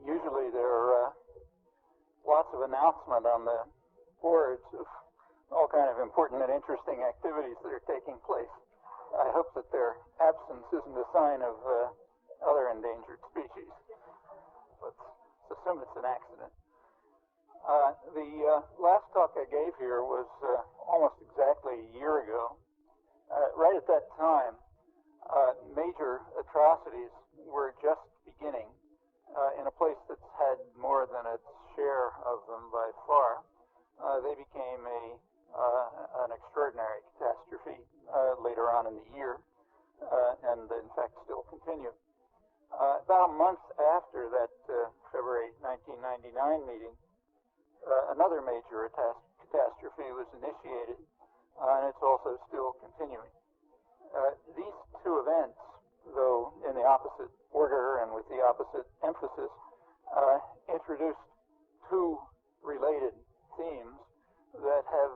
Usually there are lots of announcement on the boards of all kind of important and interesting activities that are taking place. I hope that their absence isn't a sign of other endangered species. Let's assume it's an accident. The last talk I gave here was almost exactly a year ago. Right at that time, major atrocities were just beginning in a place that's had more than its share of them by far. They became an extraordinary catastrophe later on in the year, and in fact still continue. About a month after that February 1999 meeting, another major catastrophe was initiated, and it's also still continuing. These two events, though in the opposite order and with the opposite emphasis, introduced two related themes that have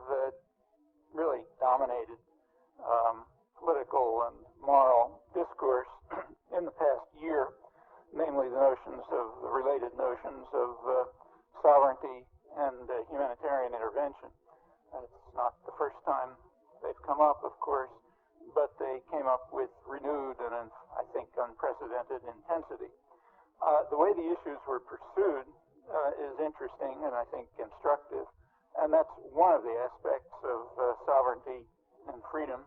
really dominated political and moral discourse in the past year, namely the related notions of sovereignty and humanitarian intervention. It's not the first time they've come up, of course, but they came up with renewed and, I think, unprecedented intensity. The way the issues were pursued is interesting and I think instructive, and that's one of the aspects of sovereignty and freedom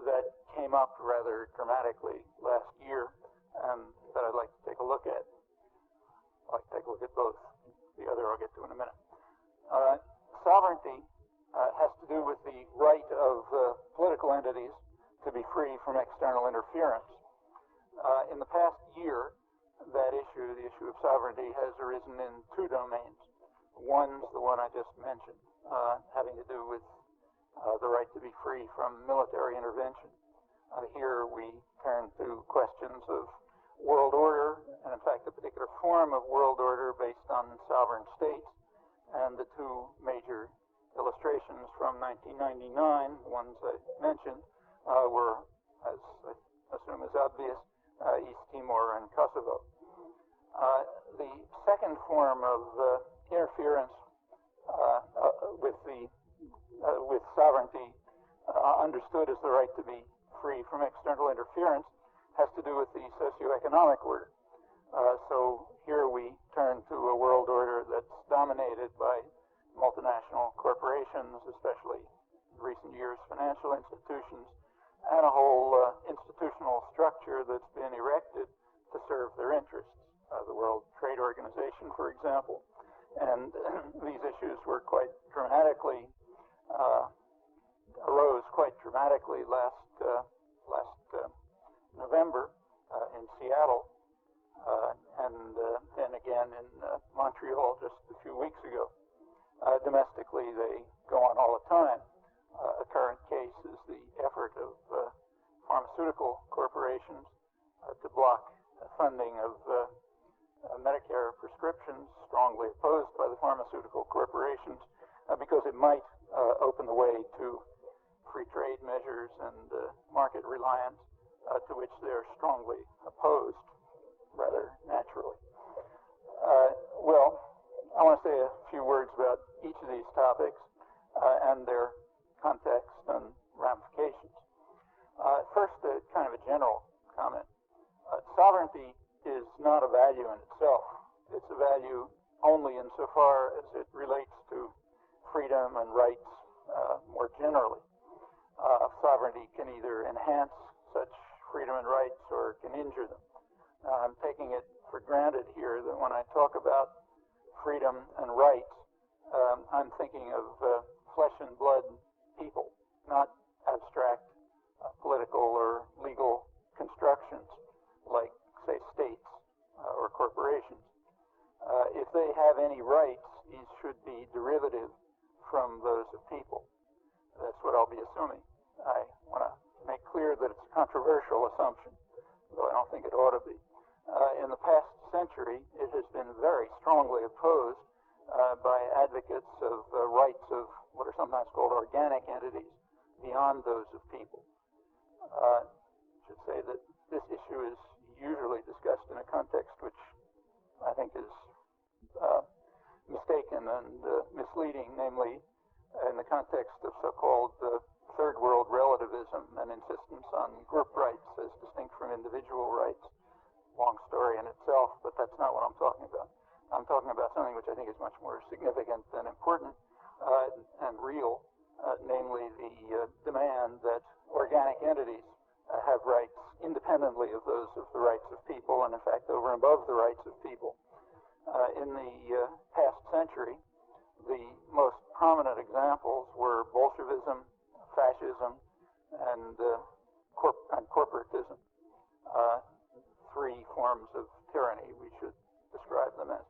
that came up rather dramatically last year and that I'd like to take a look at. I'd like to take a look at both. The other I'll get to in a minute. Sovereignty has to do with the right of political entities to be free from external interference. In the past year, that issue, the issue of sovereignty, has arisen in two domains. One's the one I just mentioned, having to do with the right to be free from military intervention. Here we turn to questions of world order, and in fact a particular form of world order based on sovereign states. And the two major illustrations from 1999, the ones I mentioned, were, as I assume is obvious, East Timor and Kosovo. The second form of interference with sovereignty, understood as the right to be free from external interference, has to do with the socioeconomic order. So here we turn to a world order that's dominated by multinational corporations, especially in recent years financial institutions, and a whole institutional structure that's been erected to serve their interests. The World Trade Organization, for example. And these issues were quite dramatically, arose quite dramatically last November in Seattle, and then again in Montreal just a few weeks ago. Domestically, they go on all the time. A current case is the effort of pharmaceutical corporations to block funding of Medicare prescriptions, strongly opposed by the pharmaceutical corporations, because it might open the way to free trade measures and market reliance, to which they're strongly opposed, rather naturally. Well, I want to say a few words about each of these topics and their context and ramifications. First, kind of a general comment. Sovereignty is not a value in itself. It's a value only insofar as it relates to freedom and rights more generally. Sovereignty can either enhance such freedom and rights or can injure them. I'm taking it for granted here that when I talk about freedom and rights, I'm thinking of flesh and blood people, not abstract political or legal constructions like, say, states or corporations. If they have any rights, these should be derivative from those of people. That's what I'll be assuming. I want to make clear that it's a controversial assumption, though I don't think it ought to be. In the past century, it has been very strongly opposed by advocates of rights of what are sometimes called organic entities beyond those of people. I should say that this issue is usually discussed in a context which I think is context of so-called third world relativism and insistence on group rights as distinct from individual rights. Long story in itself, but that's not what I'm talking about. I'm talking about something which I think is much more significant and important and real, namely the demand that organic entities have rights independently of those of the rights of people, and in fact over and above the rights of people. In the past century, the most prominent examples were Bolshevism, fascism, and corporatism. Three forms of tyranny, we should describe them as.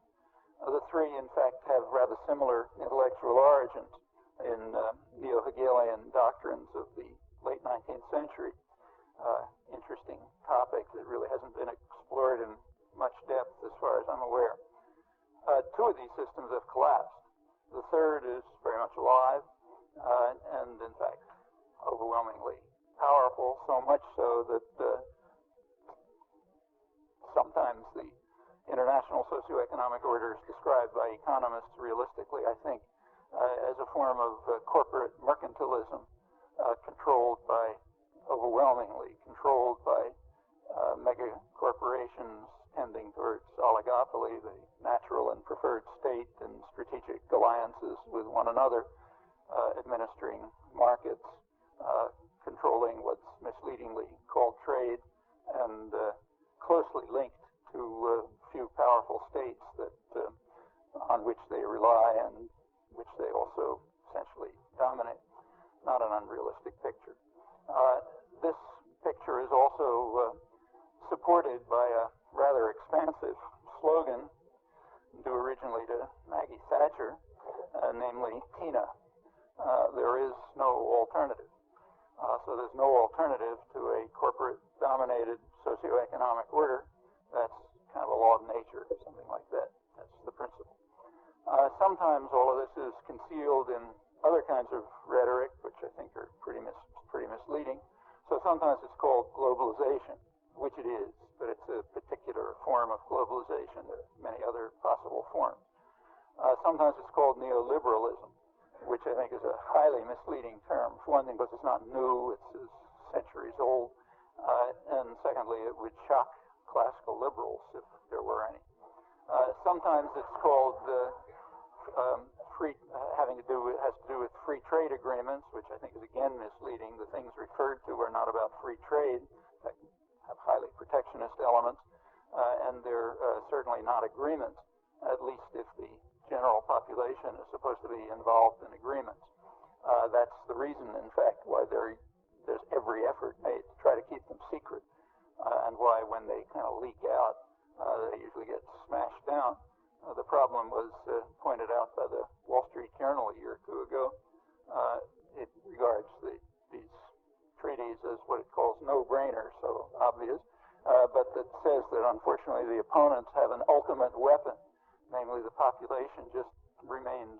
The three, in fact, have rather similar intellectual origins in neo-Hegelian doctrines of the late 19th century. Interesting topic that really hasn't been explored in much depth as far as I'm aware. Two of these systems have collapsed. The third is very much alive and, in fact, overwhelmingly powerful, so much so that sometimes the international socioeconomic order is described by economists realistically, I think, as a form of corporate mercantilism overwhelmingly controlled by mega corporations tending towards oligopoly, the natural and preferred state, and strategic alliances with one another, administering markets, controlling what's misleadingly called trade, and closely linked to few powerful states that on which they rely and which they also essentially dominate. Not an unrealistic picture. This picture is also supported by a rather expansive slogan due originally to Maggie Thatcher, namely Tina. There is no alternative. So there's no alternative to a corporate-dominated socioeconomic order. That's kind of a law of nature, or something like that. That's the principle. Sometimes all of this is concealed in other kinds of rhetoric, which I think are pretty misleading. So sometimes it's called globalization, which it is, but it's a particular form of globalization. There are many other possible forms. Sometimes it's called neoliberalism, which I think is a highly misleading term. For one thing, because it's not new, it's centuries old. And secondly, it would shock classical liberals, if there were any. Sometimes it's called has to do with free trade agreements, which I think is again misleading. The things referred to are not about free trade. They have highly protectionist elements, and they're certainly not agreements, at least if the general population is supposed to be involved in agreements. That's the reason, in fact, why there's every effort made to try to keep them secret, and why when they kind of leak out, they usually get smashed down. The problem was pointed out by the Wall Street Journal a year or two ago. It regards these treaties as what it calls no-brainers, so obvious, but that says that unfortunately the opponents have an ultimate weapon, namely the population just remains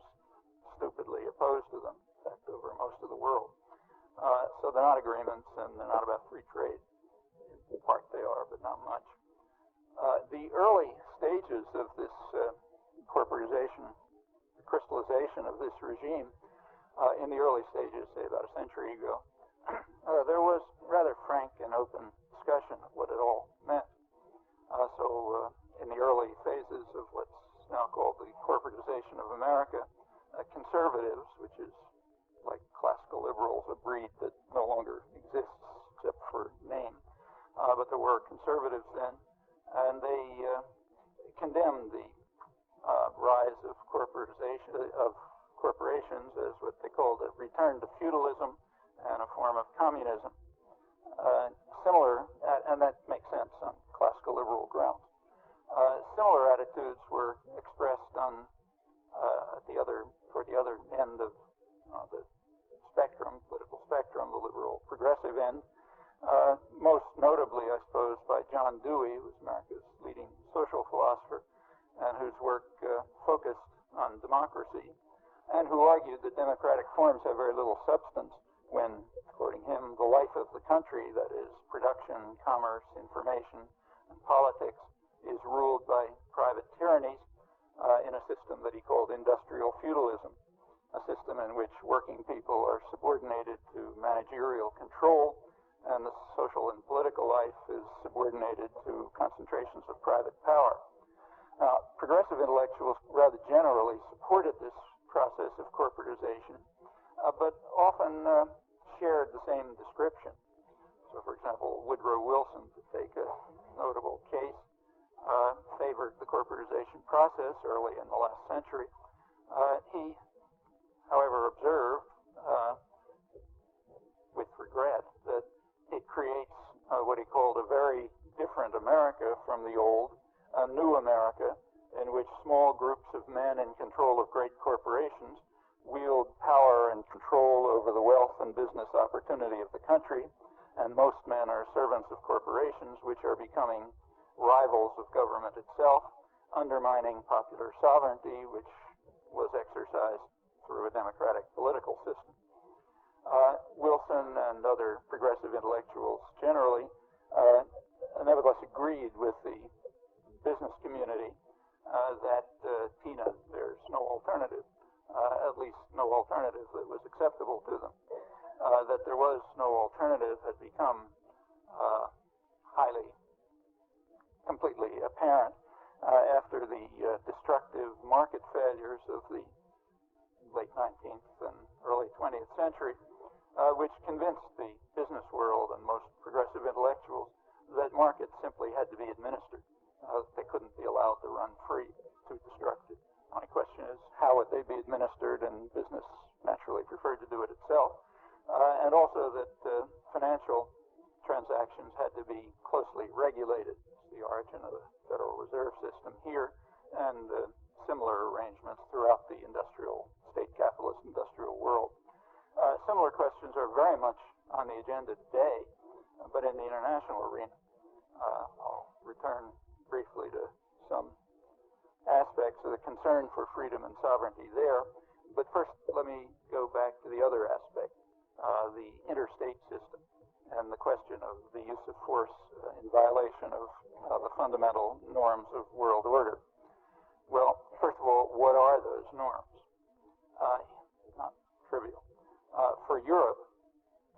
stupidly opposed to them, in fact, over most of the world. So they're not agreements, and they're not about free trade. In part they are, but not much. The early stages of this corporatization, the crystallization of this regime, in the early stages, say about a century ago, there was rather frank and open discussion of what it all meant. So in the early phases of what's now called the corporatization of America, conservatives, which is like classical liberals, a breed that no longer exists except for name, but there were conservatives then, and they condemned the rise of corporations as what they called a return to feudalism and a form of communism. Similar, and that makes sense on classical liberal grounds. Similar attitudes were expressed on toward the other end of the spectrum, political spectrum, the liberal progressive end. Most notably, I suppose, by John Dewey, who was America's leading social philosopher, and whose work focused on democracy, and who argued that democratic forms have very little substance when, quoting him, the life of the country, that is, production, commerce, information, and politics, is ruled by private tyrannies in a system that he called industrial feudalism. a system in which working people are subordinated to managerial control, and the social and political life is subordinated to concentrations of private power. Now, progressive intellectuals rather generally supported this process of corporatization, but often shared the same description. So, for example, Woodrow Wilson, to take a notable case, favored the corporatization process early in the last century. He, however, observed with regret that it creates what he called a very different America from the old, a new America in which small groups of men in control of great corporations wield power and control over the wealth and business opportunity of the country, and most men are servants of corporations which are becoming rivals of government itself, undermining popular sovereignty, which was exercised through a democratic political system. Wilson and other progressive intellectuals generally nevertheless agreed with the business community that Tina, there's no alternative, at least no alternative that was acceptable to them. That there was no alternative had become completely apparent after the destructive market failures of the late 19th and early 20th century, which convinced the business world and most progressive intellectuals that markets simply had to be administered. They couldn't be allowed to run free, too destructive. The only question is, how would they be administered, and business naturally preferred to do it itself. And also that financial transactions had to be closely regulated. It's the origin of the Federal Reserve System here, and similar arrangements throughout the state capitalist industrial world. Similar questions are very much on the agenda today, but in the international arena. I'll return briefly to some aspects of the concern for freedom and sovereignty there, but first let me go back to the other aspect, the interstate system, and the question of the use of force in violation of the fundamental norms of world order. Well, first of all, what are those norms? Not trivial. For Europe,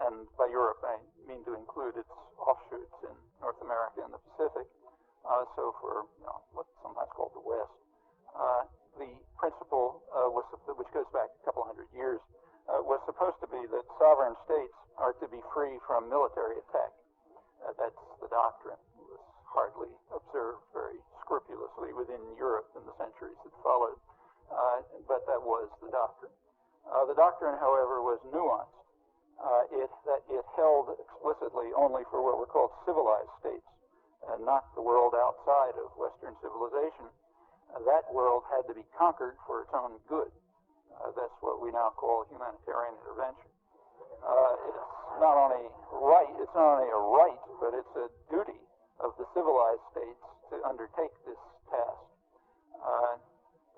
and by Europe I mean to include its offshoots in North America and the Pacific, so for what's sometimes called the West, the principle, which goes back a couple hundred years, was supposed to be that sovereign states are to be free from military attack. That's the doctrine. It was hardly observed very scrupulously within Europe in the centuries that followed, but that was the doctrine. The doctrine, however, was nuanced. It held explicitly only for what were called civilized states, and not the world outside of Western civilization. That world had to be conquered for its own good. That's what we now call humanitarian intervention. It's not only a right, but it's a duty of the civilized states to undertake this task.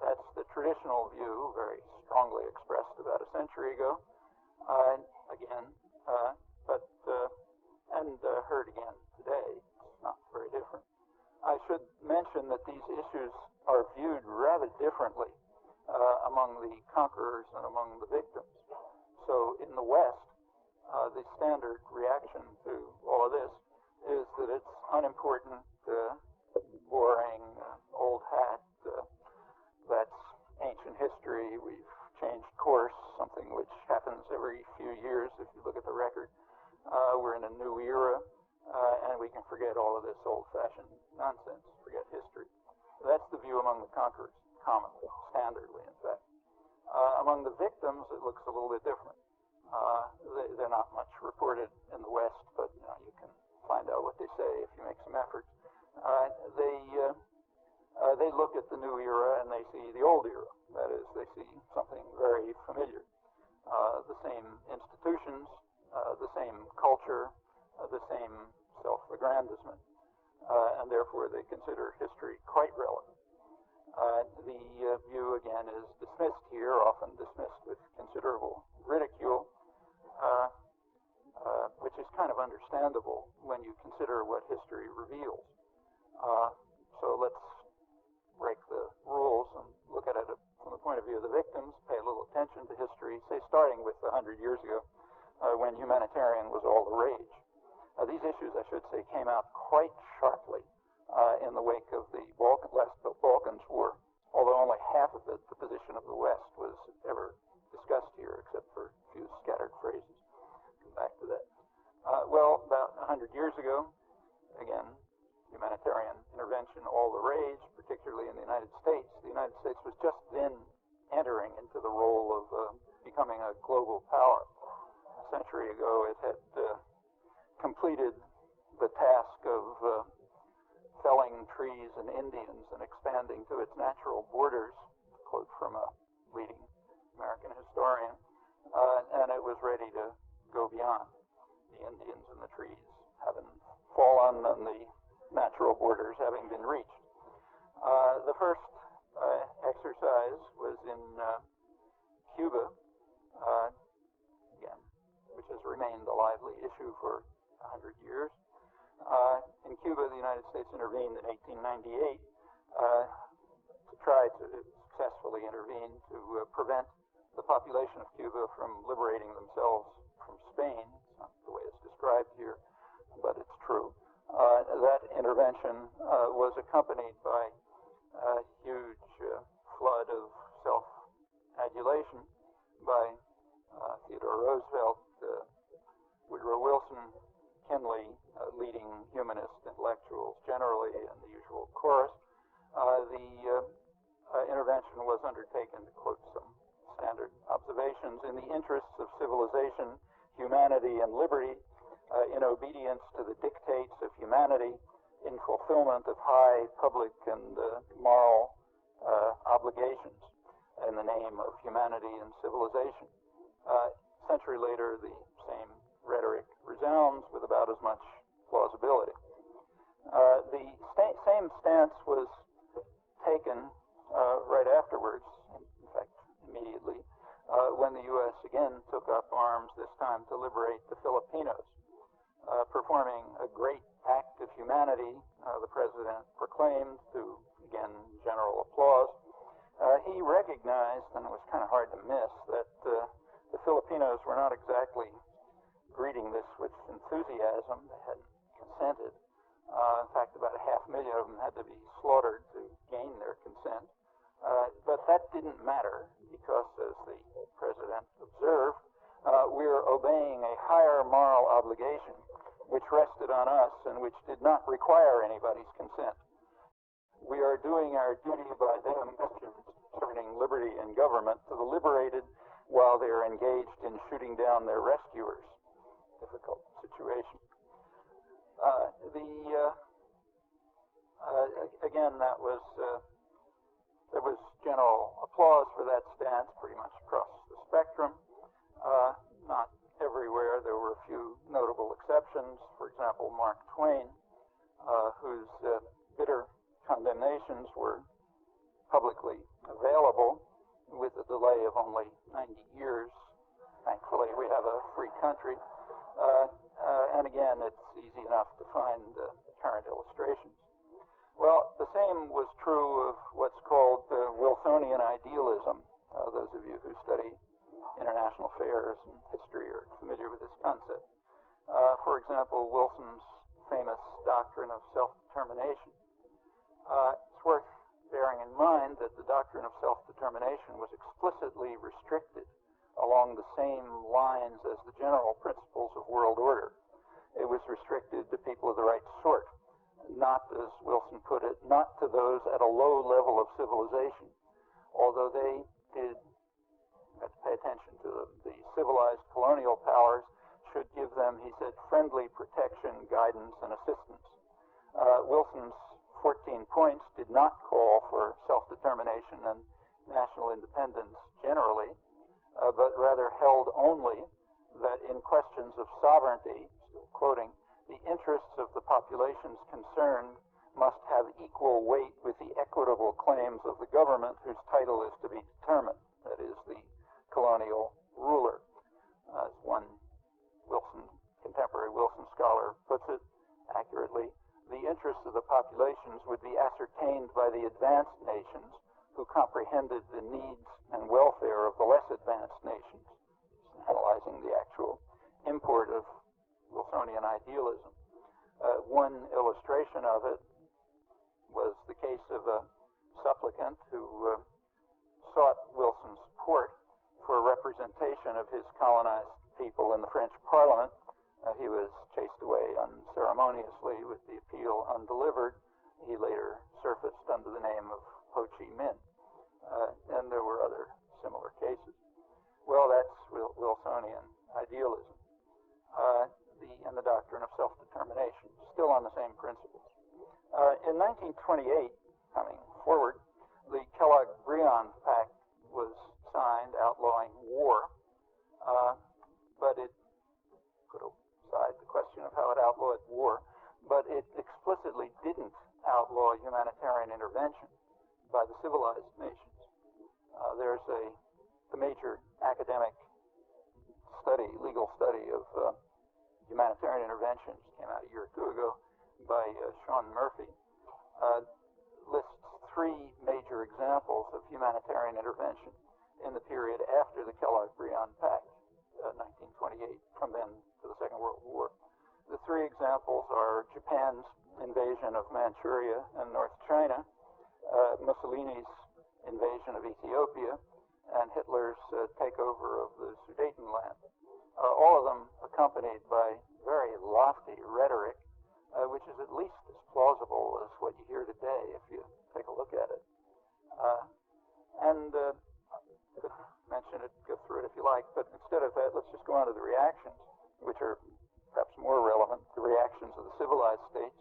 That's the traditional view, very strongly expressed about a century ago. Heard again today. It's not very different. I should mention that these issues are viewed rather differently among the conquerors and among the victims. So in the West, the standard reaction to all of this is that it's unimportant, boring, old hat, that's ancient history, we've changed course, something which happens every few years if you look at the record. We're in a new era, and we can forget all of this old-fashioned nonsense, forget history. That's the view among the conquerors, commonly, standardly, in fact. Among the victims, it looks a little bit different. They're not much reported in the West, but you can find out what they say if you make some effort. They look at the new era and they see the old era. That is, they see something very familiar. The same institutions, the same culture, the same self-aggrandizement, and therefore they consider history quite relevant. The view, again, is dismissed here, often dismissed with considerable ridicule, which is kind of understandable when you consider what history reveals. So let's break the rules and look at it from the point of view of the victims, pay a little attention attention to history, say starting with 100 years ago, when humanitarian was all the rage. These issues, I should say, came out quite sharply in the wake of the last Balkans War, although only half of it, the position of the West, was ever discussed here, except for a few scattered phrases. Come back to that. Well, about 100 years ago, again, humanitarian intervention, all the rage, particularly in the United States. The United States was just then entering into the role of becoming a global power. A century ago, it had completed the task of felling trees and Indians and expanding to its natural borders, quote from a leading American historian, and it was ready to go beyond the Indians and the trees, having fallen and the natural borders having been reached. The first exercise was in Cuba, again, which has remained a lively issue for 100 years. In Cuba, the United States intervened in 1898 to try to successfully intervene to prevent the population of Cuba from liberating themselves from Spain. It's not the way it's described here, but it's true. That intervention was accompanied by a huge flood of self-adulation by Theodore Roosevelt, Woodrow Wilson, Kinley, leading humanist intellectuals generally, and the usual chorus. The intervention was undertaken, to quote some standard observations, in the interests of civilization, humanity, and liberty, in obedience to the dictates of humanity, in fulfillment of high public and moral obligations in the name of humanity and civilization. A century later, the same rhetoric resounds with about as much plausibility. The same stance was taken right afterwards, in fact, immediately, when the U.S. again took up arms, this time to liberate the Filipinos. Performing a great act of humanity, the president proclaimed, to, again, general applause. He recognized, and it was kind of hard to miss, that the Filipinos were not exactly greeting this with enthusiasm. They hadn't consented. In fact, about 500,000 of them had to be slaughtered to gain their consent. But that didn't matter because, as the president observed, we're obeying a higher moral obligation which rested on us and which did not require anybody's consent. We are doing our duty by them concerning liberty and government to the liberated while they are engaged in shooting down their rescuers. Difficult situation. Again, that was there was general applause for that stance pretty much across the spectrum. Not everywhere. There were a few notable exceptions. For example, Mark Twain, whose bitter condemnations were publicly available with a delay of only 90 years. Thankfully, we have a free country. And again, it's easy enough to find current illustrations. Well, the same was true of what's called Wilsonian idealism. Those of you who study international affairs and history are familiar with this concept. For example, Wilson's famous doctrine of self-determination. It's worth bearing in mind that the doctrine of self-determination was explicitly restricted along the same lines as the general principles of world order. It was restricted to people of the right sort, not, as Wilson put it, not to those at a low level of civilization, although they did have to pay attention to them. The civilized colonial powers should give them, he said, friendly protection, guidance, and assistance. Wilson's 14 points did not call for self-determination and national independence generally, but rather held only that in questions of sovereignty, quoting, the interests of the populations concerned must have equal weight with the equitable claims of the government whose title is to be determined, that is, the colonial ruler. As one contemporary Wilson scholar puts it accurately, the interests of the populations would be ascertained by the advanced nations who comprehended the needs and welfare of the less advanced nations, analyzing the actual import of Wilsonian idealism. One illustration of it was the case of a supplicant who sought Wilson's support for representation of his colonized people in the French Parliament. He was chased away unceremoniously with the appeal undelivered. He later surfaced under the name of Ho Chi Minh, and there were other similar cases. Well, that's Wilsonian idealism. And the doctrine of self-determination, still on the same principles. In 1928, coming forward, the Kellogg-Briand Pact was signed outlawing war, but it put aside the question of how it outlawed war, but it explicitly didn't outlaw humanitarian intervention by the civilized nations. There's the major academic study, legal study of humanitarian interventions, came out a year or two ago by Sean Murphy, lists three major examples of humanitarian intervention in the period after the Kellogg-Briand Pact, 1928, from then to the Second World War. The three examples are Japan's invasion of Manchuria and North China, Mussolini's invasion of Ethiopia, and Hitler's takeover of the Sudetenland. All of them accompanied by very lofty rhetoric, which is at least as plausible as what you hear today if you take a look at it. Could mention it, go through it if you like, but instead of that, let's just go on to the reactions, which are perhaps more relevant, the reactions of the civilized states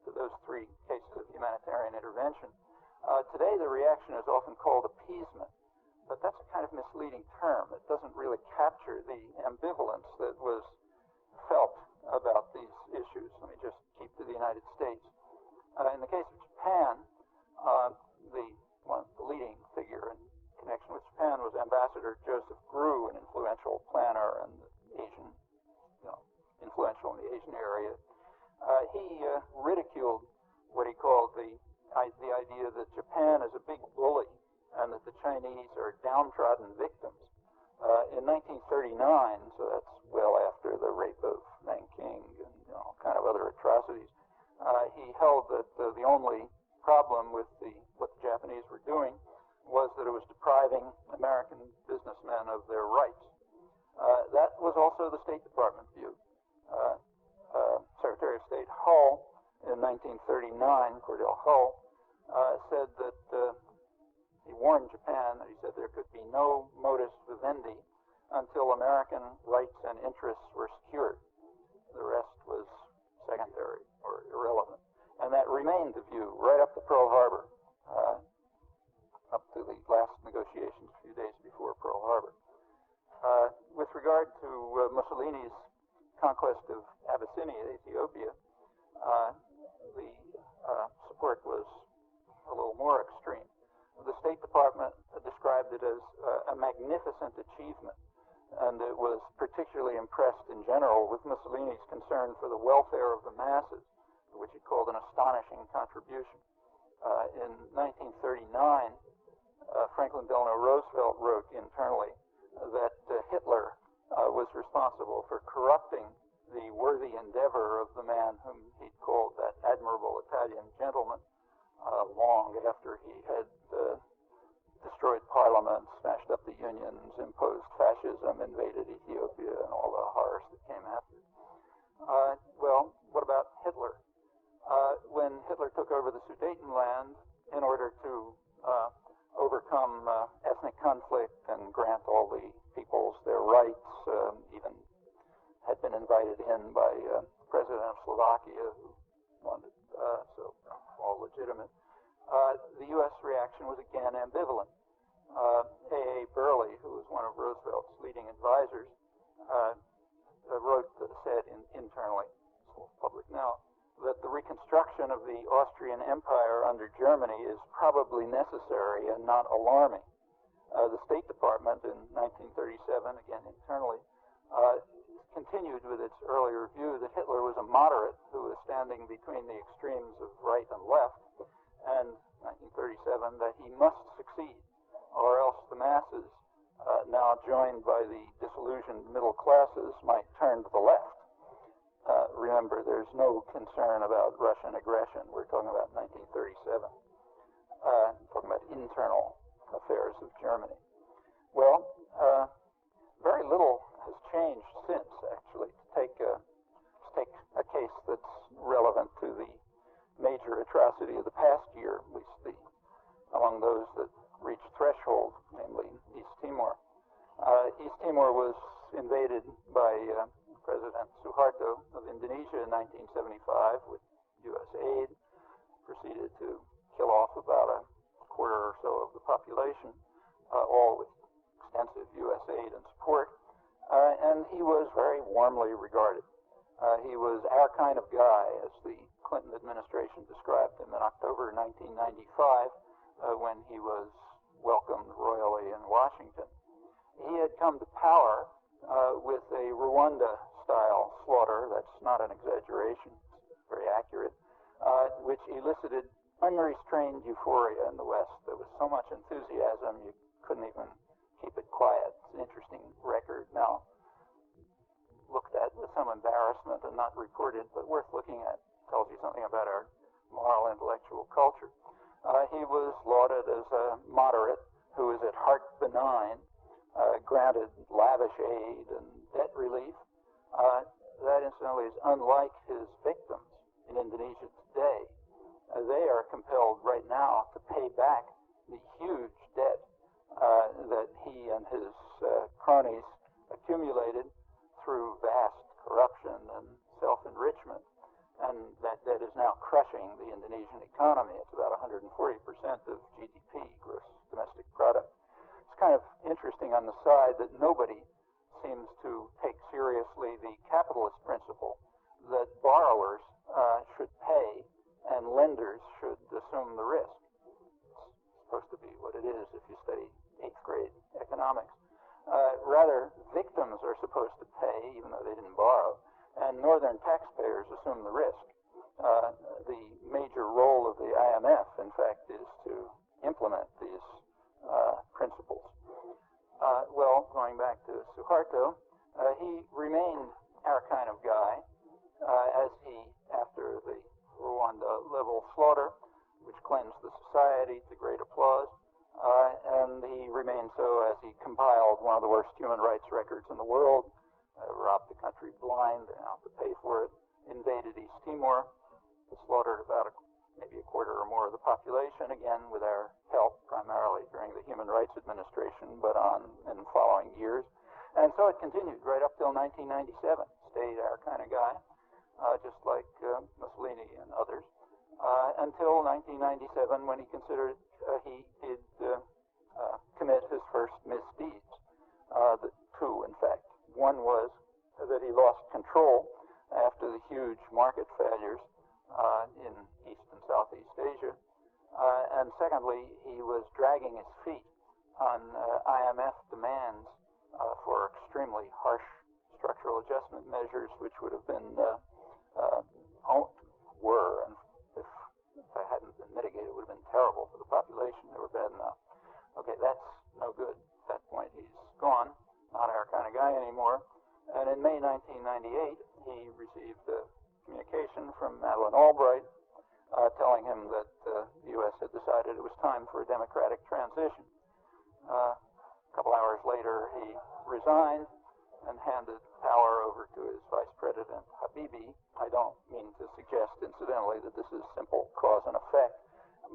to those three cases of humanitarian intervention. Today, the reaction is often called appeasement, but that's a kind of misleading term. It doesn't really capture the ambivalence that was felt about these issues. Let me just keep to the United States. In the case of Japan, the leading figure in connection with Japan was Ambassador Joseph Grew, an influential planner and influential in the Asian area. He ridiculed what he called the idea that Japan is a big bully and that the Chinese are downtrodden victims. In 1939, so that's well after the rape of Nanking and kind of other atrocities, he held that the only problem with what the Japanese were doing was that it was depriving American businessmen of their rights. That was also the State Department view. Secretary of State Hull in 1939, Cordell Hull, said that he warned Japan that he said there could be no modus vivendi until American rights and interests were secured. The rest was secondary or irrelevant. And that remained the view right up to Pearl Harbor, up to the last negotiations a few days before Pearl Harbor. With regard to Mussolini's conquest of Abyssinia, Ethiopia, the support was a little more extreme. The State Department described it as a magnificent achievement, and it was particularly impressed in general with Mussolini's concern for the welfare of the masses, which he called an astonishing contribution. In 1939, Franklin Delano Roosevelt wrote internally that Hitler was responsible for corrupting the worthy endeavor of the man whom he called that admirable Italian gentleman, long after he had destroyed Parliament, smashed up the unions, imposed fascism, invaded Ethiopia, and all the horrors that came after. Well, what about Hitler? When Hitler took over the Sudetenland in order to overcome ethnic conflict and grant all the peoples their rights, even had been invited in by President of Slovakia, who wanted, so all legitimate. The U.S. reaction was again ambivalent. A. Burley, who was one of Roosevelt's leading advisors, said internally, it's public now, that the reconstruction of the Austrian Empire under Germany is probably necessary and not alarming. The State Department in 1937, again internally, continued with its earlier view that Hitler was a moderate who was standing between the extremes of right and left, and 1937, that he must succeed succeed, or else the masses, now joined by the disillusioned middle classes, might turn to the left. Remember, there's no concern about Russian aggression. We're talking about 1937. Talking about internal affairs of Germany. Well, very little has changed since, actually. To take a case that's relevant to the major atrocity of the past year, at least among those that reached threshold, namely East Timor. East Timor was invaded by President Suharto of Indonesia in 1975 with U.S. aid, proceeded to kill off about a quarter or so of the population, all with extensive U.S. aid and support, and he was very warmly regarded. He was our kind of guy, as the Clinton administration described him in October 1995, when he was welcomed royally in Washington. He had come to power with a Rwanda-style slaughter. That's not an exaggeration. It's very accurate, which elicited unrestrained euphoria in the West. There was so much enthusiasm you couldn't even keep it quiet. It's an interesting record now, looked at with some embarrassment and not reported, but worth looking at. Tells you something about our moral intellectual culture. He was lauded as a moderate who was at heart benign, granted lavish aid and debt relief. That, incidentally, is unlike his victims in Indonesia today. They are compelled right now to pay back the huge debt that he and his cronies accumulated through vast corruption and self-enrichment. And that debt is now crushing the Indonesian economy. It's about 140% of GDP, gross domestic product. It's kind of interesting on the side that nobody seems to take seriously the capitalist principle that borrowers should pay and lenders should assume the risk. It's supposed to be what it is if you study 8th grade economics. Rather, victims are supposed to pay, even though they didn't borrow, and northern taxpayers assume the risk. The major role of the IMF, in fact, is to implement these principles. Well, going back to Suharto, he remained our kind of guy, as he, after the Rwanda-level slaughter, which cleansed the society to great applause, and he remained so as he compiled one of the worst human rights records in the world, robbed the country blind, and out to pay for it, invaded East Timor, slaughtered about maybe a quarter or more of the population, again with our help, primarily during the Human Rights Administration, but in following years. And so it continued right up till 1997, stayed our kind of guy, just like Mussolini and others, until 1997, when he considered he did commit his first misdeeds. Two, in fact. One was that he lost control after the huge market failures in East and Southeast Asia. And secondly, he was dragging his feet on IMF demands for extremely harsh structural adjustment measures, which would have been, and if they hadn't been mitigated, it would have been terrible for the population. They were bad enough. Okay, that's no good. At that point, he's gone. Not our kind of guy anymore. And in May 1998, he received a communication from Madeleine Albright telling him that the U.S. had decided it was time for a democratic transition. A couple hours later, he resigned and handed power over to his vice president, Habibie. I don't mean to suggest, incidentally, that this is simple cause and effect,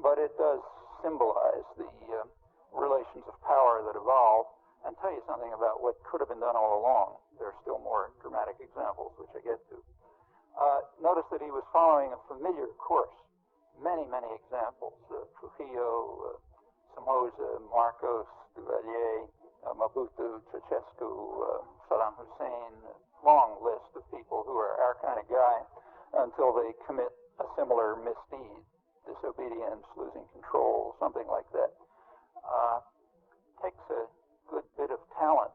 but it does symbolize the relations of power that evolve and tell you something about what could have been done all along. There are still more dramatic examples, which I get to. Notice that he was following a familiar course. Many, many examples. Trujillo, Somoza, Marcos, Duvalier, Mobutu, Ceausescu, Saddam Hussein, long list of people who are our kind of guy until they commit a similar misdeed, disobedience, losing control, something like that. Takes a good bit of talent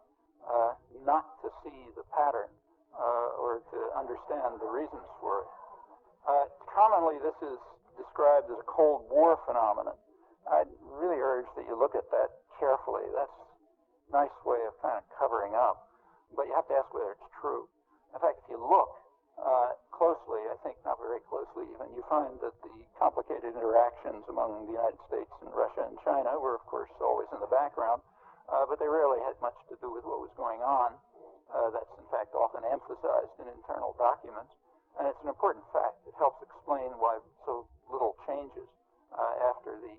not to see the pattern or to understand the reasons for it. Commonly, this is described as a Cold War phenomenon. I'd really urge that you look at that carefully. That's a nice way of kind of covering up, but you have to ask whether it's true. In fact, if you look closely, I think not very closely even, you find that the complicated interactions among the United States and Russia and China were, of course, always in the background, but they rarely had much to do with what was going on. That's, in fact, often emphasized in internal documents, and it's an important fact. It helps explain why so little changes after the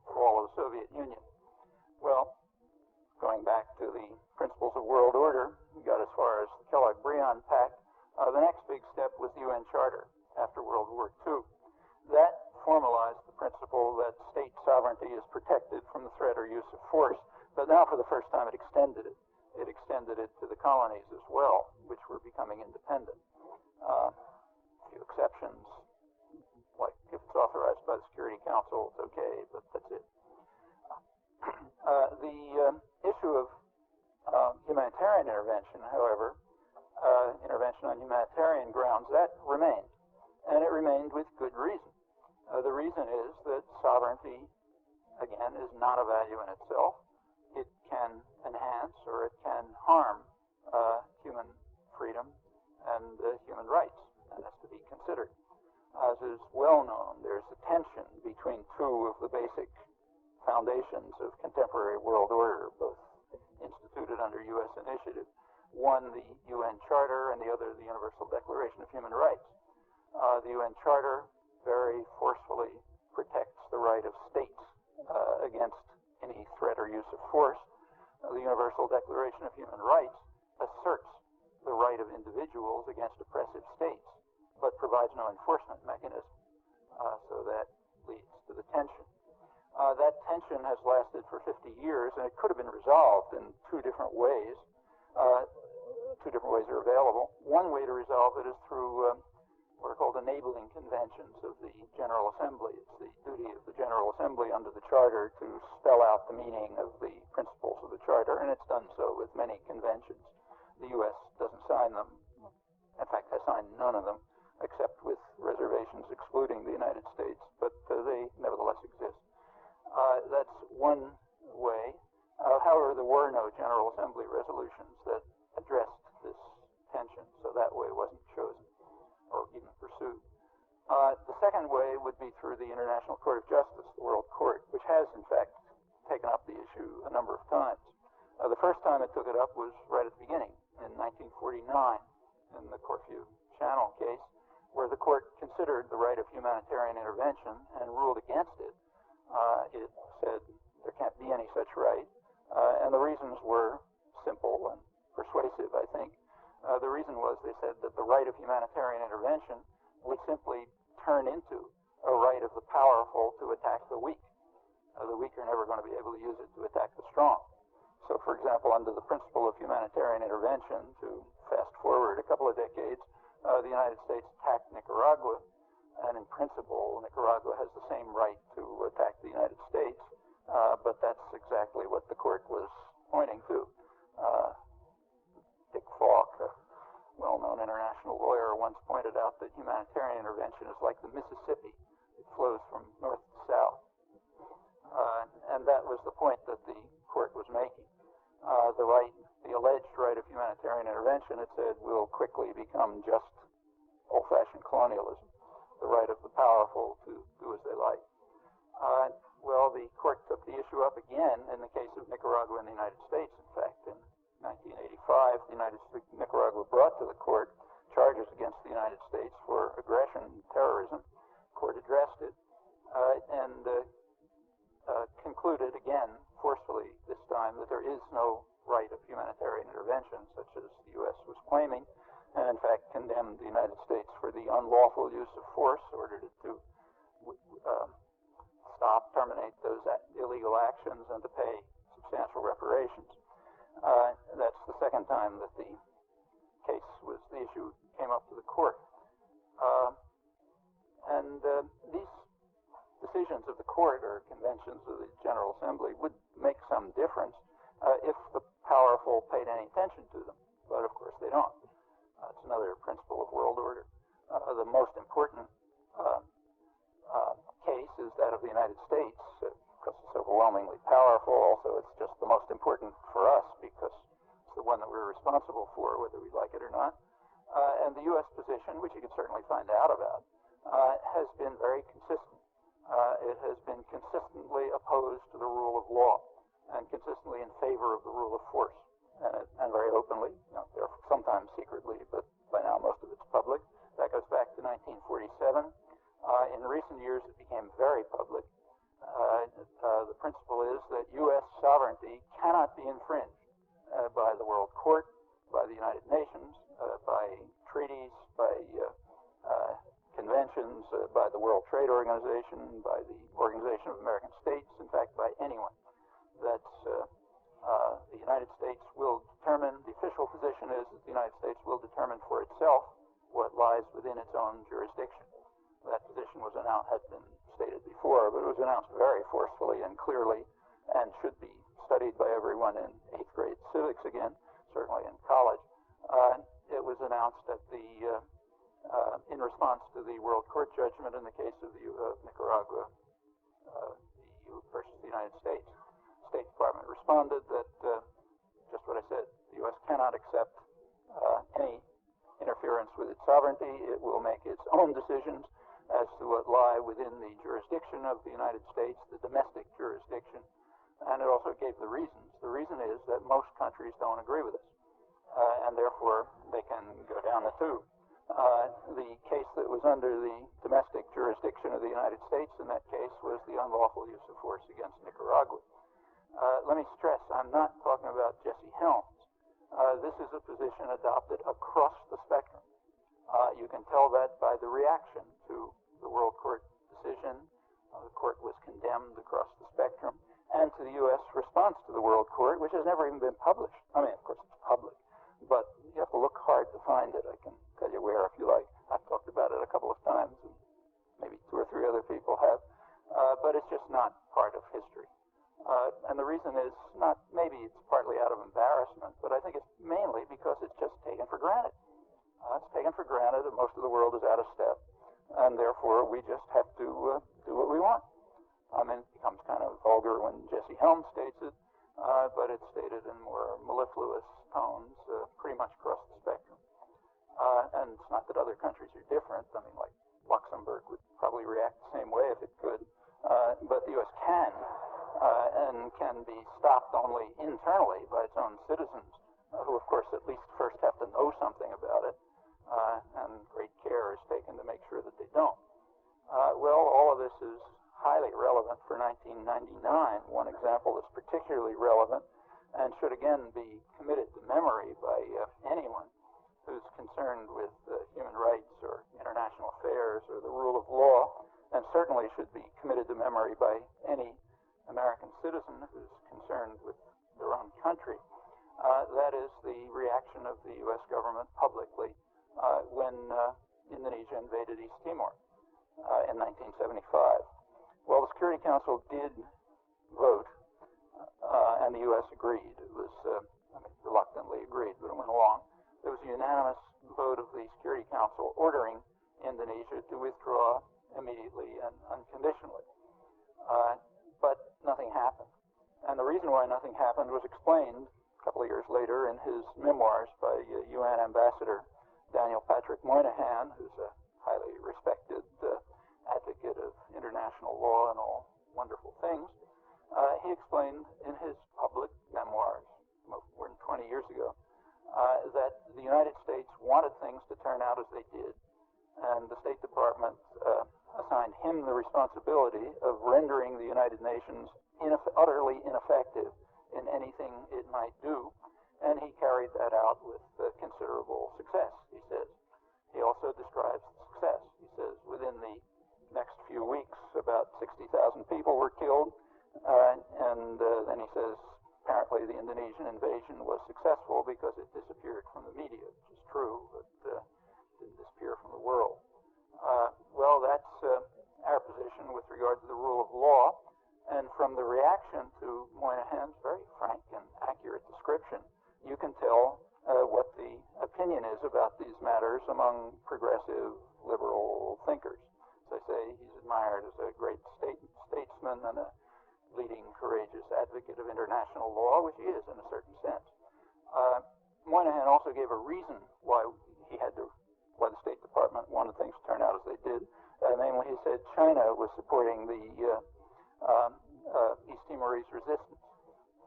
fall of the Soviet Union. Well, going back to the principles of world order, we got as far as the Kellogg-Briand Pact. The next big step was the UN Charter after World War II. That formalized the principle that state sovereignty is protected from the threat or use of force, but now for the first time it extended it. It extended it to the colonies as well, which were becoming independent. A few exceptions, like if it's authorized by the Security Council, it's okay, but that's it. The issue of humanitarian intervention, however, intervention on humanitarian grounds, that remained. And it remained with good reason. The reason is that sovereignty, again, is not a value in itself. It can enhance or it can harm human freedom and human rights, and that's to be considered. As is well known, there's a tension between two of the basic foundations of contemporary world order, both instituted under U.S. initiative. One, the UN Charter, and the other, the Universal Declaration of Human Rights. The UN Charter very forcefully protects the right of states against any threat or use of force. The Universal Declaration of Human Rights asserts the right of individuals against oppressive states, but provides no enforcement mechanism. So that leads to the tension. That tension has lasted for 50 years, and it could have been resolved in two different ways. Two different ways are available. One way to resolve it is through what are called enabling conventions of the General Assembly. It's the duty of the General Assembly under the Charter to spell out the meaning of the principles of the Charter, and it's done so with many conventions. The U.S. doesn't sign them. In fact, has signed none of them, except with reservations excluding the United States, but they nevertheless exist. That's one way. However, there were no General Assembly resolutions that addressed this tension, so that way wasn't chosen or even pursued. The second way would be through the International Court of Justice, the World Court, which has, in fact, taken up the issue a number of times. The first time it took it up was right at the beginning, in 1949, in the Corfu Channel case, where the court considered the right of humanitarian intervention and ruled against it. It said there can't be any such right, and the reasons were simple and persuasive, I think. The reason was, they said, that the right of humanitarian intervention would simply turn into a right of the powerful to attack the weak. The weak are never going to be able to use it to attack the strong. So, for example, under the principle of humanitarian intervention, to fast forward a couple of decades, the United States attacked Nicaragua, and in principle, Nicaragua has the same right to attack the United States, but that's exactly what the court was pointing to. Dick Falk, a well-known international lawyer, once pointed out that humanitarian intervention is like the Mississippi. It flows from north to south. And that was the point that the court was making. The alleged right of humanitarian intervention, it said, will quickly become just old-fashioned colonialism, the right of the powerful to do as they like. Well, the court took the issue up again in the case of Nicaragua and the United States, in fact. In 1985, Nicaragua brought to the court charges against the United States for aggression and terrorism. The court addressed it and concluded again, forcefully this time, that there is no right of humanitarian intervention, such as the U.S. was claiming, and in fact condemned the United States for the unlawful use of force, ordered it to terminate those illegal actions, and to pay substantial reparations. That's the second time that the issue came up to the court. These decisions of the court or conventions of the General Assembly would make some difference if the powerful paid any attention to them, but of course they don't. It's another principle of world order. The most important case is that of the United States, because overwhelmingly powerful. Also, it's just the most important for us because it's the one that we're responsible for, whether we like it or not. And the U.S. position, which you can certainly find out about, has been very consistent. It has been consistently opposed to the rule of law and consistently in favor of the rule of force, and very openly. Sometimes secretly, but by now most of it's public. That goes back to 1947. In recent years, it became very public. The principle is that U.S. sovereignty cannot be infringed by the World Court, by the United Nations, by treaties, by conventions, by the World Trade Organization, by the Organization of American States, in fact, by anyone. That's the United States will determine, the official position is that the United States will determine for itself what lies within its own jurisdiction. That position was announced, had been stated before, but it was announced very forcefully and clearly and should be studied by everyone in 8th grade civics again, certainly in college. It was announced at the, in response to the World Court judgment in the case of Nicaragua versus the United States. The State Department responded that, just what I said, the U.S. cannot accept any interference with its sovereignty. It will make its own decisions as to what lie within the jurisdiction of the United States, the domestic jurisdiction, and it also gave the reasons. The reason is that most countries don't agree with us, and therefore they can go down the tube. The case that was under the domestic jurisdiction of the United States in that case was the unlawful use of force against Nicaragua. Let me stress, I'm not talking about Jesse Helms. This is a position adopted across the spectrum. You can tell that by the reaction to the World Court decision. The court was condemned across the spectrum, and to the U.S. response to the World Court, which has never even been published. I mean, of course, it's public, but you have to look hard to find it. I can tell you where if you like. I've talked about it a couple of times, and maybe 2 or 3 other people have, but it's just not part of history. And the reason is not, maybe it's partly out of embarrassment, but I think it's mainly because it's just taken for granted. It's taken for granted that most of the world is out of step, and therefore we just have to do what we want. I mean, it becomes kind of vulgar when Jesse Helms states it, but it's stated in more mellifluous tones pretty much across the spectrum. And it's not that other countries are different. I mean, like Luxembourg would probably react the same way if it could, but the U.S. can, and can be stopped only internally by its own citizens, who, of course, at least first have to know something about it, and great care is taken to make sure that they don't. Well, all of this is highly relevant for 1999. One example that's particularly relevant and should again be committed to memory by anyone who's concerned with human rights or international affairs or the rule of law, and certainly should be committed to memory by any American citizen who's concerned with their own country. That is the reaction of the U.S. government publicly when Indonesia invaded East Timor in 1975. Well, the Security Council did vote, and the U.S. agreed. It was, reluctantly agreed, but it went along. There was a unanimous vote of the Security Council ordering Indonesia to withdraw immediately and unconditionally. But nothing happened. And the reason why nothing happened was explained a couple of years later in his memoirs by UN Ambassador Daniel Patrick Moynihan, who's a highly respected advocate of international law and all wonderful things. He explained in his public memoirs, more than 20 years ago, that the United States wanted things to turn out as they did, and the State Department assigned him the responsibility of rendering the United Nations utterly ineffective in anything it might do, and he carried that out with considerable success, he says. He also describes the success. He says within the next few weeks about 60,000 people were killed, and then he says apparently the Indonesian invasion was successful because it disappeared from the media, which is true, but didn't disappear from the world. Well, that's our position with regard to the rule of law. And from the reaction to Moynihan's very frank and accurate description, you can tell what the opinion is about these matters among progressive liberal thinkers. As I say, he's admired as a great statesman and a leading, courageous advocate of international law, which he is in a certain sense. Moynihan also gave a reason why why the State Department wanted things to turn out as they did. Namely, he said China was supporting the East Timorese resistance.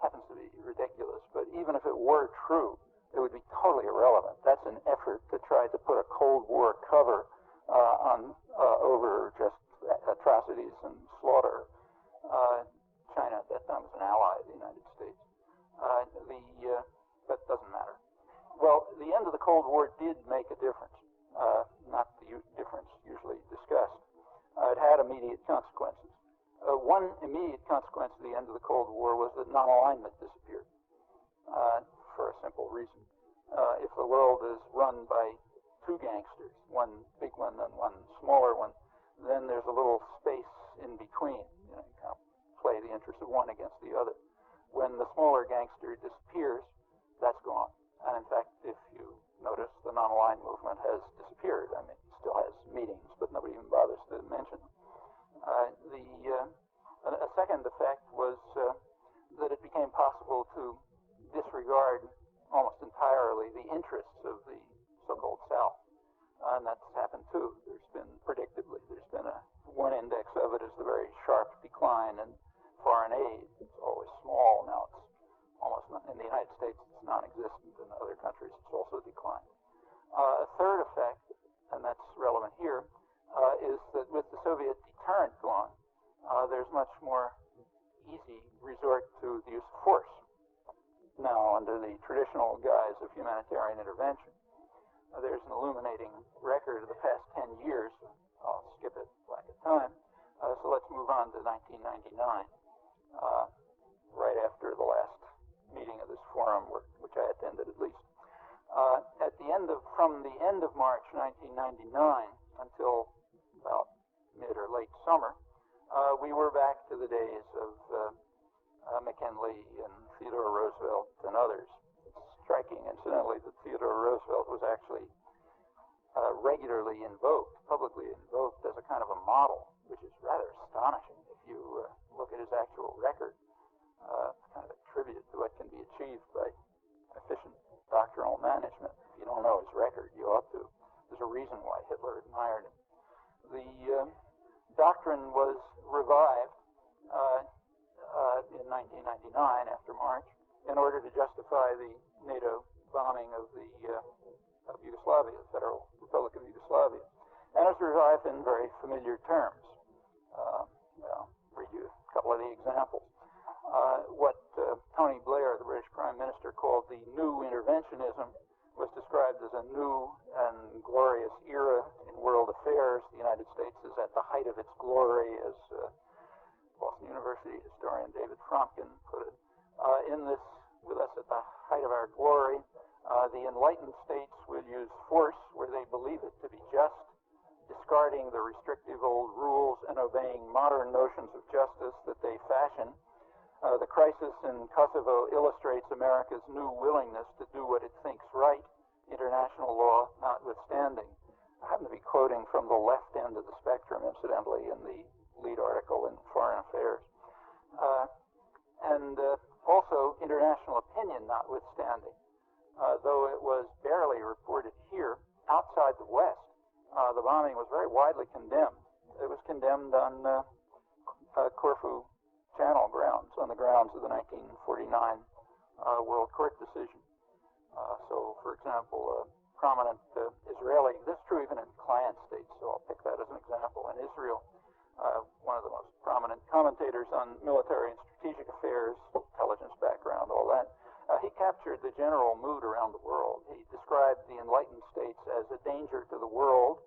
Happens to be ridiculous, but even if it were true, it would be totally irrelevant. That's an effort to try to put a Cold War cover over just atrocities and slaughter. China at that time was an ally of the United States. But it doesn't matter. Well, the end of the Cold War did make a difference, not the difference usually discussed. It had immediate consequences. One immediate consequence of the end of the Cold War was that non-alignment disappeared for a simple reason. If the world is run by two gangsters, one big one and one smaller one, then there's a little space in between. You kind of play the interests of one against the other. When the smaller gangster disappears, that's gone. And in fact, if you notice, the non-aligned movement has disappeared. I mean, it still has meetings, but nobody even bothers to mention them. A second effect was that it became possible to disregard almost entirely the interests of the so-called South. And that's happened too. Predictably, there's been one index of it is the very sharp decline in foreign aid. It's always small. Now it's almost not, in the United States, it's non-existent. In other countries, it's also declined. A third effect, and that's relevant here, is that with the Soviet deterrent gone, there's much more easy resort to the use of force now under the traditional guise of humanitarian intervention. There's an illuminating record of the past 10 years. I'll skip it lack of time. So let's move on to 1999, right after the last meeting of this forum, which I attended at least. From the end of March 1999 until about mid or late summer, we were back to the days of McKinley and Theodore Roosevelt and others. It's striking, incidentally, that Theodore Roosevelt was actually regularly invoked, publicly invoked as a kind of a model, which is rather astonishing if you look at his actual record. Kind of a tribute to what can be achieved by efficient doctrinal management. If you don't know his record, you ought to. There's a reason why Hitler admired him. The doctrine was revived in 1999 after March in order to justify the NATO bombing of Yugoslavia, the Federal Republic of Yugoslavia. And it's revived in very familiar terms. I'll read you a couple of the examples. What Tony Blair, the British Prime Minister, called the new interventionism was described as a new and glorious era in world affairs. The United States is at the height of its glory, as Boston University historian David Fromkin put it. With us at the height of our glory, the enlightened states will use force where they believe it to be just, discarding the restrictive old rules and obeying modern notions of justice that they fashion. The crisis in Kosovo illustrates America's new willingness to do what it thinks right, international law notwithstanding. I happen to be quoting from the left end of the spectrum, incidentally, in the lead article in Foreign Affairs. Also, international opinion notwithstanding. Though it was barely reported here, outside the West, the bombing was very widely condemned. It was condemned on Corfu Channel grounds, on the grounds of the 1949 World Court decision. So, for example, prominent Israeli, this is true even in client states, so I'll pick that as an example. In Israel, one of the most prominent commentators on military and strategic affairs, intelligence background, all that, he captured the general mood around the world. He described the enlightened states as a danger to the world.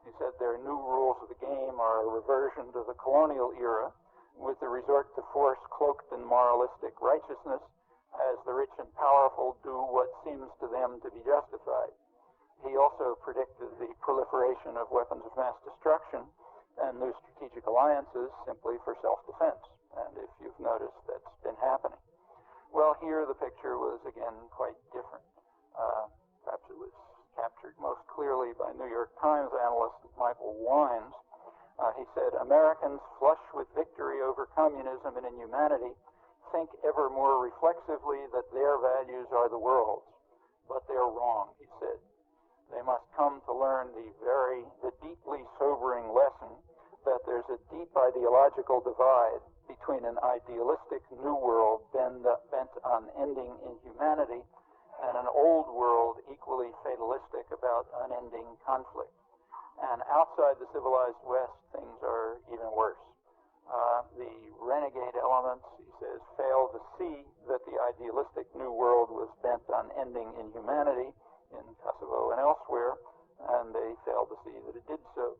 He said their new rules of the game are a reversion to the colonial era, with the resort to force cloaked in moralistic righteousness, as the rich and powerful do what seems to them to be justified. He also predicted the proliferation of weapons of mass destruction and new strategic alliances simply for self-defense. And if you've noticed, that's been happening. Well, here the picture was again quite different. Perhaps it was captured most clearly by New York Times analyst Michael Wines. He said, Americans flush with victory over communism and in humanity think ever more reflexively that their values are the world's. But they're wrong, he said. They must come to learn the deeply sobering lesson that there's a deep ideological divide between an idealistic new world bent on ending inhumanity and an old world equally fatalistic about unending conflict. And outside the civilized West, things are even worse. The renegade elements, he says, failed to see that the idealistic new world was bent on ending inhumanity in Kosovo and elsewhere, and they failed to see that it did so.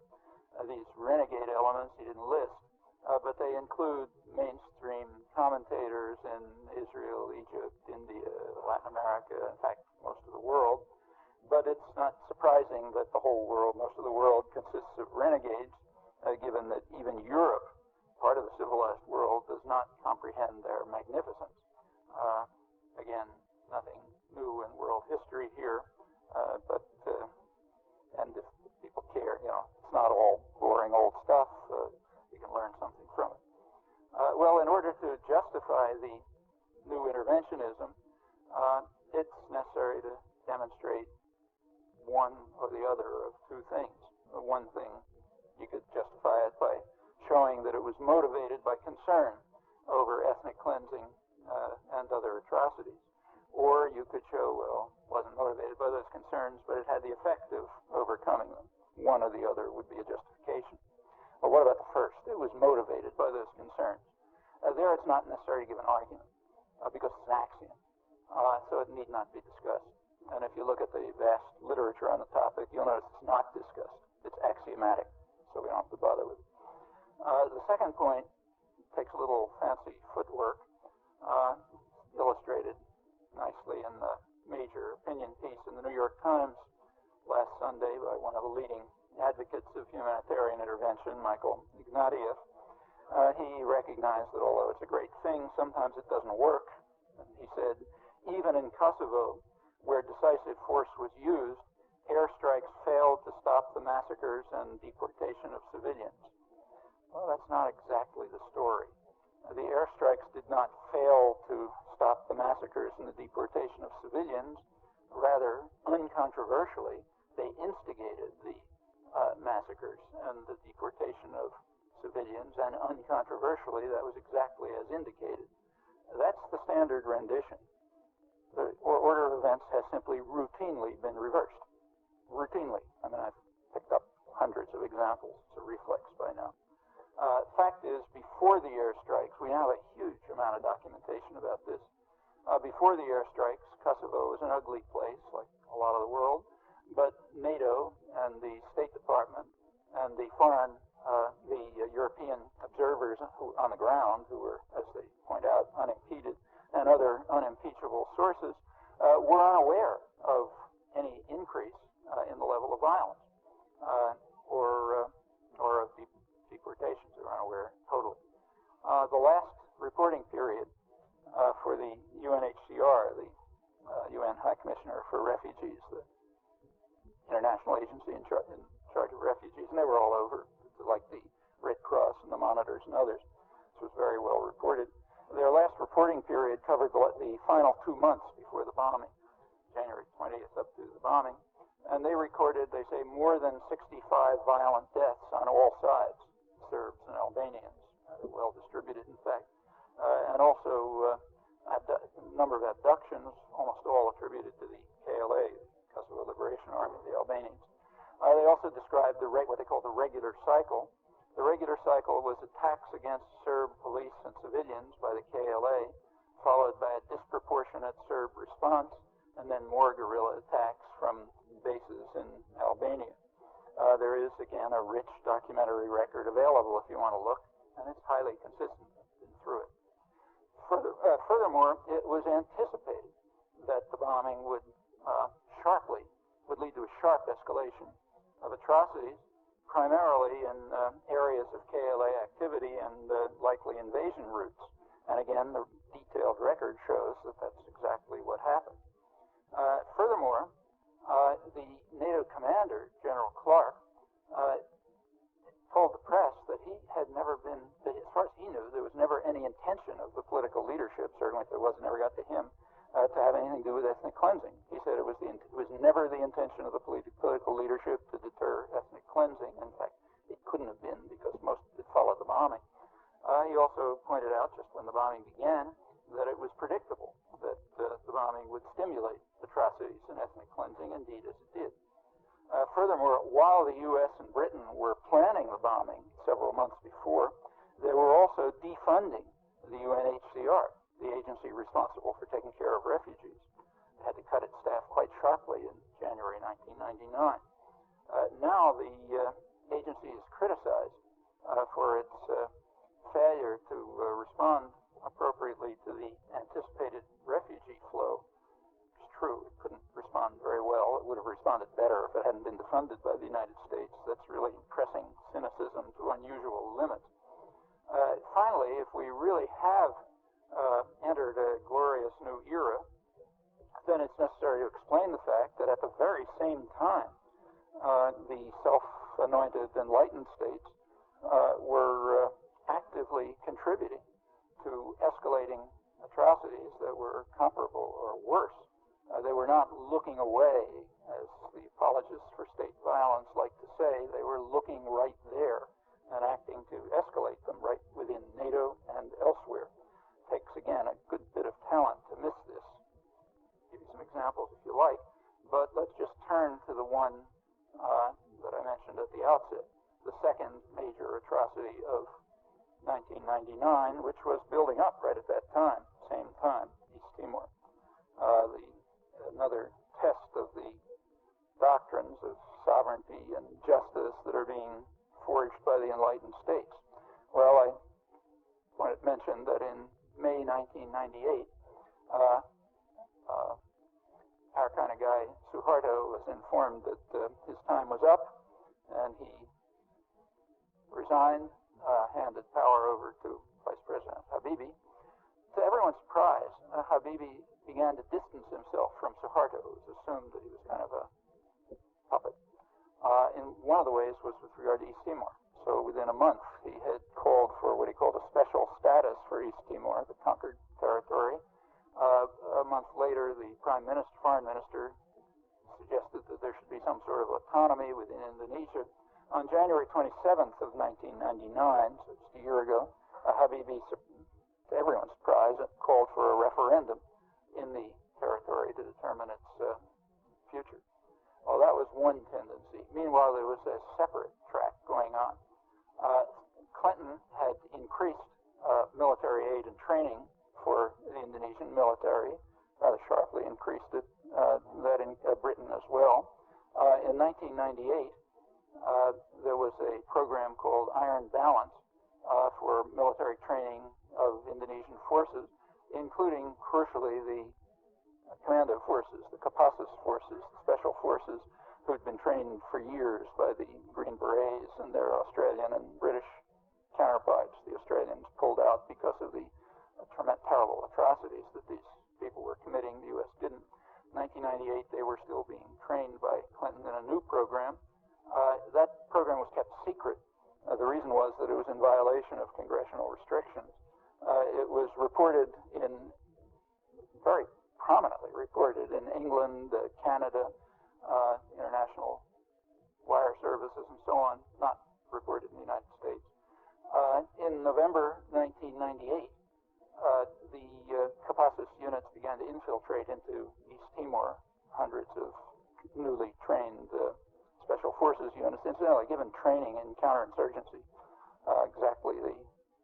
These renegade elements he didn't list, but they include mainstream commentators in Israel, Egypt, India, Latin America, in fact, most of the world. But it's not surprising that the whole world, most of the world, consists of renegades, given that even Europe, part of the civilized world, does not comprehend their magnificence. Again, nothing new in world history here, and if people care, it's not all boring old stuff. You can learn something from it. Well, in order to justify the new interventionism, it's necessary to demonstrate one or the other of two things. One thing, you could justify it by showing that it was motivated by concern over ethnic cleansing and other atrocities. Or you could show, well, it wasn't motivated by those concerns, but it had the effect of overcoming them. One or the other would be a justification. But what about the first? It was motivated by those concerns. There it's not necessary to give an argument, because it's an axiom. So it need not be discussed. And if you look at the vast literature on the topic, you'll notice it's not discussed. It's axiomatic, so we don't have to bother with it. The second point takes a little fancy footwork, illustrated nicely in the major opinion piece in the New York Times last Sunday by one of the leading advocates of humanitarian intervention, Michael Ignatieff. He recognized that although it's a great thing, sometimes it doesn't work. And he said, even in Kosovo, where decisive force was used, airstrikes failed to stop the massacres and deportation of civilians. Well, that's not exactly the story. The airstrikes did not fail to stop the massacres and the deportation of civilians. Rather, uncontroversially, they instigated the massacres and the deportation of civilians, and uncontroversially, that was exactly as indicated. That's the standard rendition. The order of events has simply routinely been reversed. Routinely. I mean, I've picked up hundreds of examples. It's a reflex by now. Fact is, before the airstrikes, we now have a huge amount of documentation about this. Before the airstrikes, Kosovo was an ugly place, like a lot of the world, but NATO and the State Department and the European observers on the ground, who were, as they point out, unimpeded, and other unimpeachable sources, were unaware of any increase in the level of violence or of deportations. They were unaware totally. The last reporting period for the UNHCR, the UN High Commissioner for Refugees, the international agency in charge of refugees, and they were all over, like the Red Cross and the Monitors and others. This was very well reported. Their last reporting period covered the final 2 months before the bombing, January 20th up to the bombing, and they recorded, they say, more than 65 violent deaths on all sides, Serbs and Albanians, well distributed, in fact, and also a number of abductions, almost all attributed to the KLA, Kosovo Liberation Army, the Albanians. They also described what they call the regular cycle. The regular cycle was attacks against Serb police and civilians by the KLA, followed by a disproportionate Serb response, and then more guerrilla attacks from bases in Albania. There is, again, a rich documentary record available if you want to look, and it's highly consistent through it. Furthermore, it was anticipated that the bombing would lead to a sharp escalation of atrocities, primarily in areas of KLA activity and likely invasion routes. And again, the detailed record shows that that's exactly what happened. Furthermore, the NATO commander, General Clark, told the press that he he had never been, as far as he knew, there was never any intention of the political leadership, certainly if there was, it never got to him, to have anything to do with ethnic cleansing. He said it was never the intention of the political leadership to deter ethnic cleansing. In fact, it couldn't have been because most it followed the bombing. He also pointed out, just when the bombing began, that it was predictable that the bombing would stimulate atrocities and ethnic cleansing, indeed as it did. Furthermore, while the U.S. and Britain were planning the bombing several months before, they were also defunding the UNHCR, the agency responsible for taking care of refugees. It had to cut its staff quite sharply in January 1999. Now the agency is criticized for its failure to respond appropriately to the anticipated refugee flow. It's true, it couldn't respond very well. It would have responded better if it hadn't been defunded by the United States. That's really pressing cynicism to unusual limits. Finally, if we really have entered a glorious new era, then it's necessary to explain the fact that at the very same time, the self-anointed enlightened states were actively contributing to escalating atrocities that were comparable or worse. They were not looking away, as the apologists for state violence like to say. They were looking right there and acting to escalate them right within NATO and elsewhere. Takes, again, a good bit of talent to miss this. Give you some examples if you like, but let's just turn to the one that I mentioned at the outset, the second major atrocity of 1999, which was building up right at that time, same time, East Timor. Another test of the doctrines of sovereignty and justice that are being forged by the enlightened states. Well, I mentioned that in May 1998, our kind of guy, Suharto, was informed that his time was up, and he resigned, handed power over to Vice President Habibie. To everyone's surprise, Habibie began to distance himself from Suharto. It was assumed that he was kind of a puppet. And one of the ways was with regard to East Timor. So within a month, he had called for what he called a special status for East Timor, the conquered territory. A month later, the foreign minister, suggested that there should be some sort of autonomy within Indonesia. On January 27th of 1999, so just a year ago, Habibie, to everyone's surprise, called for a referendum in the territory to determine its future. Well, that was one tendency. Meanwhile, there was a separate track going on. Clinton had increased military aid and training for the Indonesian military, rather sharply increased it, that in Britain as well. In 1998, there was a program called Iron Balance for military training of Indonesian forces, including, crucially, the commando forces, the Kopassus forces, the special forces, who had been trained for years by the Green Berets and their Australian and British counterparts. The Australians pulled out because of the terrible atrocities that these people were committing. The U.S. didn't. In 1998, they were still being trained by Clinton in a new program. That program was kept secret. The reason was that it was in violation of congressional restrictions. It was reported very prominently reported in England, Canada, international wire services, and so on, not reported in the United States. In November 1998, the Kopassus units began to infiltrate into East Timor. Hundreds of newly trained special forces units, incidentally given training in counterinsurgency, exactly the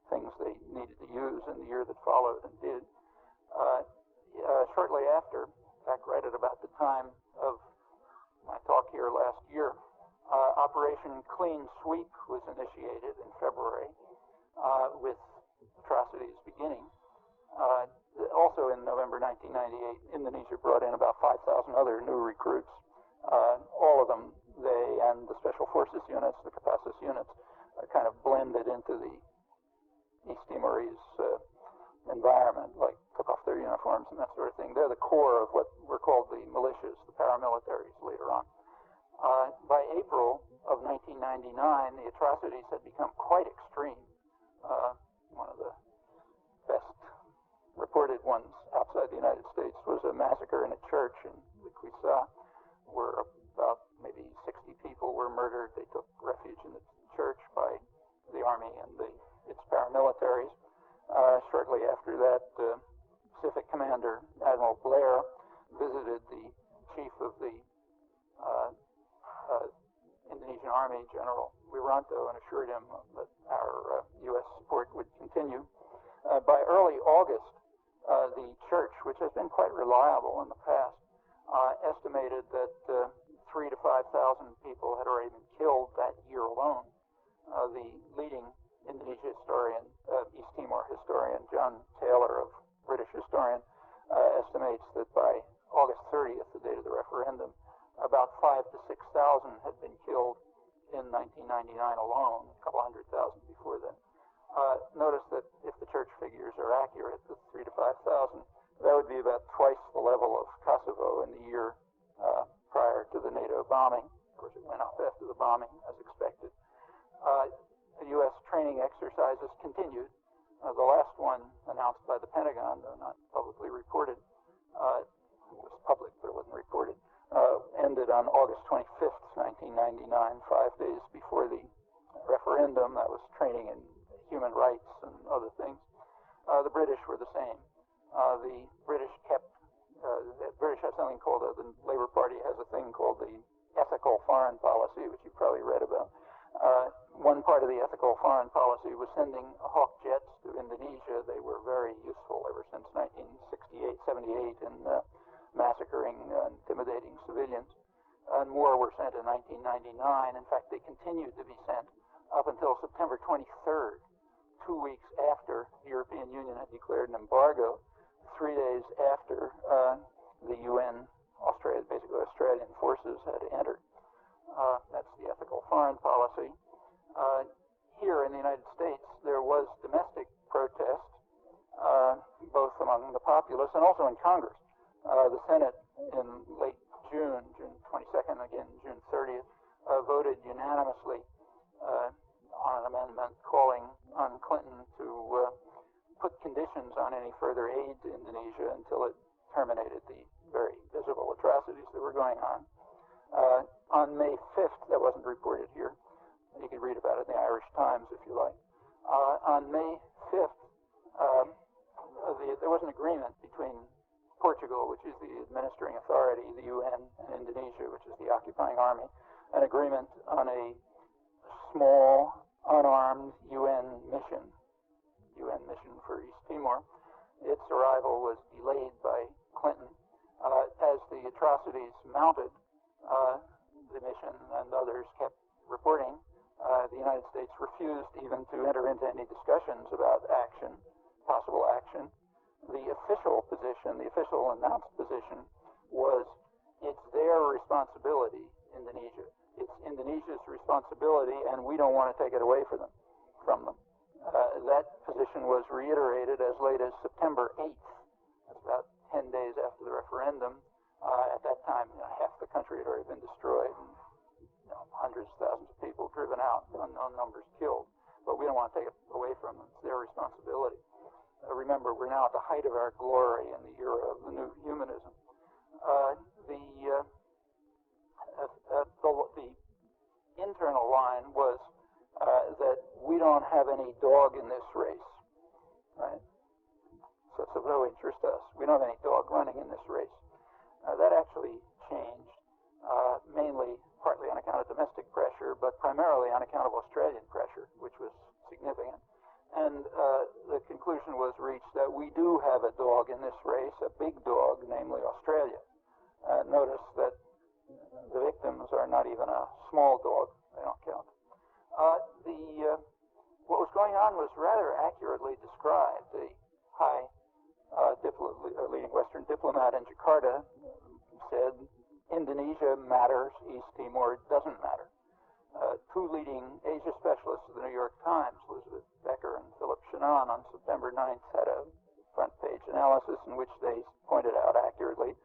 things they needed to use in the year that followed and did. Shortly after, in fact, right at about the time of my talk here last year, Operation Clean Sweep was initiated in February, with atrocities beginning. Also in November 1998, Indonesia brought in about 5,000 other new recruits. All of them, they and the Special Forces units, the Kopassus units, kind of blended into the East Timorese environment, like took off their uniforms and that sort of thing. They're the core of what were called the militias, the paramilitaries later on. By April, of 1999, the atrocities had become quite extreme. One of the best reported ones outside the United States was a massacre in a church in the Cuisa, where about maybe 60 people were murdered. They took refuge in the church by the army and its paramilitaries. Shortly after that, Pacific Commander Admiral Blair visited the chief of the Indonesian Army, General Wiranto, and assured him that our U.S. support would continue. By early August, the church, which has been quite reliable in the past, estimated that 3,000 to 5,000 people had already been killed that year alone. The leading Indonesia historian, East Timor historian, John Taylor, of British historian, estimates that by August 30th, the date of the referendum, about 5,000 to 6,000 had been killed in 1999 alone, a couple 100,000 before then. Notice that if the church figures are accurate, the 3,000 to 5,000, that would be about twice the level of Kosovo in the year prior to the NATO bombing. Of course, it went up after the bombing, as expected. U.S. training exercises continued. The last one announced by the Pentagon, though not publicly reported, it was public, but it wasn't reported, ended on August 25th, 1999, 5 days before the referendum. That was training in human rights and other things. The British were the same. The British have something called, the Labour Party has a thing called the ethical foreign policy, which you probably read about. One part of the ethical foreign policy was sending Hawk jets to Indonesia. They were very useful ever since 1968, 78 in massacring and intimidating civilians. And more were sent in 1999. In fact, they continued to be sent up until September 23rd, 2 weeks after the European Union had declared an embargo, 3 days after the UN, basically Australian forces had entered. That's the ethical foreign policy. Here in the United States, there was domestic protest, both among the populace and also in Congress. The Senate in late June 22nd, again June 30th, voted unanimously on an amendment calling on Clinton to put conditions on any further aid to Indonesia until it terminated the very visible atrocities that were going on. On May 5th, that wasn't reported here. You can read about it in the Irish Times if you like. On May 5th, there was an agreement between Portugal, which is the administering authority, the UN, and Indonesia, which is the occupying army, an agreement on a small, unarmed UN mission for East Timor. Its arrival was delayed by Clinton. As the atrocities mounted, the mission and others kept reporting. The United States refused even to enter into any discussions about action, possible action. The official position, the official announced position, was it's their responsibility, Indonesia. It's Indonesia's responsibility, and we don't want to take it away from them. That position was reiterated as late as September 8th. That's about 10 days after the referendum. At that time, half the country had already been destroyed, and hundreds of thousands of people driven out, unknown numbers killed. But we don't want to take it away from them. It's their responsibility. Remember, we're now at the height of our glory in the era of the new humanism. The internal line was that we don't have any dog in this race, right? So it's of no interest to us. We don't have any dog running in this race. That actually changed, mainly partly on account of domestic pressure, but primarily on account of Australian pressure, which was significant. And the conclusion was reached that we do have a dog in this race, a big dog, namely Australia. Notice that the victims are not even a small dog. They don't count. What was going on was rather accurately described. The high leading Western diplomat in Jakarta said, Indonesia matters, East Timor doesn't matter. Two leading Asia specialists of the New York Times, Elizabeth Becker and Philip Shannon, on September 9th had a front-page analysis in which they pointed out accurately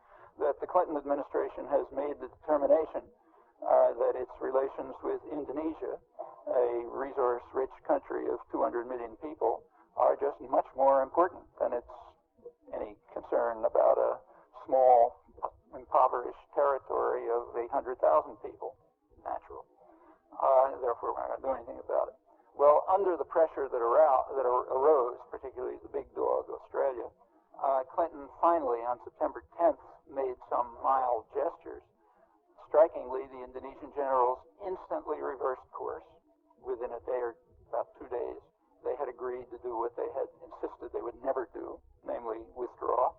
that the Clinton administration has made the determination that its relations with Indonesia, a resource-rich country of 200 million people, are just much more important than its any concern about a small, impoverished territory of 800,000 people. Natural. Therefore, we're not going to do anything about it. Well, under the pressure that arose, particularly the big dog, Australia, Clinton finally, on September 10th, made some mild gestures. Strikingly, the Indonesian generals instantly reversed course within a day or about 2 days. They had agreed to do what they had insisted they would never do, namely withdraw.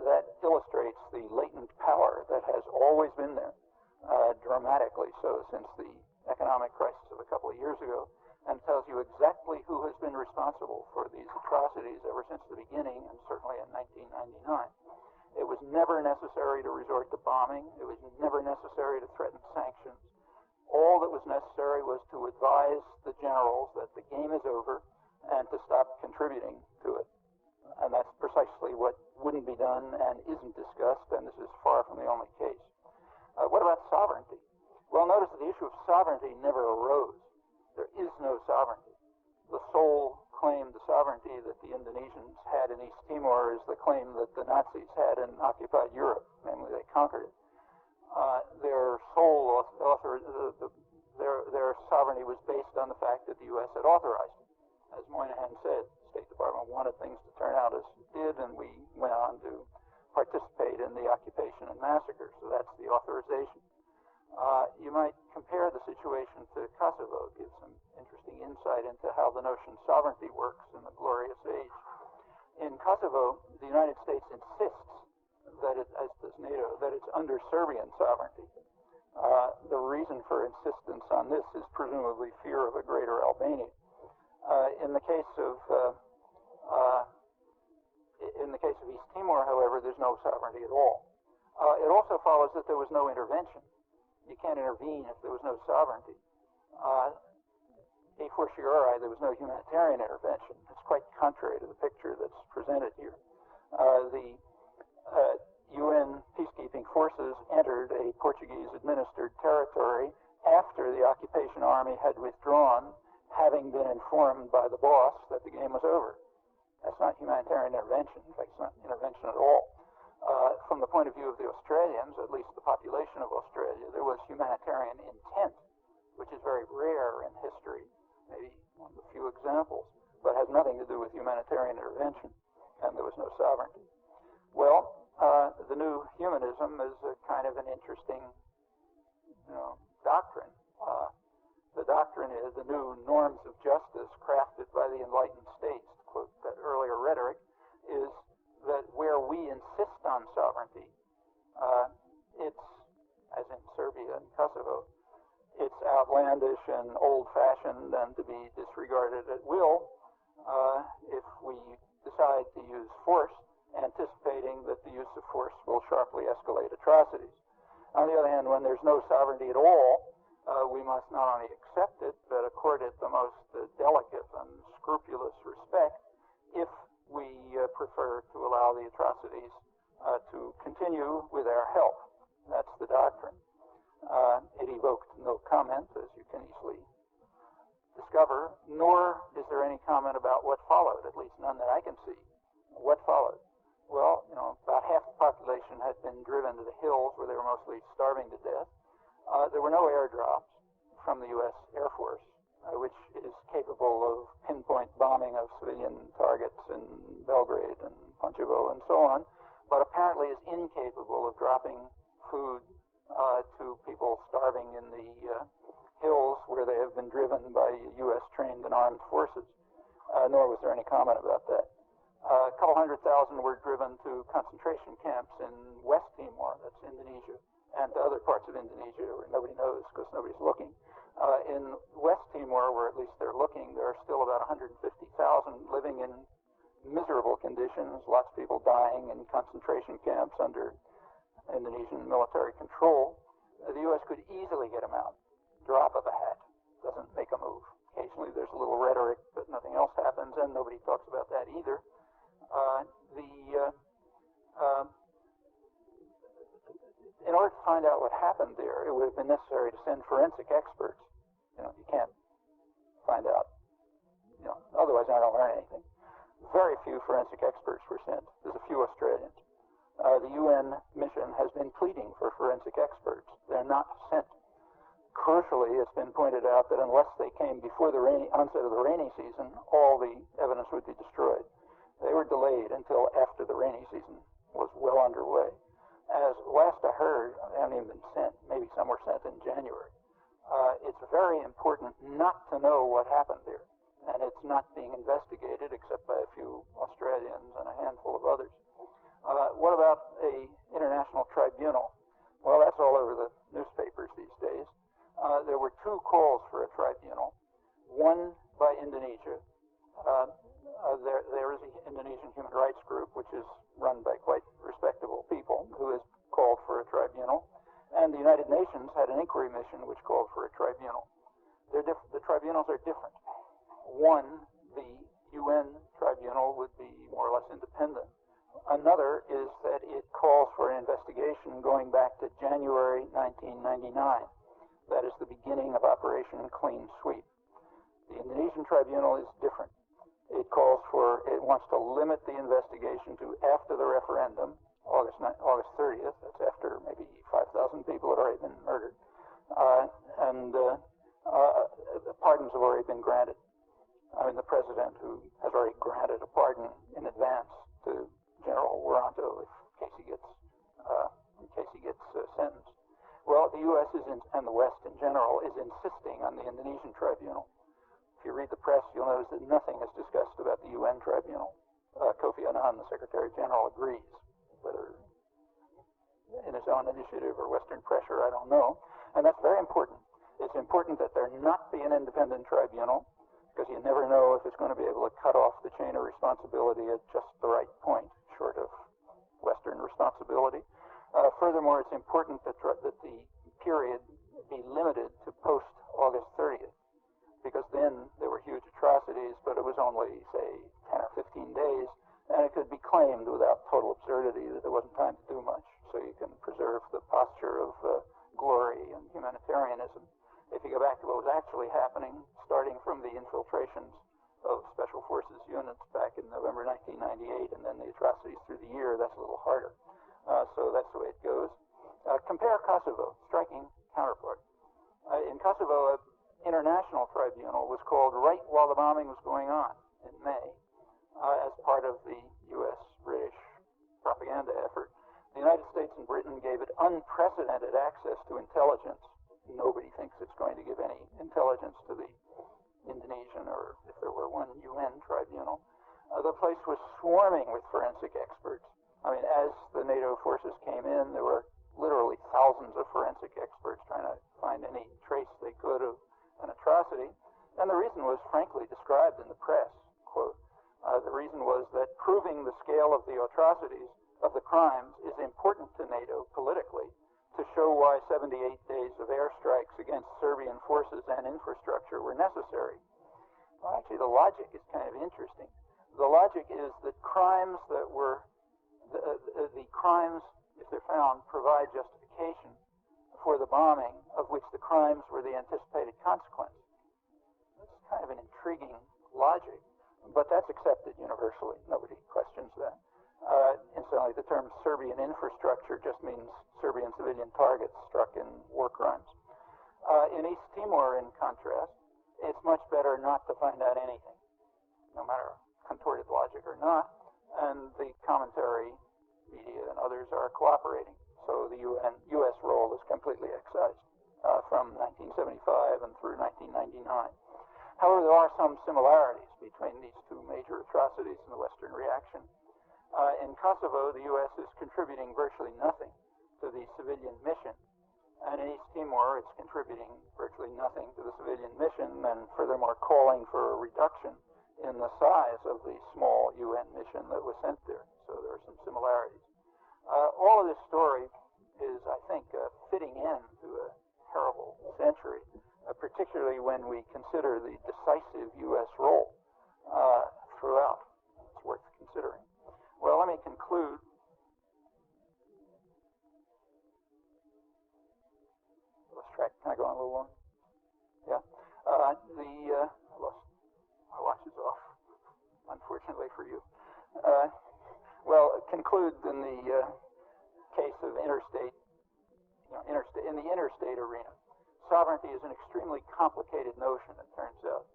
That illustrates the latent power that has always been there, dramatically so since the economic crisis of a couple of years ago, and tells you exactly who has been responsible for these atrocities ever since the beginning, and certainly in 1999. It was never necessary to resort to bombing. It was never necessary to threaten sanctions. All that was necessary was to advise the generals that the game is over and to stop contributing to it. And that's precisely what wouldn't be done and isn't discussed, and this is far from the only case. What about sovereignty? Well, notice that the issue of sovereignty never arose. There is no sovereignty. The sole claim to sovereignty that the Indonesians had in East Timor is the claim that the Nazis had in occupied Europe, namely they conquered it. Their sole their sovereignty was based on the fact that the U.S. had authorized it. As Moynihan said, the State Department wanted things to turn out as it did, and we went on to participate in the occupation and massacre. So that's the authorization. You might compare the situation to Kosovo, give some interesting insight into how the notion of sovereignty works in the glorious age. In Kosovo, the United States insists that it, as does NATO, that it's under Serbian sovereignty. The reason for insistence on this is presumably fear of a greater Albania. In the case of East Timor, however, there's no sovereignty at all. It also follows that there was no intervention. You can't intervene if there was no sovereignty. A fortiori, there was no humanitarian intervention. It's quite contrary to the picture that's presented here. The UN peacekeeping forces entered a Portuguese-administered territory after the occupation army had withdrawn, having been informed by the boss that the game was over. That's not humanitarian intervention. In fact, it's not intervention at all. From the point of view of the Australians, at least the population of Australia, there was humanitarian intent, which is very rare in history, maybe one of the few examples, but has nothing to do with humanitarian intervention, and there was no sovereignty. Well, the new humanism is a kind of an interesting, doctrine. The doctrine is the new norms of justice crafted by the enlightened states, to quote that earlier rhetoric, is that where we insist on sovereignty, it's, as in Serbia and Kosovo, it's outlandish and old-fashioned and to be disregarded at will if we decide to use force, anticipating that the use of force will sharply escalate atrocities. On the other hand, when there's no sovereignty at all, we must not only accept it, but accord it the most delicate and scrupulous respect if we prefer to allow the atrocities to continue with our help. That's the doctrine. It evoked no comment, as you can easily discover, nor is there any comment about what followed, at least none that I can see. What followed? Well, about half the population had been driven to the hills where they were mostly starving to death. There were no airdrops from the U.S. Air Force, which is capable of pinpoint bombing of civilian targets in Belgrade and Pančevo and so on, but apparently is incapable of dropping food to people starving in the hills where they have been driven by U.S. trained and armed forces, nor was there any comment about that. A couple 100,000 were driven to concentration camps in West Timor, that's Indonesia, and to other parts of Indonesia where nobody knows because nobody's looking. In West Timor, where at least they're looking, there are still about 150,000 living in miserable conditions, lots of people dying in concentration camps under Indonesian military control. The U.S. could easily get them out. Drop of a hat. Doesn't make a move. Occasionally there's a little rhetoric, but nothing else happens, and nobody talks about that either. In order to find out what happened there, it would have been necessary to send forensic experts. You can't find out, otherwise I don't learn anything. Very few forensic experts were sent. There's a few Australians. The UN mission has been pleading for forensic experts. They're not sent. Crucially, it's been pointed out that unless they came before the onset of the rainy season, all the evidence would be destroyed. They were delayed until after the rainy season was well underway. As last I heard, they haven't even been sent. Maybe some were sent in January. It's very important not to know what happened there, and it's not being investigated except by a few Australians and a handful of others. What about a international tribunal? Well, that's all over the newspapers these days. There were two calls for a tribunal, one by Indonesia. There is an Indonesian human rights group, which is run by quite respectable people, who has called for a tribunal. And the United Nations had an inquiry mission which called for a tribunal. The tribunals are different. One, the UN tribunal, would be more or less independent. Another is that it calls for an investigation going back to January 1999. That is the beginning of Operation Clean Sweep. The Indonesian tribunal is different. It wants to limit the investigation to after the referendum, August 30th. That's after maybe 5,000 people had already been murdered. Pardons have already been granted. The president, who has already granted a pardon in advance to General Wiranto in case he gets sentenced. Well, the U.S. and the West in general is insisting on the Indonesian tribunal. If you read the press, you'll notice that nothing is discussed about the UN tribunal. Kofi Annan, the Secretary General, agrees, whether in his own initiative or Western pressure, I don't know. And that's very important. It's important that there not be an independent tribunal, because you never know if it's going to be able to cut off the chain of responsibility at just the right point, short of Western responsibility. Furthermore, it's important that the period be limited to post-August 30th, because then there were huge atrocities, but it was only, say, 10 or 15 days, and it could be claimed without total absurdity that there wasn't time to do much, so you can preserve the posture of glory and humanitarianism. If you go back to what was actually happening, starting from the infiltrations of Special Forces units back in November 1998, and then the atrocities through the year, that's a little harder. So that's the way it goes. Compare Kosovo, striking counterpart. In Kosovo, an international tribunal was called right while the bombing was going on in May, as part of the U.S.-British propaganda effort. The United States and Britain gave it unprecedented access to intelligence. Nobody thinks it's going to give any intelligence to the Indonesian, or if there were one, UN tribunal. The place was swarming with forensic experts. As the NATO forces came in, there were literally thousands of forensic experts trying to find any trace they could of an atrocity. And the reason was frankly described in the press. Quote, the reason was that proving the scale of the atrocities of the crimes is important to NATO politically, to show why 78 days of airstrikes against Serbian forces and infrastructure were necessary. Well, actually, the logic is kind of interesting. The logic is that crimes that were, the crimes, if they're found, provide justification for the bombing, of which the crimes were the anticipated consequence. That's kind of an intriguing logic, but that's accepted universally. Nobody questions that. Incidentally, the term Serbian infrastructure just means Serbian civilian targets struck in war crimes. In East Timor, in contrast, it's much better not to find out anything, no matter contorted logic or not, and the commentary, media, and others are cooperating. So the U.S. role is completely excised from 1975 and through 1999. However, there are some similarities between these two major atrocities in the Western reaction. In Kosovo, the U.S. is contributing virtually nothing to the civilian mission. And in East Timor, it's contributing virtually nothing to the civilian mission, and furthermore calling for a reduction in the size of the small UN mission that was sent there. So there are some similarities. All of this story is, I think, fitting in to a terrible century, particularly when we consider the decisive U.S. role throughout. It's worth considering. Well, let me conclude. little long? Yeah. I lost my watch is off, unfortunately for you. Well, conclude in the case of interstate, in the interstate arena. Sovereignty is an extremely complicated notion, it turns out.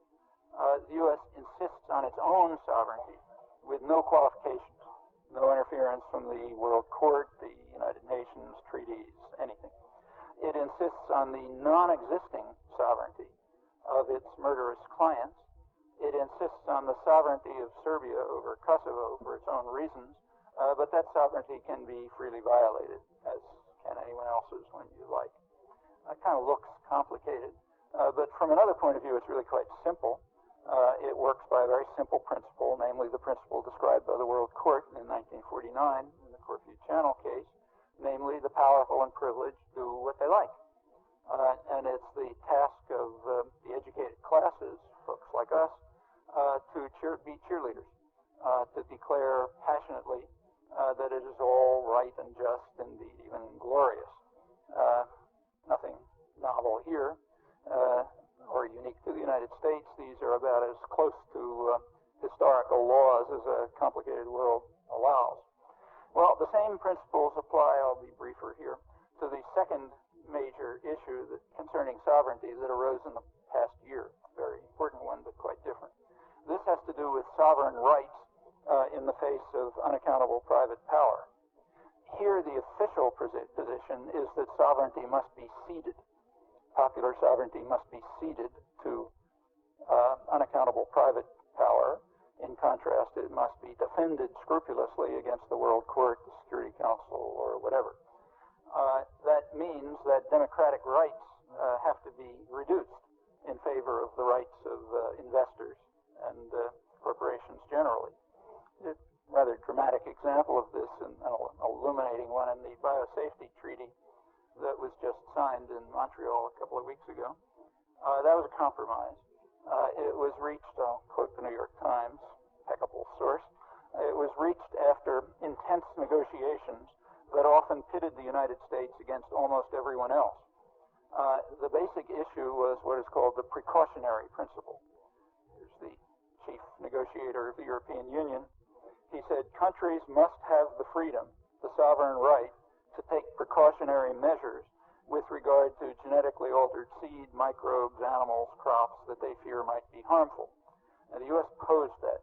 The U.S. insists on its own sovereignty with no qualifications, no interference from the World Court, the United Nations, treaties, anything. It insists on the non-existing sovereignty of its murderous clients. It insists on the sovereignty of Serbia over Kosovo for its own reasons, but that sovereignty can be freely violated, as can anyone else's when you like. It kind of looks complicated, but from another point of view, it's really quite simple. It works by a very simple principle, namely the principle described by the World Court in 1949 in the Corfu Channel case, namely the powerful and privileged do what they like. And it's the task of the educated classes, folks like us, to be cheerleaders, to declare passionately that it is all right and just, indeed even glorious. Nothing novel here or unique to the United States. These are about as close to historical laws as a complicated world allows. Well, the same principles apply, I'll be briefer here, to the second major issue concerning sovereignty that arose in the past year. Very important one, but quite different. This has to do with sovereign rights in the face of unaccountable private power. Here, the official position is that sovereignty must be ceded. Popular sovereignty must be ceded to unaccountable private power. In contrast, it must be defended scrupulously against the World Court, the Security Council, or whatever. That means that democratic rights have to be reduced in favor of the rights of investors and corporations generally. A rather dramatic example of this, and an illuminating one, in the Biosafety Treaty that was just signed in Montreal a couple of weeks ago. That was a compromise. It was reached, I'll quote the New York Times, impeccable source, it was reached after intense negotiations that often pitted the United States against almost everyone else. The basic issue was what is called the precautionary principle. Here's the chief negotiator of the European Union. He said, countries must have the freedom, the sovereign right, to take precautionary measures with regard to genetically altered seed, microbes, animals, crops that they fear might be harmful. And the U.S. posed that.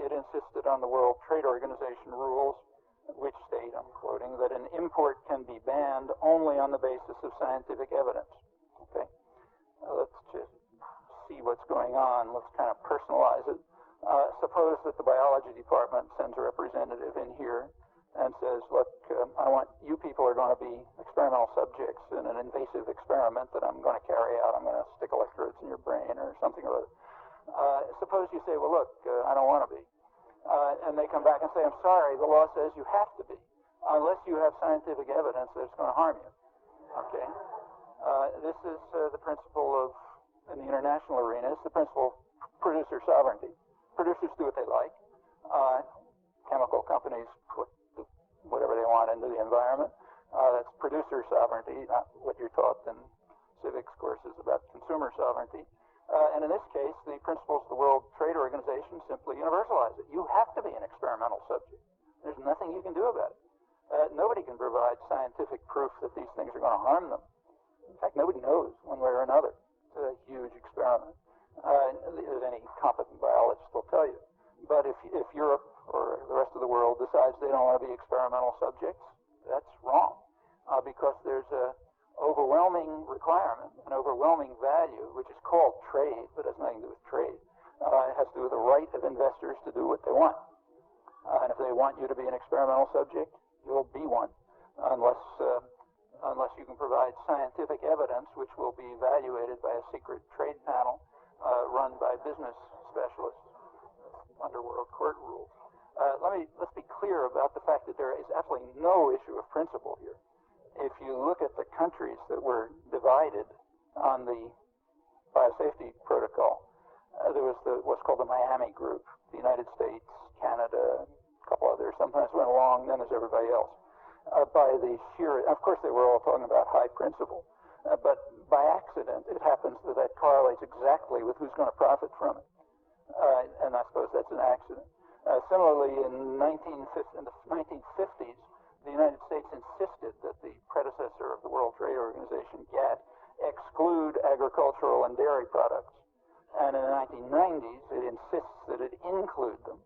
It insisted on the World Trade Organization rules, which state, I'm quoting, that an import can be banned only on the basis of scientific evidence. Okay? Let's just see what's going on. Let's kind of personalize it. Suppose that the biology department sends a representative in here and says, look, I want you people are going to be experimental subjects in an invasive experiment that I'm going to carry out. I'm going to stick electrodes in your brain or something or other. Suppose you say, well, look, I don't want to be. And they come back and say, I'm sorry, the law says you have to be, unless you have scientific evidence that it's going to harm you. Okay? This is the principle of, in the international arena, it's the principle of producer sovereignty. Producers do what they like. Chemical companies put whatever they want into the environment. That's producer sovereignty, not what you're taught in civics courses about consumer sovereignty. And in this case, the principles of the World Trade Organization simply universalize it. You have to be an experimental subject. There's nothing you can do about it. Nobody can provide scientific proof that these things are going to harm them. In fact, nobody knows one way or another. It's a huge experiment. As any competent biologist will tell you. But if Europe or the rest of the world decides they don't want to be experimental subjects, that's wrong. Because there's a overwhelming requirement, an overwhelming value, which is called trade, but has nothing to do with trade. It has to do with the right of investors to do what they want. And if they want you to be an experimental subject, you'll be one, unless you can provide scientific evidence, which will be evaluated by a secret trade panel run by business specialists under World Court rules. Let's be clear about the fact that there is absolutely no issue of principle here. If you look at the countries that were divided on the biosafety protocol, there was what's called the Miami Group, the United States, Canada, a couple others. Sometimes went along, then there's everybody else. By the sheer, of course, they were all talking about high principle. But by accident, it happens that that correlates exactly with who's going to profit from it. And I suppose that's an accident. Similarly, in the 1950s, the United States insisted that the predecessor of the World Trade Organization, GATT, exclude agricultural and dairy products. And in the 1990s, it insists that it include them.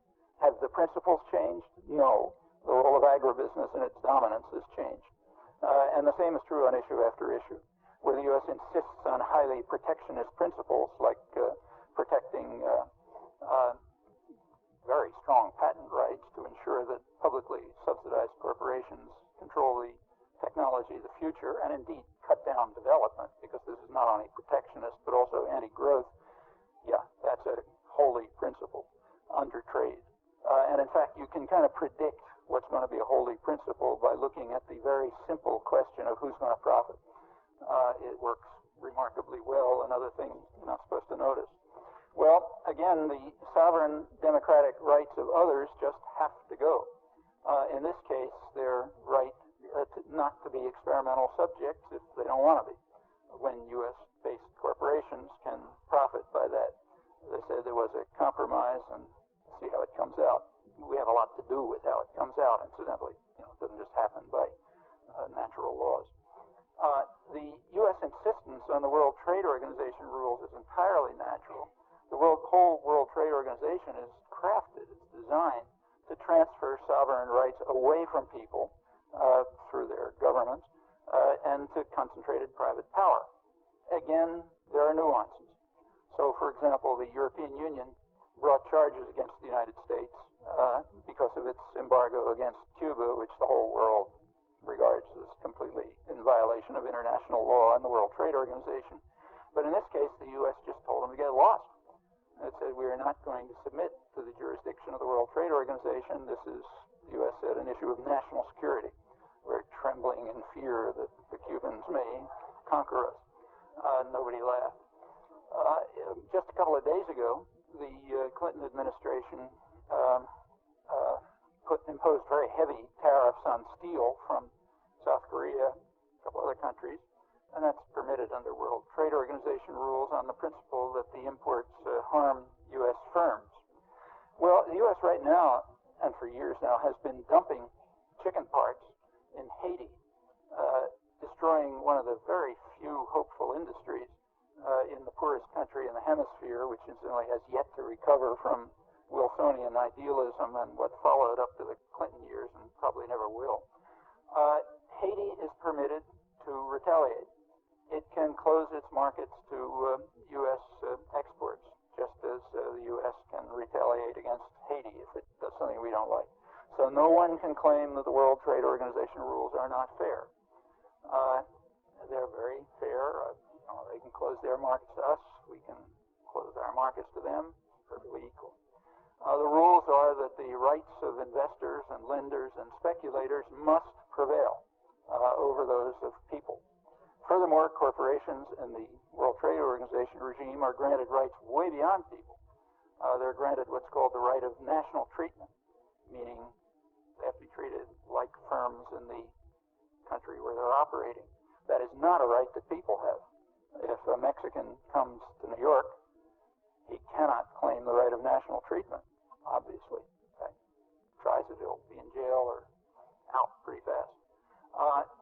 Have the principles changed? No. The role of agribusiness and its dominance has changed. And the same is true on issue after issue, where the U.S. insists on highly protectionist principles like protecting very strong patent rights to ensure that publicly subsidized corporations control the technology of the future, and indeed cut down development, because this is not only protectionist but also anti-growth. Yeah, that's a holy principle under trade. And in fact, you can kind of predict what's going to be a holy principle by looking at the very simple question of who's going to profit. It works remarkably well, another thing you're not supposed to notice. Well, again, the sovereign democratic rights of others just have to go. In this case, their right not to be experimental subjects if they don't want to be, when U.S.-based corporations can profit by that. They said there was a compromise, and see how it comes out. We have a lot to do with how it comes out, incidentally. It doesn't just happen by natural laws. The U.S. insistence on the World Trade Organization rules is entirely natural. The whole World Trade Organization is crafted, it's designed to transfer sovereign rights away from people through their governments and to concentrated private power. Again, there are nuances. So, for example, the European Union brought charges against the United States because of its embargo against Cuba, which the whole world regards as completely in violation of international law and the World Trade Organization. But in this case, the U.S. just told them to get lost. It said, we are not going to submit to the jurisdiction of the World Trade Organization. This is, the U.S. said, an issue of national security. We're trembling in fear that the Cubans may conquer us. Nobody laughed. Just a couple of days ago, the Clinton administration imposed very heavy tariffs on steel from South Korea, a couple other countries, and that's permitted under World Trade Organization rules on the principle that the imports harm U.S. firms. Well, the U.S. right now, and for years now, has been dumping chicken parts in Haiti, destroying one of the very few hopeful industries in the poorest country in the hemisphere, which incidentally has yet to recover from Wilsonian idealism and what followed up to the Clinton years and probably never will. Haiti is permitted to retaliate. It can close its markets to U.S. exports, just as the U.S. can retaliate against Haiti if it does something we don't like. So no one can claim that the World Trade Organization rules are not fair. They're very fair. They can close their markets to us. We can close our markets to them. Perfectly equal. The rules are that the rights of investors and lenders and speculators must prevail over those of people. Furthermore, corporations in the World Trade Organization regime are granted rights way beyond people. They're granted what's called the right of national treatment, meaning they have to be treated like firms in the country where they're operating. That is not a right that people have. If a Mexican comes to New York, he cannot claim the right of national treatment, obviously. In fact, tries it, he'll be in jail or out pretty fast.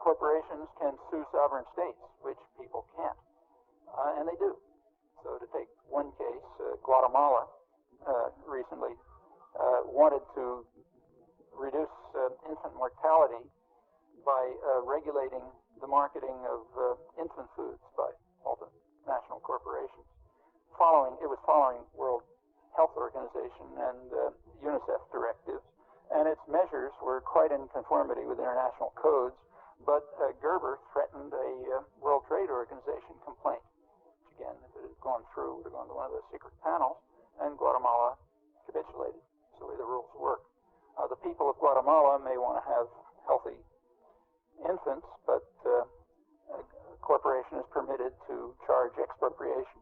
Corporations can sue sovereign states, which people can't, and they do. So to take one case, Guatemala recently wanted to reduce infant mortality by regulating the marketing of infant foods by multinational corporations. It was following World Health Organization and UNICEF directives, and its measures were quite in conformity with international codes, but Gerber threatened a World Trade Organization complaint, which again, if it had gone through, would have gone to one of the secret panels, and Guatemala capitulated. That's the way the rules work. The people of Guatemala may want to have healthy infants, but a corporation is permitted to charge expropriation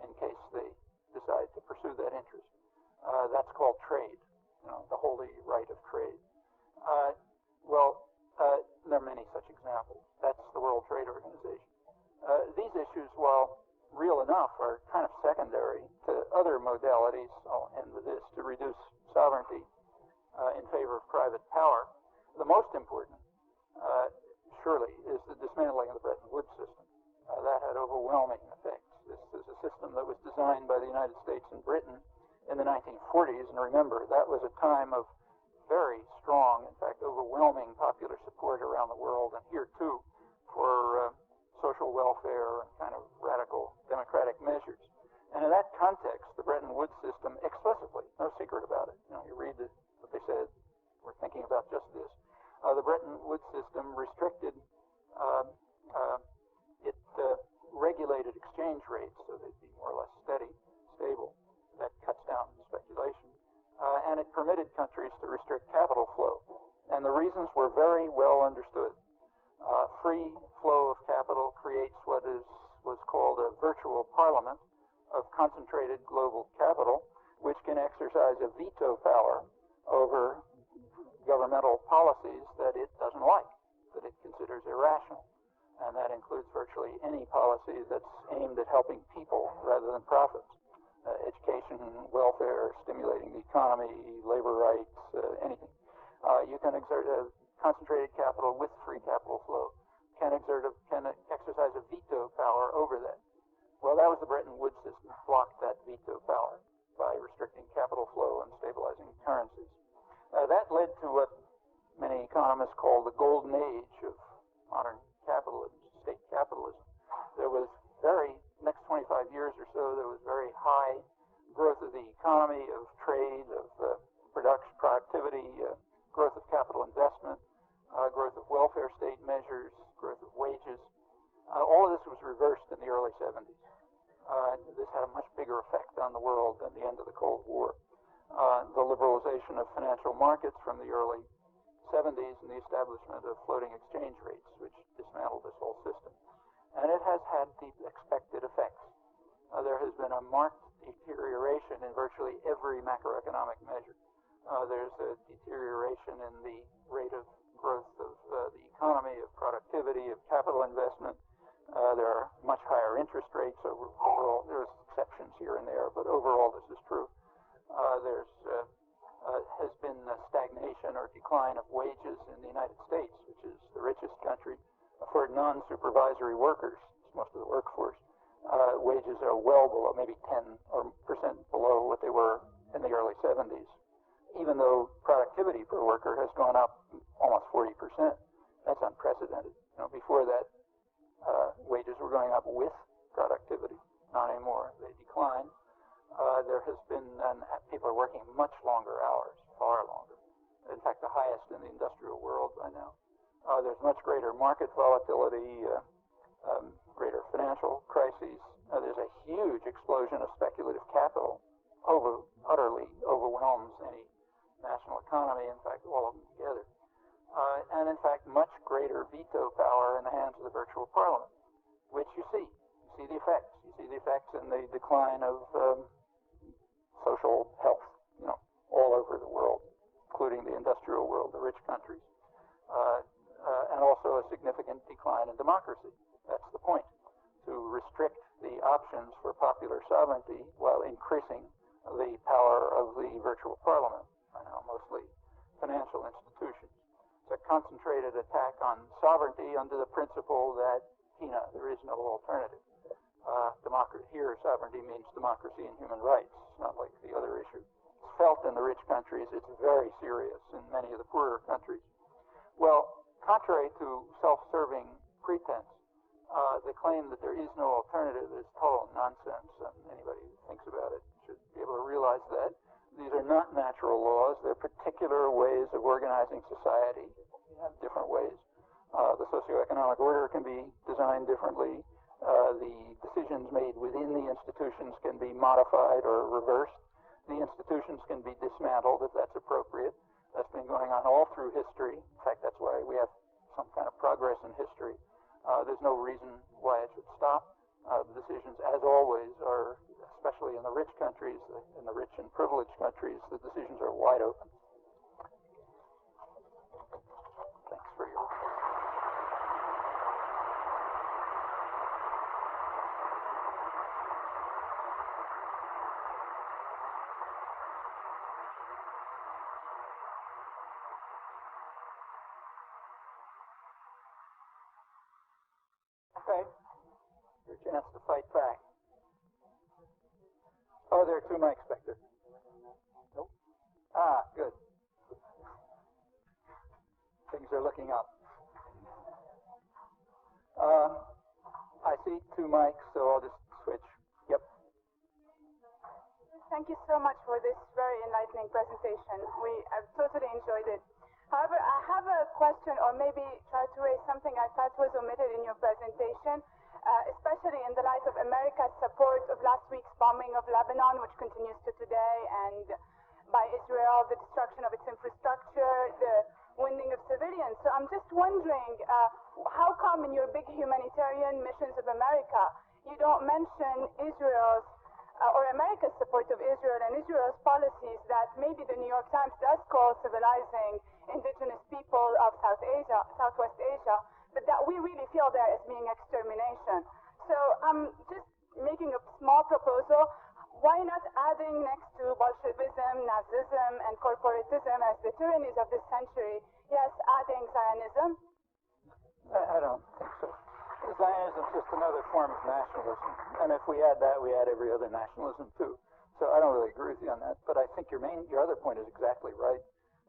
in case they decide to pursue that interest. That's called trade, the holy right of trade. There are many such examples. That's the World Trade Organization. private power. The most important, surely, is the dismantling of the Bretton Woods system. That had overwhelming effects. This is a system that was designed by the United States and Britain in the 1940s, and remember, that was a time of very strong, in fact, overwhelming popular support around the world, and here too, for social welfare and kind of radical democratic measures. And in that context, the Bretton Woods system explicitly, no secret about it, you read what they said, we're thinking about just this. The Bretton Woods system restricted, it regulated exchange rates so they'd be more or less stable. That cuts down speculation. And it permitted countries to restrict capital flow. And the reasons were very well understood. Free flow of capital creates what was called a virtual parliament of concentrated global capital, which can exercise a veto power over governmental policies that it doesn't like, that it considers irrational. And that includes virtually any policy that's aimed at helping people rather than profits. Education, welfare, stimulating the economy, labor rights, anything. You can exert concentrated capital with free capital flow, can exercise a veto power over that. Well, that was the Bretton Woods system, blocked that veto power by restricting capital flow and stabilizing currencies. That led to what many economists call the golden age of modern capitalism, state capitalism. There was next 25 years or so, there was very high growth of the economy, of trade, of production, productivity, growth of capital investment, growth of welfare state measures, growth of wages. All of this was reversed in the early 70s. This had a much bigger effect on the world than the end of the Cold War. The liberalization of financial markets from the early 70s and the establishment of floating exchange rates, which dismantled this whole system. And it has had the expected effects. There has been a marked deterioration in virtually every macroeconomic measure. There's a deterioration in the rate of growth of the economy, of productivity, of capital investment. There are much higher interest rates overall. There's exceptions here and there, but overall this is true. Has been a stagnation or decline of wages in the United States, which is the richest country. For non-supervisory workers, most of the workforce, wages are well below, maybe 10% below what they were in the early 70s, even though productivity per worker has gone up almost 40%. That's unprecedented. Before that, wages were going up with productivity. Not anymore. They declined. There has been, people are working much longer hours, far longer. In fact, the highest in the industrial world by now. There's much greater market volatility, greater financial crises. There's a huge explosion of speculative capital, utterly overwhelms any national economy, in fact, all of them together. And in fact, much greater veto power in the hands of the virtual parliament, which you see. You see the effects. You see the effects in the decline of social health, all over the world, including the industrial world, the rich countries. And also a significant decline in democracy. That's the point, to restrict the options for popular sovereignty while increasing the power of the virtual parliament, mostly financial institutions. It's a concentrated attack on sovereignty under the principle that, there is no alternative. Here, sovereignty means democracy and human rights, not like the other issue. It's felt in the rich countries. It's very serious in many of the poorer countries. Well, contrary to self-serving pretense, the claim that there is no alternative is total nonsense, and anybody who thinks about it should be able to realize that. These are not natural laws. They're particular ways of organizing society. We have different ways. The socioeconomic order can be designed differently. The decisions made within the institutions can be modified or reversed. The institutions can be dismantled if that's appropriate. That's been going on all through history. In fact, that's why we have some kind of progress in history. There's no reason why it should stop. The decisions, as always, are, especially in the rich countries, in the rich and privileged countries, the decisions are wide open. Thanks for your... chance to fight back. Oh, there are two mics back there. Nope. Ah, good. Things are looking up. I see two mics, so I'll just switch. Yep. Thank you so much for this very enlightening presentation. I've totally enjoyed it. However, I have a question, or maybe try to raise something I thought was omitted in your presentation, especially in the light of America's support of last week's bombing of Lebanon, which continues to today, and by Israel, the destruction of its infrastructure, the wounding of civilians. So I'm just wondering, how come in your big humanitarian missions of America, you don't mention Israel's or America's support of Israel and Israel's policies that maybe the New York Times does call civilizing indigenous people of Southwest Asia, but that we really feel there as being extermination. So I'm just making a small proposal. Why not adding next to Bolshevism, Nazism, and corporatism as the tyrannies of this century, yes, adding Zionism? I don't think so. Zionism is just another form of nationalism, and if we add that, we add every other nationalism too. So I don't really agree with you on that, but I think your other point is exactly right.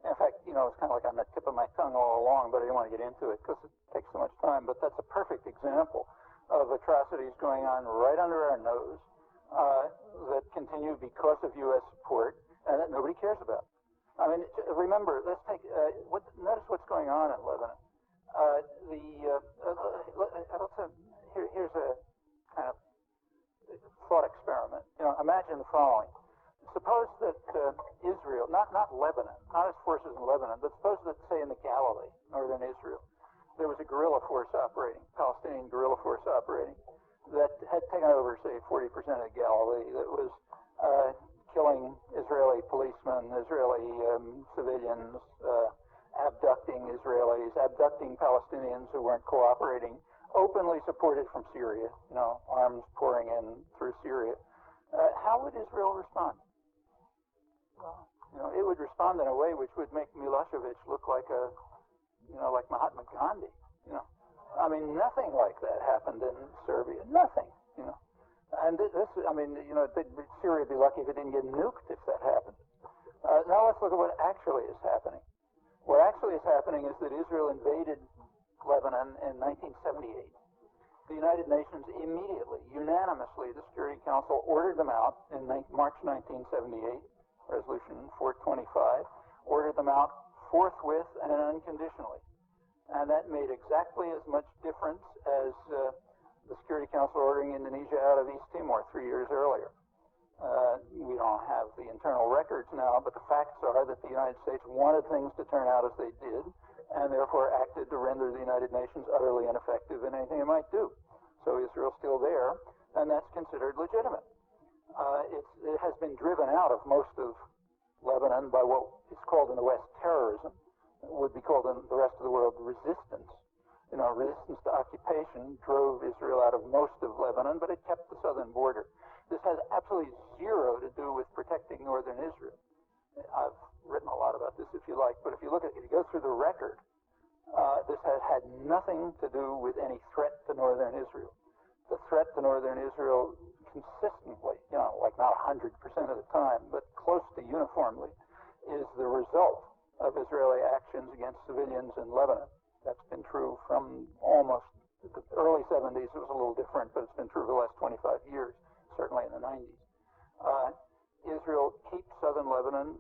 In fact, it's kind of like on the tip of my tongue all along, but I didn't want to get into it because it takes so much time. But that's a perfect example of atrocities going on right under our nose that continue because of U.S. support and that nobody cares about. I mean, remember, let's take notice what's going on in Lebanon. Here's a kind of thought experiment. Imagine the following. Suppose that Israel, not Lebanon, not its forces in Lebanon, but suppose that, say, in the Galilee, northern Israel, there was a guerrilla force operating, Palestinian guerrilla force operating, that had taken over, say, 40% of Galilee, that was killing Israeli policemen, Israeli civilians, abducting Israelis, abducting Palestinians who weren't cooperating, openly supported from Syria, arms pouring in through Syria. How would Israel respond? It would respond in a way which would make Milosevic look like like Mahatma Gandhi. I mean, nothing like that happened in Serbia. Nothing. And Syria would be lucky if it didn't get nuked if that happened. Now let's look at what actually is happening. What actually is happening is that Israel invaded Lebanon in 1978. The United Nations immediately, unanimously, the Security Council ordered them out in March 1978, Resolution 425, ordered them out forthwith and unconditionally. And that made exactly as much difference as the Security Council ordering Indonesia out of East Timor 3 years earlier. We don't have the internal records now, but the facts are that the United States wanted things to turn out as they did, and therefore acted to render the United Nations utterly ineffective in anything it might do. So Israel's still there, and that's considered legitimate. It has been driven out of most of Lebanon by what is called in the West terrorism, would be called in the rest of the world resistance. Resistance to occupation drove Israel out of most of Lebanon, but it kept the southern border. This has absolutely zero to do with protecting northern Israel. I've written a lot about this if you like, but if you go through the record, this has had nothing to do with any threat to northern Israel. The threat to northern Israel consistently, like not 100% of the time, but close to uniformly, is the result of Israeli actions against civilians in Lebanon. That's been true from almost the early 70s. It was a little different, but it's been true for the last 25 years, certainly in the 90s. Israel keeps southern Lebanon,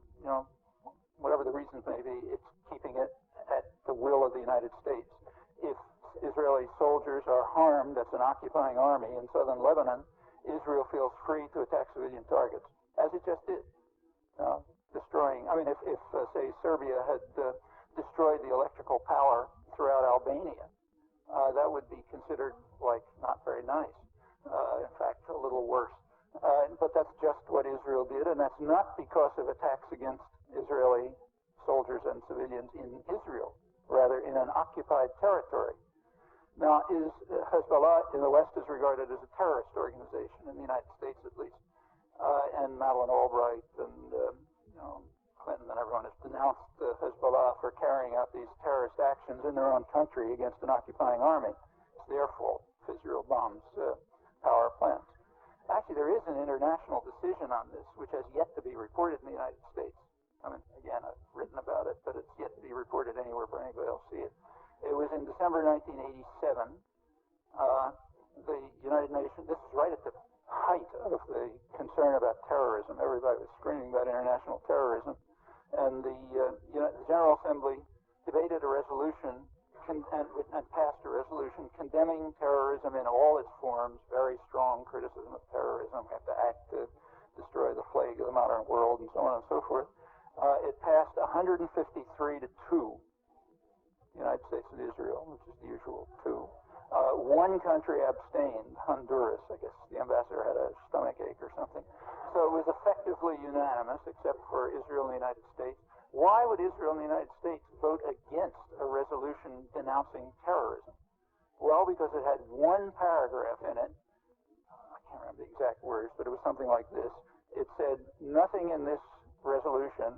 whatever the reasons may be, it's keeping it at the will of the United States. If Israeli soldiers are harmed, that's an occupying army in southern Lebanon, Israel feels free to attack civilian targets, as it just did. Destroying, if say, Serbia had destroyed the electrical power throughout Albania, that would be considered like not very nice. In fact, a little worse. But that's just what Israel did, and that's not because of attacks against Israeli soldiers and civilians in Israel, rather in an occupied territory. Now, Hezbollah in the West is regarded as a terrorist organization, in the United States at least, and Madeleine Albright and Clinton and everyone has denounced Hezbollah for carrying out these terrorist actions in their own country against an occupying army. It's their fault if Israel bombs power plants. Actually, there is an international decision on this, which has yet to be reported in the United States. I mean, again, I've written about it, but it's yet to be reported anywhere for anybody else to see it. It was in December 1987. The United Nations, this is right at the height of the concern about terrorism. Everybody was screaming about international terrorism. And the General Assembly debated a resolution and passed a resolution condemning terrorism in all its forms, very strong criticism of terrorism. We have to act to destroy the plague of the modern world, and so on and so forth. It passed 153 to 2, United States and Israel, which is the usual 2. One country abstained, Honduras. I guess the ambassador had a stomach ache or something. So it was effectively unanimous, except for Israel and the United States. Why would Israel and the United States vote against a resolution denouncing terrorism? Well, because it had one paragraph in it. I can't remember the exact words, but it was something like this. It said, nothing in this resolution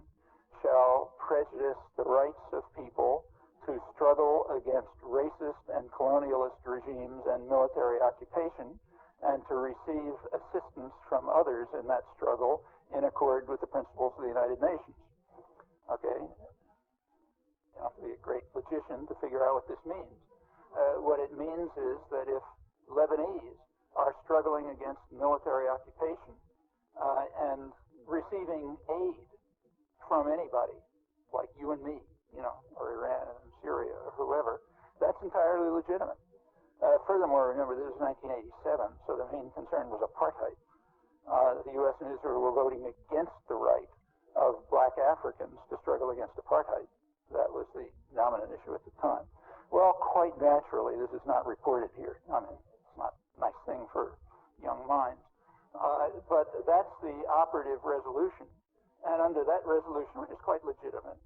shall prejudice the rights of people to struggle against racist and colonialist regimes and military occupation, and to receive assistance from others in that struggle in accord with the principles of the United Nations. Okay? You don't have to be a great logician to figure out what this means. What it means is that if Lebanese are struggling against military occupation and receiving aid from anybody, like you and me, or Iran and Syria or whoever, that's entirely legitimate. Furthermore, remember, this is 1987, so the main concern was apartheid. The U.S. and Israel were voting against the right of black Africans to struggle against apartheid. That was the dominant issue at the time. Well, quite naturally, this is not reported here. I mean, it's not a nice thing for young minds. But that's the operative resolution. And under that resolution, which is quite legitimate,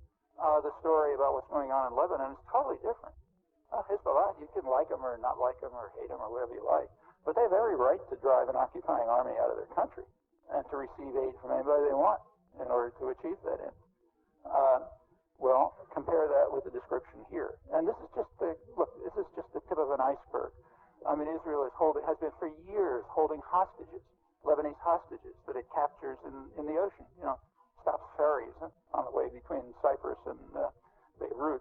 the story about what's going on in Lebanon is totally different. Hezbollah, you can like them or not like them or hate them or whatever you like, but they have every right to drive an occupying army out of their country and to receive aid from anybody they want in order to achieve that end. Well, compare that with the description here. And this is just the tip of an iceberg. I mean, Israel has been for years holding hostages, Lebanese hostages that it captures in the ocean. Stops ferries on the way between Cyprus and Beirut,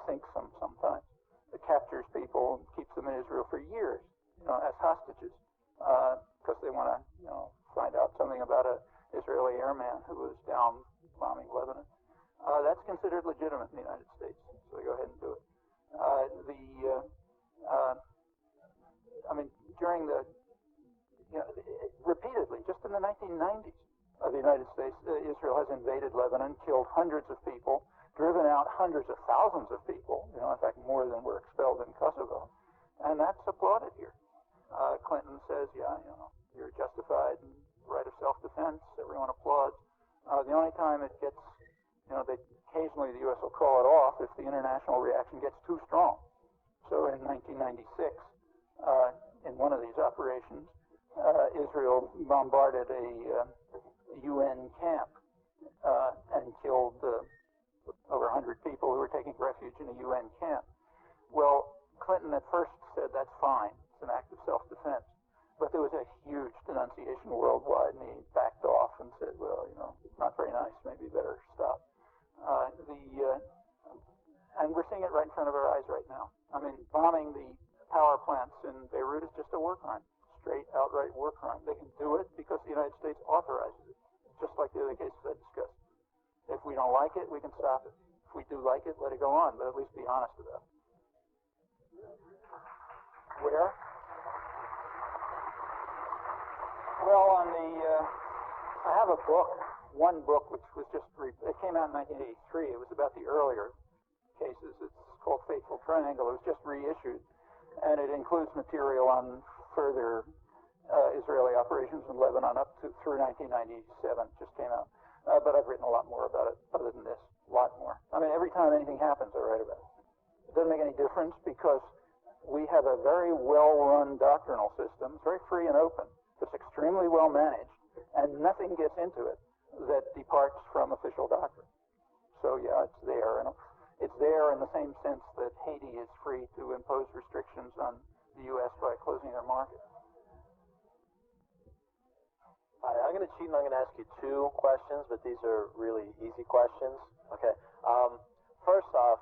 sinks them sometimes. It captures people and keeps them in Israel for years, as hostages, because they want to, find out something about an Israeli airman who was down bombing Lebanon. That's considered legitimate in the United States, so they go ahead and do it. During the, repeatedly, just in the 1990s of the United States, Israel has invaded Lebanon, killed hundreds of people, driven out hundreds of thousands of people, in fact, more than were expelled in Kosovo, and that's applauded here. Clinton says, you're justified in the right of self-defense, everyone applauds. The only time it gets, occasionally the U.S. will call it off if the international reaction gets too strong. So in 1996, in one of these operations, Israel bombarded a UN camp and killed over 100 people who were taking refuge in a UN camp. Well, Clinton at first said that's fine, it's an act of self-defense. But there was a huge denunciation worldwide, and he backed off and said, well, not very nice, maybe better stop. And we're seeing it right in front of our eyes right now. I mean, bombing the power plants in Beirut is just a war crime, straight, outright war crime. They can do it because the United States authorizes it, just like the other cases I discussed. If we don't like it, we can stop it. If we do like it, let it go on, but at least be honest about it. Where? Well, I have a book, one book, which was it came out in 1983. It was about the earlier cases. It's called Fateful Triangle. It was just reissued, and it includes material on further Israeli operations in Lebanon through 1997. Just came out. But I've written a lot more about it other than this, a lot more. I mean, every time anything happens, I write about it. It doesn't make any difference because we have a very well-run doctrinal system. It's very free and open. It's extremely well managed, and nothing gets into it that departs from official doctrine. So, yeah, it's there. And it's there in the same sense that Haiti is free to impose restrictions on the U.S. by closing their market. I'm going to cheat and I'm going to ask you two questions, but these are really easy questions. Okay. First off,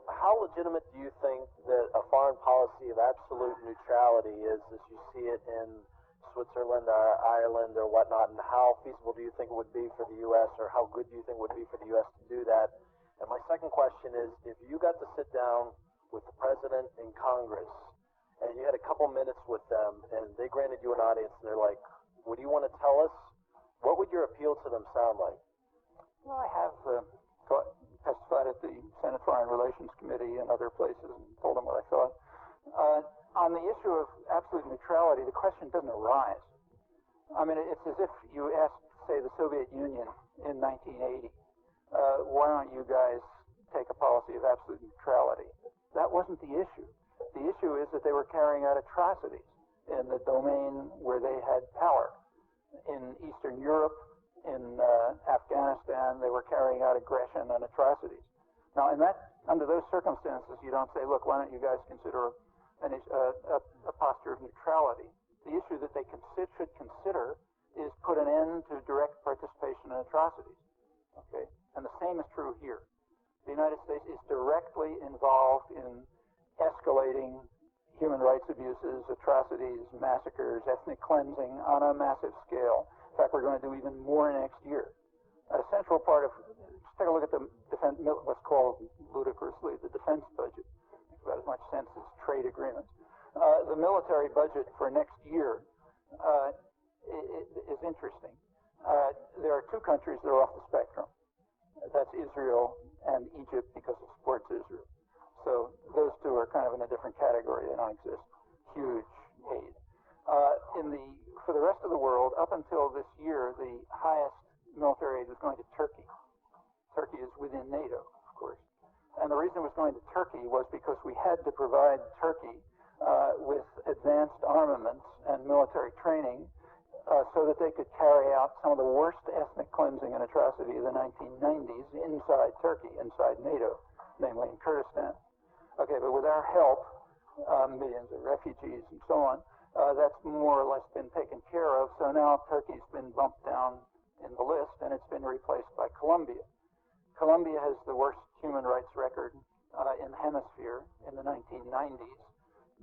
how legitimate do you think that a foreign policy of absolute neutrality is as you see it in Switzerland or Ireland or whatnot, and how feasible do you think it would be for the U.S., or how good do you think it would be for the U.S. to do that? And my second question is, if you got to sit down with the president and Congress, and you had a couple minutes with them, and they granted you an audience, and they're like, what do you want to tell us? What would your appeal to them sound like? Well, I have testified at the Senate Foreign Relations Committee and other places and told them what I thought. On the issue of absolute neutrality, the question doesn't arise. I mean, it's as if you asked, say, the Soviet Union in 1980, why don't you guys take a policy of absolute neutrality? That wasn't the issue. The issue is that they were carrying out atrocities in the domain where they had power. In Eastern Europe, in Afghanistan, they were carrying out aggression and atrocities. Now, under those circumstances, you don't say, look, why don't you guys consider a posture of neutrality? The issue that they should consider is put an end to direct participation in atrocities. Okay? And the same is true here. The United States is directly involved in escalating human rights abuses, atrocities, massacres, ethnic cleansing on a massive scale. In fact, we're going to do even more next year. A central part of, just take a look at the defense, what's called ludicrously the defense budget. Makes about as much sense as trade agreements. The military budget for next year is interesting. There are two countries that are off the spectrum. That's Israel and Egypt, because it supports Israel. So those two are kind of in a different category. They don't exist. Huge aid. For the rest of the world, up until this year, the highest military aid was going to Turkey. Turkey is within NATO, of course. And the reason it was going to Turkey was because we had to provide Turkey with advanced armaments and military training so that they could carry out some of the worst ethnic cleansing and atrocity of the 1990s inside Turkey, inside NATO, namely in Kurdistan. Okay, but with our help, millions of refugees and so on, that's more or less been taken care of. So now Turkey's been bumped down in the list, and it's been replaced by Colombia. Colombia has the worst human rights record in the hemisphere in the 1990s.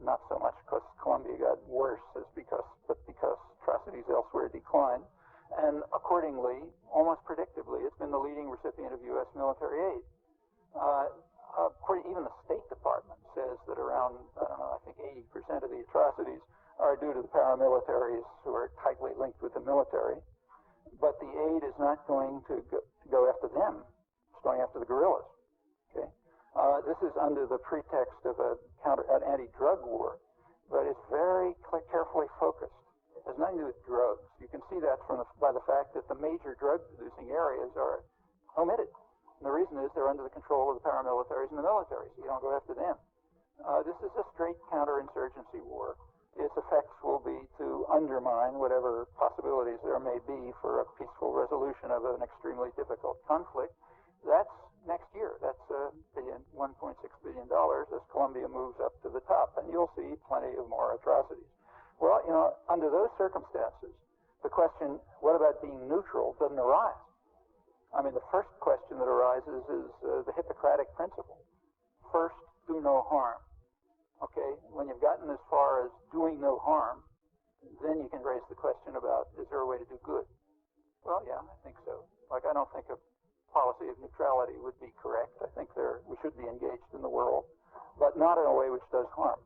Not so much because Colombia got worse, but because atrocities elsewhere declined. And accordingly, almost predictably, it's been the leading recipient of U.S. military aid. Even the State Department says that around, I think 80% of the atrocities are due to the paramilitaries who are tightly linked with the military. But the aid is not going to go after them. It's going after the guerrillas. Okay? This is under the pretext of an anti-drug war, but it's very carefully focused. It has nothing to do with drugs. You can see that by the fact that the major drug-producing areas are omitted. And the reason is they're under the control of the paramilitaries and the military, so you don't go after them. This is a straight counterinsurgency war. Its effects will be to undermine whatever possibilities there may be for a peaceful resolution of an extremely difficult conflict. That's next year. That's $1.6 billion as Colombia moves up to the top, and you'll see plenty of more atrocities. Well, under those circumstances, the question, what about being neutral, doesn't arise. I mean, the first question that arises is the Hippocratic principle. First, do no harm. Okay? When you've gotten as far as doing no harm, then you can raise the question about, is there a way to do good? Well, yeah, I think so. Like, I don't think a policy of neutrality would be correct. I think we should be engaged in the world, but not in a way which does harm.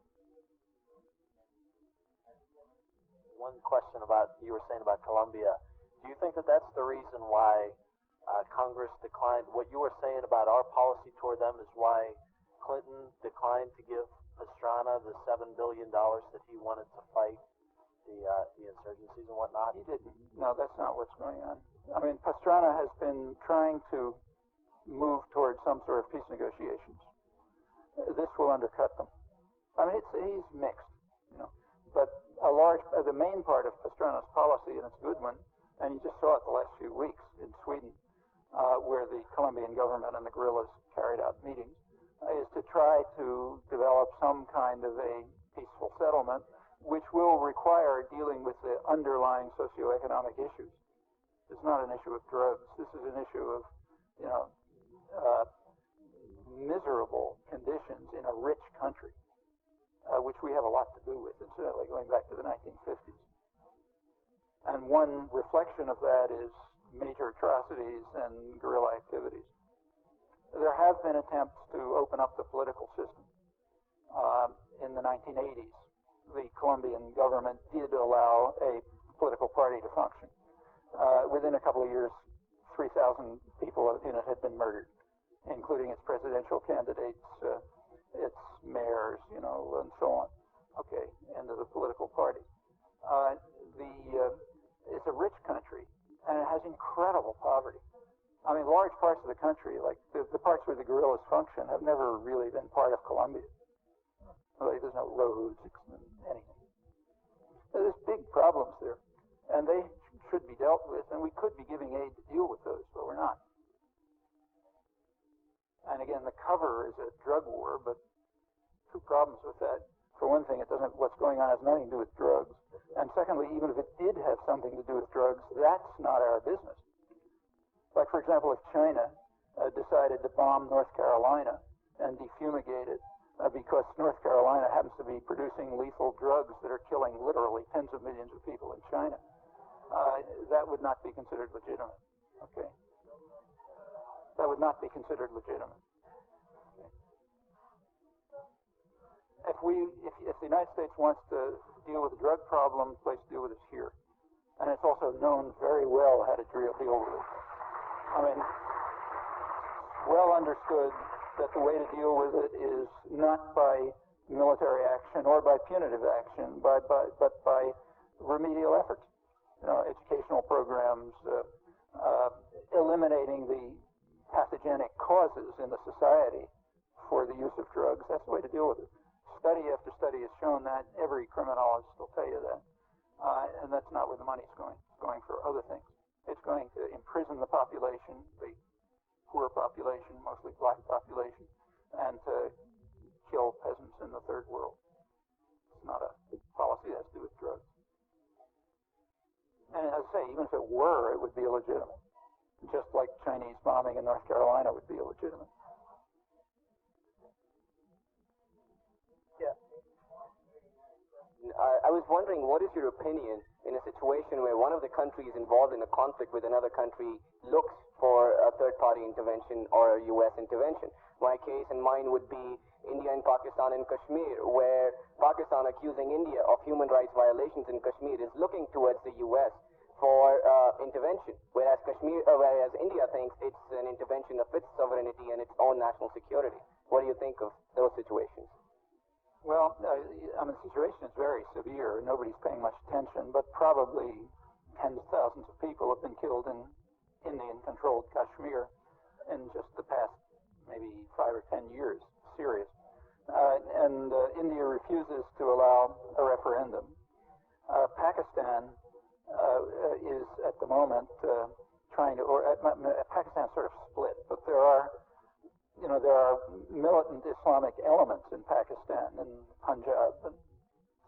One question about, you were saying about Colombia. Do you think that that's the reason why Congress declined? What you were saying about our policy toward them is why Clinton declined to give Pastrana the $7 billion that he wanted to fight the insurgencies and whatnot? He didn't. No, that's not what's going on. I mean, Pastrana has been trying to move towards some sort of peace negotiations. This will undercut them. I mean, he's mixed, but the main part of Pastrana's policy, and it's a good one, and you just saw it the last few weeks in Sweden, where the Colombian government and the guerrillas carried out meetings, is to try to develop some kind of a peaceful settlement, which will require dealing with the underlying socioeconomic issues. It's not an issue of drugs. This is an issue of, you know, miserable conditions in a rich country, which we have a lot to do with, incidentally, going back to the 1950s. And one reflection of that is major atrocities and guerrilla activities. There have been attempts to open up the political system. In the 1980s, the Colombian government did allow a political party to function. Within a couple of years, 3,000 people in it had been murdered, including its presidential candidates, its mayors, you know, and so on. Okay, end of the political party. It's a rich country, and it has incredible poverty. I mean, large parts of the country, like the parts where the guerrillas function, have never really been part of Colombia. Like, there's no roads, anything. There's big problems there, and they should be dealt with, and we could be giving aid to deal with those, but we're not. And again, the cover is a drug war, but two problems with that. For one thing, what's going on has nothing to do with drugs. And secondly, even if it did have something to do with drugs, that's not our business. Like, for example, if China decided to bomb North Carolina and defumigate it because North Carolina happens to be producing lethal drugs that are killing literally tens of millions of people in China, that would not be considered legitimate. Okay? That would not be considered legitimate. If the United States wants to deal with the drug problem, the place to deal with it is here. And it's also known very well how to deal with it. I mean, well understood that the way to deal with it is not by military action or by punitive action, but by remedial efforts. You know, educational programs, eliminating the pathogenic causes in the society for the use of drugs. That's the way to deal with it. Study after study has shown that. Every criminologist will tell you that. And that's not where the money's going. It's going for other things. It's going to imprison the population, the poor population, mostly black population, and to kill peasants in the third world. It's not a policy that has to do with drugs. And as I say, even if it were, it would be illegitimate. Just like Chinese bombing in North Carolina would be illegitimate. I was wondering, what is your opinion in a situation where one of the countries involved in a conflict with another country looks for a third-party intervention or a U.S. intervention? My case and mine would be India and Pakistan and Kashmir, where Pakistan accusing India of human rights violations in Kashmir is looking towards the U.S. for intervention, whereas India thinks it's an intervention of its sovereignty and its own national security. What do you think of those situations? Well, I mean, the situation is very severe. Nobody's paying much attention, but probably tens of thousands of people have been killed in Indian-controlled Kashmir in just the past maybe 5 or 10 years. Serious. And India refuses to allow a referendum. Pakistan is at the moment trying to, Pakistan's sort of split, but there are militant Islamic elements in Pakistan and Punjab and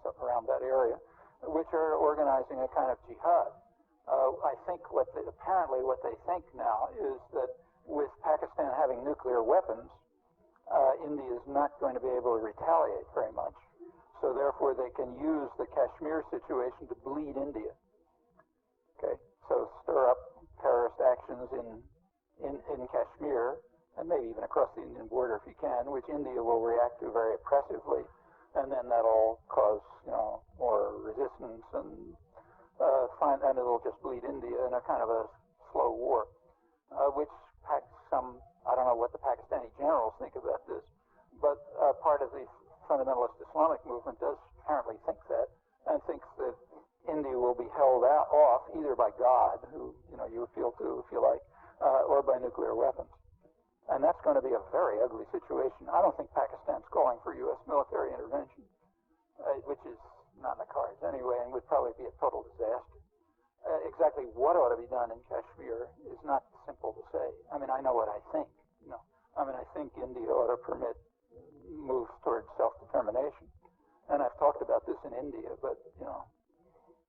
stuff around that area, which are organizing a kind of jihad. I think apparently what they think now is that with Pakistan having nuclear weapons, India is not going to be able to retaliate very much. So therefore they can use the Kashmir situation to bleed India. Okay, so stir up terrorist actions in Kashmir, and maybe even across the Indian border if you can, which India will react to very oppressively, and then that'll cause, more resistance, and it'll just bleed India in a kind of a slow war, which I don't know what the Pakistani generals think about this, but part of the fundamentalist Islamic movement does apparently think that, and thinks that India will be held off either by God, who you appeal to if you like, or by nuclear weapons. And that's going to be a very ugly situation. I don't think Pakistan's calling for U.S. military intervention, which is not in the cards anyway, and would probably be a total disaster. Exactly what ought to be done in Kashmir is not simple to say. I mean, I know what I think. I think India ought to permit moves towards self-determination. And I've talked about this in India, but,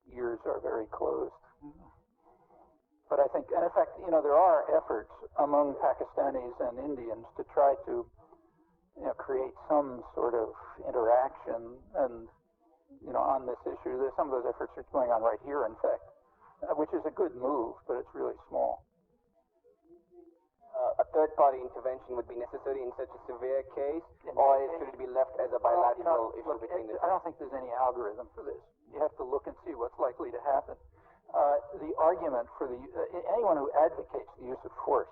years are very think, and in fact, there are efforts among Pakistanis and Indians to try to, create some sort of interaction and, on this issue. Some of those efforts are going on right here, in fact, which is a good move, but it's really small. A third-party intervention would be necessary in such a severe case, or should it be left as a bilateral issue between the two? I don't think there's any algorithm for this. You have to look and see what's likely to happen. The argument for anyone who advocates the use of force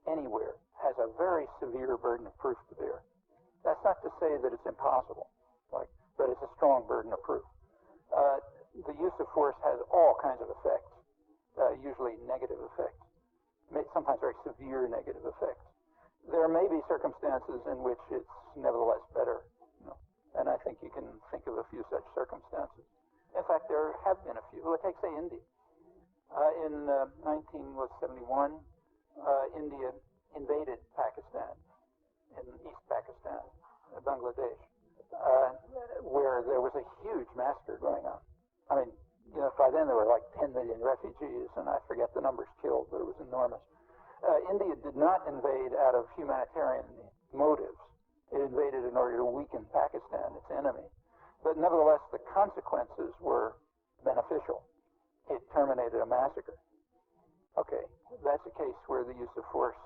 anywhere has a very severe burden of proof to bear. That's not to say that it's impossible, but it's a strong burden of proof. The use of force has all kinds of effects, usually negative effects, sometimes very severe negative effects. There may be circumstances in which it's nevertheless better, and I think you can think of a few such circumstances. In fact, there have been a few. Let's take, say, India. In 1971, India invaded Pakistan, in East Pakistan, Bangladesh, where there was a huge massacre going on. I mean, by then there were like 10 million refugees, and I forget the numbers killed, but it was enormous. India did not invade out of humanitarian motives. It invaded in order to weaken Pakistan, its enemy. But nevertheless, the consequences were beneficial. It terminated a massacre. Okay, that's a case where the use of force,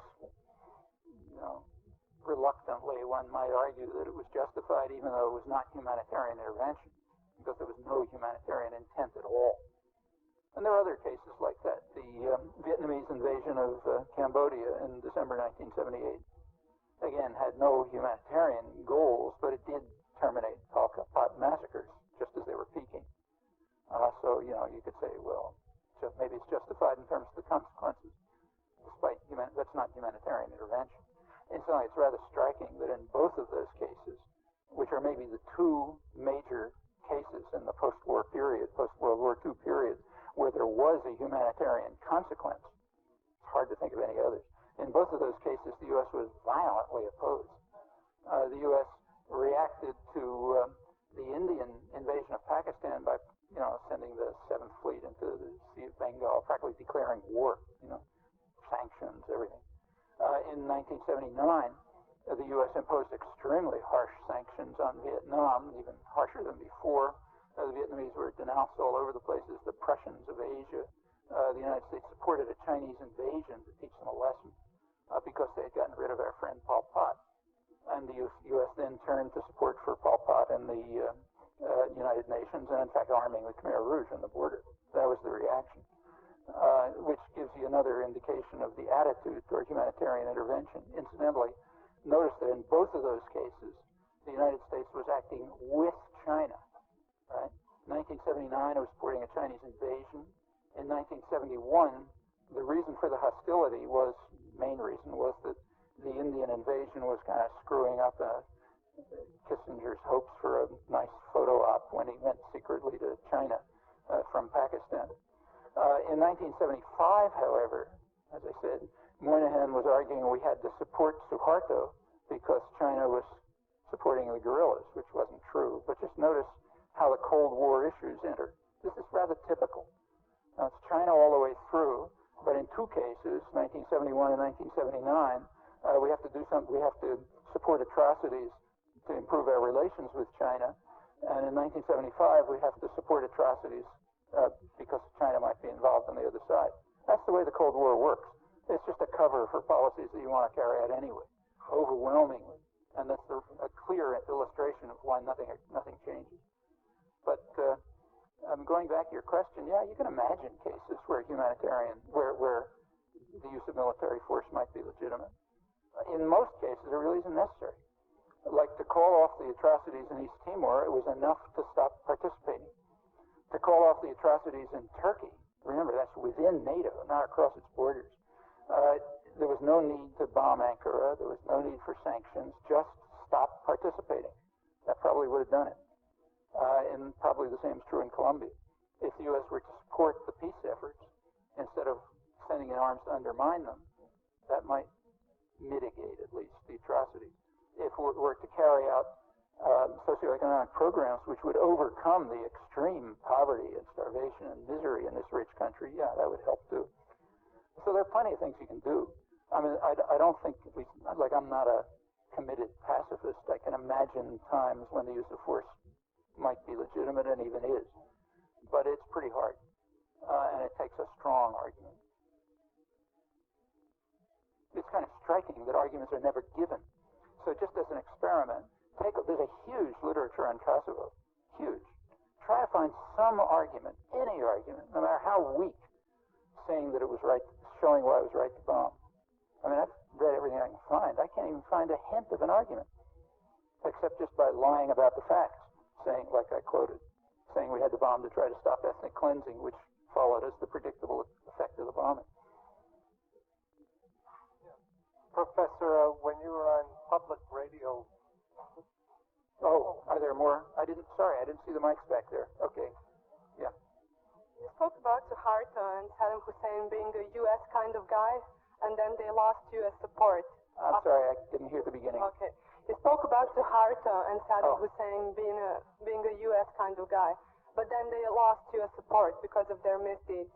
reluctantly one might argue that it was justified, even though it was not humanitarian intervention, because there was no humanitarian intent at all. And there are other cases like that. The Vietnamese invasion of Cambodia in December 1978, again, had no humanitarian goals, but it did terminate Pol Pot massacres just as they were peaking. So, you could say, well, maybe it's justified in terms of the consequences, despite that's not humanitarian intervention. Incidentally, it's rather striking that in both of those cases, which are maybe the two major cases in the post-war period, post-World War II period, where there was a humanitarian consequence, it's hard to think of any others. In both of those cases, the U.S. was violently opposed. The U.S. reacted to the Indian invasion of Pakistan by, sending the Seventh Fleet into the Sea of Bengal, practically declaring war, sanctions, everything. In 1979, the U.S. imposed extremely harsh sanctions on Vietnam, even harsher than before. The Vietnamese were denounced all over the place as the Prussians of Asia. The United States supported a Chinese invasion to teach them a lesson because they had gotten rid of our friend Pol Pot. And the U.S. then turned to support for Pol Pot in the United Nations, and in fact arming the Khmer Rouge on the border. That was the reaction, which gives you another indication of the attitude toward humanitarian intervention. Incidentally, notice that in both of those cases, the United States was acting with China. Right? In 1979, it was supporting a Chinese invasion. In 1971, the reason for the hostility main reason was that the Indian invasion was kind of screwing up Kissinger's hopes for a nice photo op when he went secretly to China from Pakistan. In 1975, however, as I said, Moynihan was arguing we had to support Suharto because China was supporting the guerrillas, which wasn't true. But just notice how the Cold War issues enter. This is rather typical. Now, it's China all the way through, but in two cases, 1971 and 1979, we have to do something. We have to support atrocities to improve our relations with China. And in 1975, we have to support atrocities because China might be involved on the other side. That's the way the Cold War works. It's just a cover for policies that you want to carry out anyway, overwhelmingly. And that's a clear illustration of why nothing changes. But going back to your question, yeah, you can imagine cases where where the use of military force might be legitimate. In most cases, it really isn't necessary. Like to call off the atrocities in East Timor, it was enough to stop participating. To call off the atrocities in Turkey, remember that's within NATO, not across its borders. There was no need to bomb Ankara. There was no need for sanctions. Just stop participating. That probably would have done it. And probably the same is true in Colombia. If the U.S. were to support the peace efforts instead of sending in arms to undermine them, that might mitigate at least the atrocities. If we were to carry out socioeconomic programs which would overcome the extreme poverty and starvation and misery in this rich country, yeah, that would help too. So there are plenty of things you can do. I mean, I don't think, like, I'm not a committed pacifist. I can imagine times when the use of force might be legitimate and even is. But it's pretty hard. And it takes a strong argument. It's kind of striking that arguments are never given. So just as an experiment, there's a huge literature on Kosovo. Huge. Try to find some argument, any argument, no matter how weak, saying that it was right, showing why it was right to bomb. I mean, I've read everything I can find. I can't even find a hint of an argument, except just by lying about the facts, saying, like I quoted, saying we had to bomb to try to stop ethnic cleansing, which followed as the predictable effect of the bombing. Professor, when you were on public radio. Oh, are there more? I didn't see the mics back there. Okay. Yeah. You spoke about Suharto and Saddam Hussein being a U.S. kind of guy, and then they lost U.S. support. I'm sorry, I didn't hear the beginning. Okay. You spoke about Suharto and Saddam Hussein being a U.S. kind of guy, but then they lost U.S. support because of their misdeeds.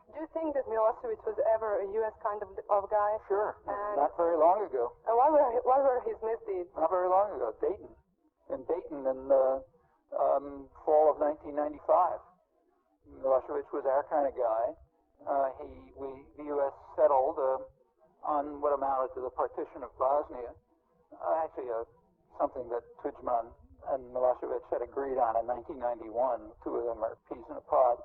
Do you think that Milosevic was ever a U.S. kind of guy? Sure. And not very long ago. And what were his misdeeds? Not very long ago. Dayton. In Dayton in the fall of 1995. Milosevic was our kind of guy. The U.S. settled on what amounted to the partition of Bosnia. Actually, something that Tudjman and Milosevic had agreed on in 1991. Two of them are peas in a pod.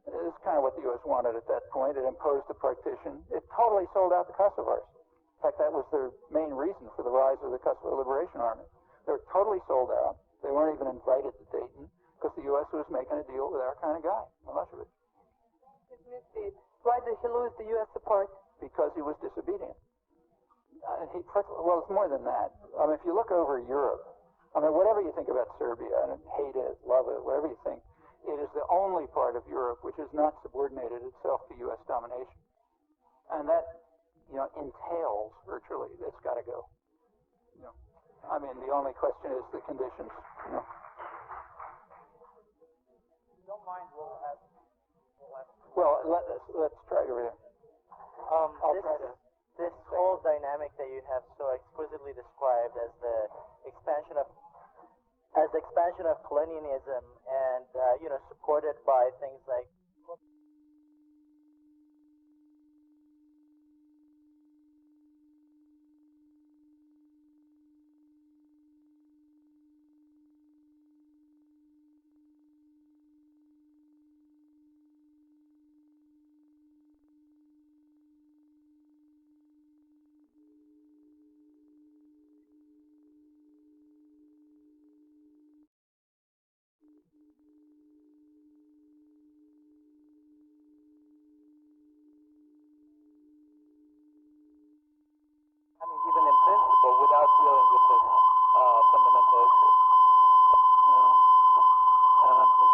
It's kind of what the U.S. wanted at that point. It imposed the partition. It totally sold out the Kosovars. In fact, that was the main reason for the rise of the Kosovo Liberation Army. They were totally sold out. They weren't even invited to Dayton because the U.S. was making a deal with our kind of guy, Milosevic. His misdeeds. Why did he lose the U.S. support? Because he was disobedient. Well, it's more than that. I mean, if you look over Europe, I mean, whatever you think about Serbia, and hate it, love it, whatever you think, it is the only part of Europe which has not subordinated itself to U.S. domination. And that, entails virtually, it's got to go. I mean, the only question is the conditions. If you don't mind, we'll have. Well, let's try over there. This whole dynamic that you have so exquisitely described as the expansion of colonialism and supported by things like even in principle, without dealing with this fundamental issue.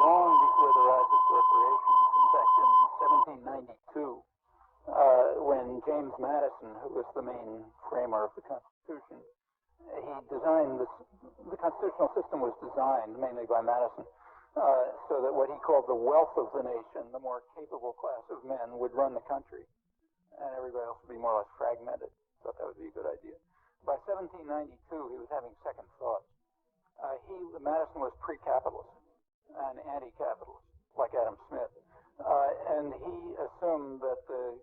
Long before the rise of corporations, in fact, in 1792, when James Madison, who was the main framer of the Constitution, he designed the constitutional system was designed mainly by Madison, so that what he called the wealth of the nation, the more capable class of men, would run the country, and everybody else would be more or less fragmented. Thought that would be a good idea. By 1792, he was having second thoughts. Madison was pre-capitalist and anti-capitalist, like Adam Smith, and he assumed that the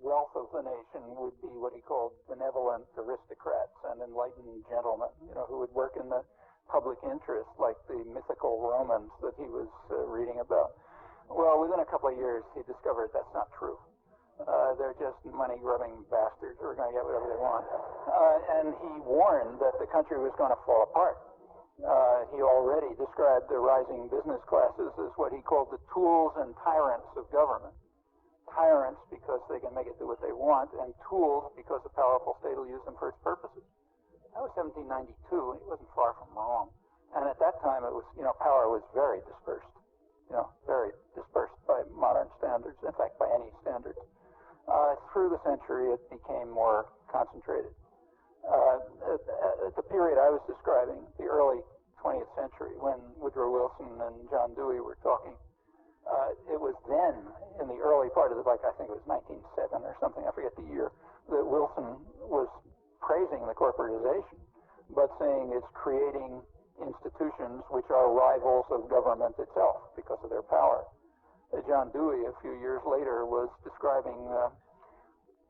wealth of the nation would be what he called benevolent aristocrats and enlightened gentlemen, who would work in the public interest, like the mythical Romans that he was reading about. Well, within a couple of years, he discovered that's not true. They're just money-grubbing bastards who are going to get whatever they want. And he warned that the country was going to fall apart. He already described the rising business classes as what he called the tools and tyrants of government. Tyrants because they can make it do what they want, and tools because the powerful state will use them for its purposes. That was 1792, and he wasn't far from wrong. And at that time, it was, power was very dispersed. Very dispersed by modern standards, in fact, by any standards. Through the century, it became more concentrated. At the period I was describing, the early 20th century, when Woodrow Wilson and John Dewey were talking, It was then, in the early part of I think it was 1907 or something, I forget the year, that Wilson was praising the corporatization, but saying it's creating institutions which are rivals of government itself because of their power. John Dewey, a few years later, was describing,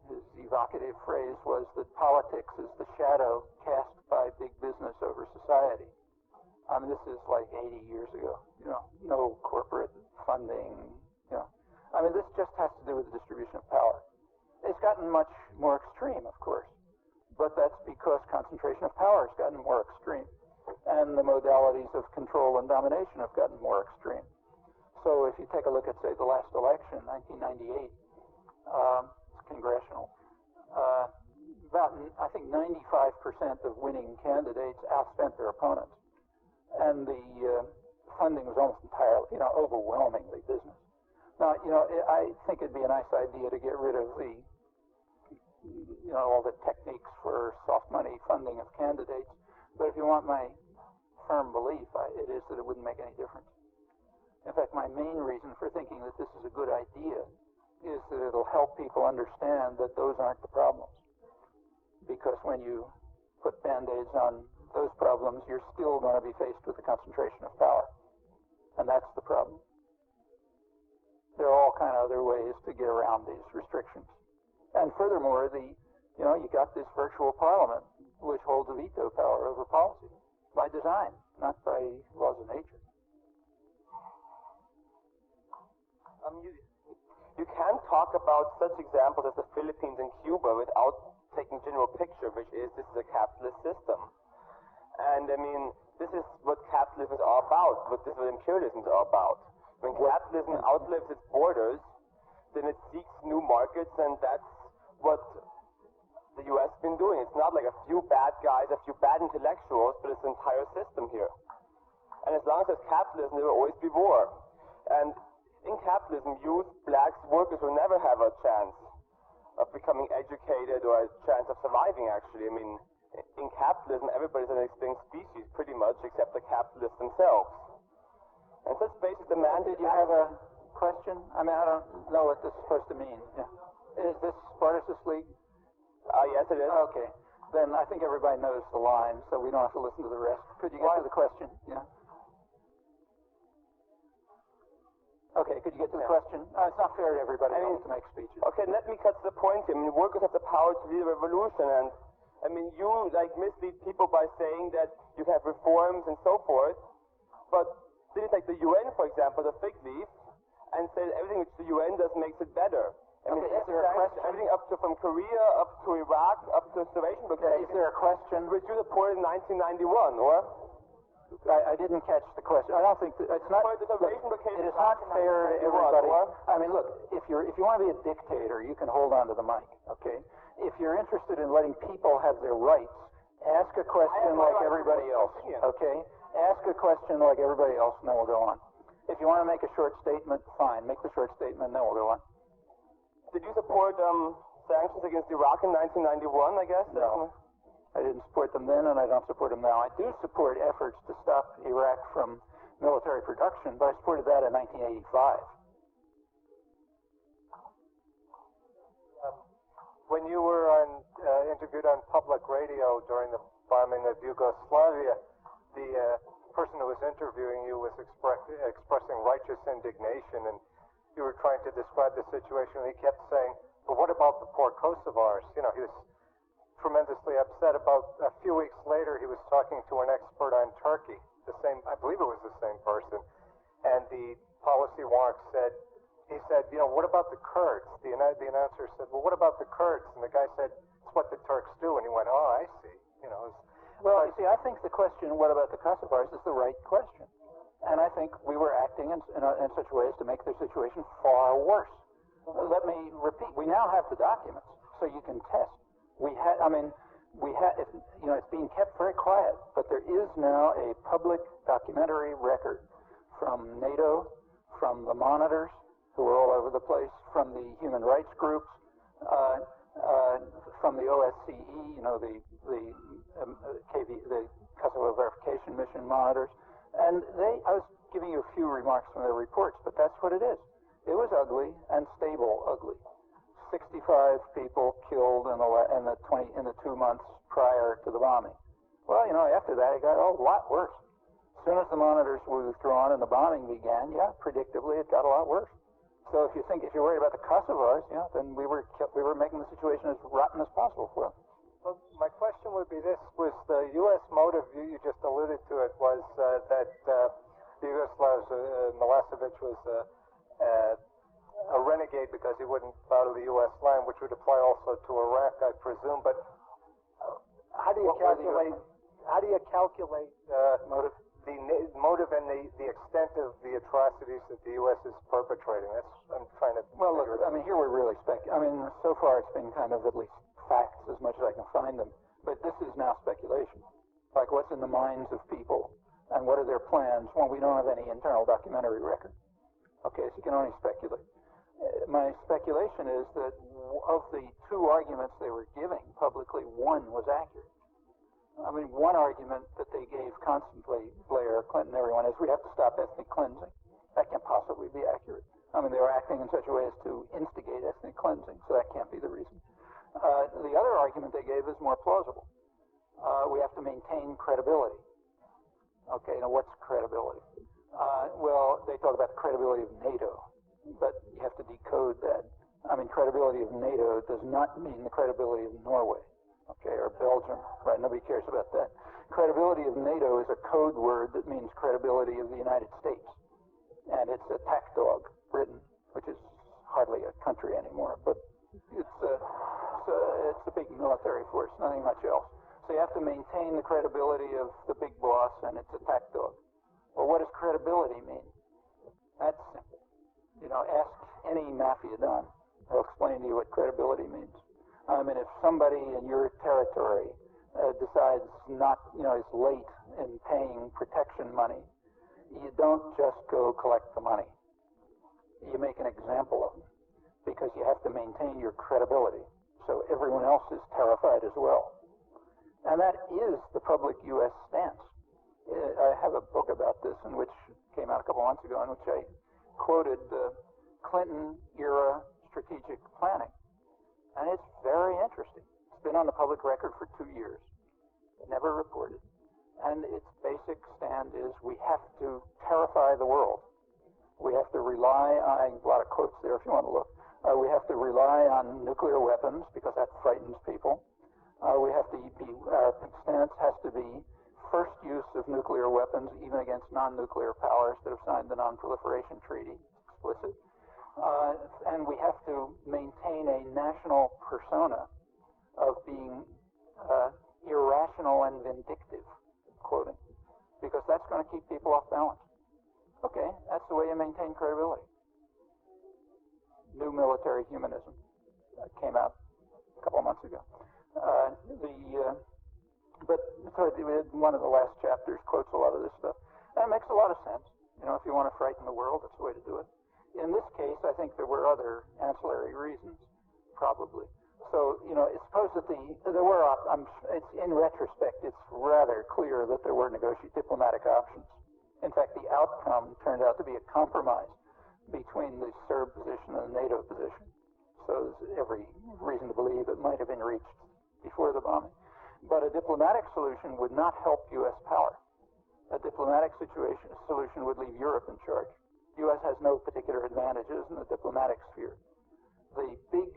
his evocative phrase was that politics is the shadow cast by big business over society. I mean, this is like 80 years ago, no corporate funding, I mean, this just has to do with the distribution of power. It's gotten much more extreme, of course, but that's because concentration of power has gotten more extreme, and the modalities of control and domination have gotten more extreme. So if you take a look at, say, the last election, 1998, congressional, about, I think, 95% of winning candidates outspent their opponents. And the funding was almost entirely, overwhelmingly business. Now, I think it'd be a nice idea to get rid of the, all the techniques for soft money funding of candidates. But if you want my firm belief, it is that it wouldn't make any difference. In fact, my main reason for thinking that this is a good idea is that it'll help people understand that those aren't the problems. Because when you put Band-Aids on those problems, you're still going to be faced with the concentration of power. And that's the problem. There are all kind of other ways to get around these restrictions. And furthermore, you got this virtual parliament, which holds a veto power over policy by design, not by laws of nature. You can't talk about such examples as the Philippines and Cuba without taking general picture, which is this is a capitalist system. And I mean, this is what capitalism is all about, what imperialism is all about. When capitalism outlives its borders, then it seeks new markets, and that's what the U.S. has been doing. It's not like a few bad guys, a few bad intellectuals, but it's the entire system here. And as long as there's capitalism, there will always be war. And in capitalism, youth, blacks, workers will never have a chance of becoming educated or a chance of surviving, actually. I mean, in capitalism, everybody's an extinct species, pretty much, except the capitalists themselves. And such basic demand... Did you have a question? I mean, I don't know what this is supposed to mean. Yeah. Is this Spartacus League? Yes, it is. Okay. Then I think everybody knows the line, so we don't have to listen to the rest. Could you get to the question? Yeah. Okay, could you get to the question? It's not fair to everybody else to make speeches. Okay, let me cut to the point here. I mean, workers have the power to lead a revolution, and I mean, you mislead people by saying that you have reforms and so forth, but then you take the UN, for example, the fig leaf, and say that everything which the UN does makes it better. I mean, is there a question? Everything up to from Korea, up to Iraq, up to Starvation blockade. Is there a question? Which you supported in 1991, or? I didn't catch the question. I don't think it's not. Look, it is not fair to everybody. I mean, look, if you want to be a dictator, you can hold on to the mic, okay? If you're interested in letting people have their rights, ask a question like everybody else, okay? Ask a question like everybody else, and then we'll go on. If you want to make a short statement, fine. Make the short statement, and then we'll go on. Did you support sanctions against Iraq in 1991, I guess? No. I didn't support them then, and I don't support them now. I do support efforts to stop Iraq from military production, but I supported that in 1985. When you were interviewed on public radio during the bombing of Yugoslavia, the person who was interviewing you was expressing righteous indignation, and you were trying to describe the situation, and he kept saying, "But what about the poor Kosovars?" He was tremendously upset. About a few weeks later, he was talking to an expert on Turkey, I believe it was the same person, and the policy wonk said, he said, what about the Kurds? The announcer said, well, what about the Kurds? And the guy said, it's what the Turks do, and he went, oh, I see. Well, you see, I think the question, what about the Kosovars, is the right question. And I think we were acting in such ways to make their situation far worse. Let me repeat, we now have the documents, so you can test. It's being kept very quiet, but there is now a public documentary record from NATO, from the monitors, who are all over the place, from the human rights groups, from the OSCE, the Kosovo Verification Mission monitors, and I was giving you a few remarks from their reports, but that's what it is. It was ugly and stable ugly. 65 people killed in the 2 months prior to the bombing. Well, after that it got a lot worse. As soon as the monitors were withdrawn and the bombing began, predictably it got a lot worse. So if you're worried about the Kosovars, then we were making the situation as rotten as possible for them. Well, my question would be this: was the U.S. motive, you just alluded to it, was that the Yugoslavs, Milosevic was a renegade because he wouldn't bow to the U.S. line, which would apply also to Iraq, I presume. But how do you calculate? How do you calculate Motive? the motive and the extent of the atrocities that the U.S. is perpetrating? I'm trying to. Well, look, here we're really so far it's been kind of at least facts as much as I can find them. But this is now speculation. Like what's in the minds of people and what are their plans when we don't have any internal documentary record. Okay, so you can only speculate. My speculation is that of the two arguments they were giving publicly, one was accurate. One argument that they gave constantly, Blair, Clinton, everyone, is we have to stop ethnic cleansing. That can't possibly be accurate. They were acting in such a way as to instigate ethnic cleansing, so that can't be the reason. The other argument they gave is more plausible. We have to maintain credibility. Okay, now what's credibility? Well, they talk about the credibility of NATO, but you have to decode that. Credibility of NATO does not mean the credibility of Norway, okay, or Belgium, right? Nobody cares about that. Credibility of NATO is a code word that means credibility of the United States, and it's attack dog, Britain, which is hardly a country anymore, but it's a big military force, nothing much else. So you have to maintain the credibility of the big boss and its attack dog. Well, what does credibility mean? That's simple. Ask any mafia don. They'll explain to you what credibility means. If somebody in your territory decides is late in paying protection money, you don't just go collect the money. You make an example of them because you have to maintain your credibility. So everyone else is terrified as well. And that is the public U.S. stance. I have a book about this which came out a couple months ago in which I quoted Clinton-era strategic planning. And it's very interesting. It's been on the public record for 2 years. Never reported. And its basic stand is we have to terrify the world. We have to rely on, a lot of quotes there if you want to look. We have to rely on nuclear weapons because that frightens people. Our stance has to be first use of nuclear weapons even against non-nuclear powers that have signed the Non-Proliferation Treaty, explicit. And we have to maintain a national persona of being irrational and vindictive, quoting, because that's going to keep people off balance. Okay, that's the way you maintain credibility. New military humanism came out a couple of months ago. One of the last chapters quotes a lot of this stuff. And it makes a lot of sense. If you want to frighten the world, that's the way to do it. In this case, I think there were other ancillary reasons, probably. So, suppose that it's in retrospect, it's rather clear that there were diplomatic options. In fact, the outcome turned out to be a compromise between the Serb position and the NATO position. So there's every reason to believe it might have been reached before the bombing. But a diplomatic solution would not help U.S. power. A diplomatic solution would leave Europe in charge. The U.S. has no particular advantages in the diplomatic sphere. The big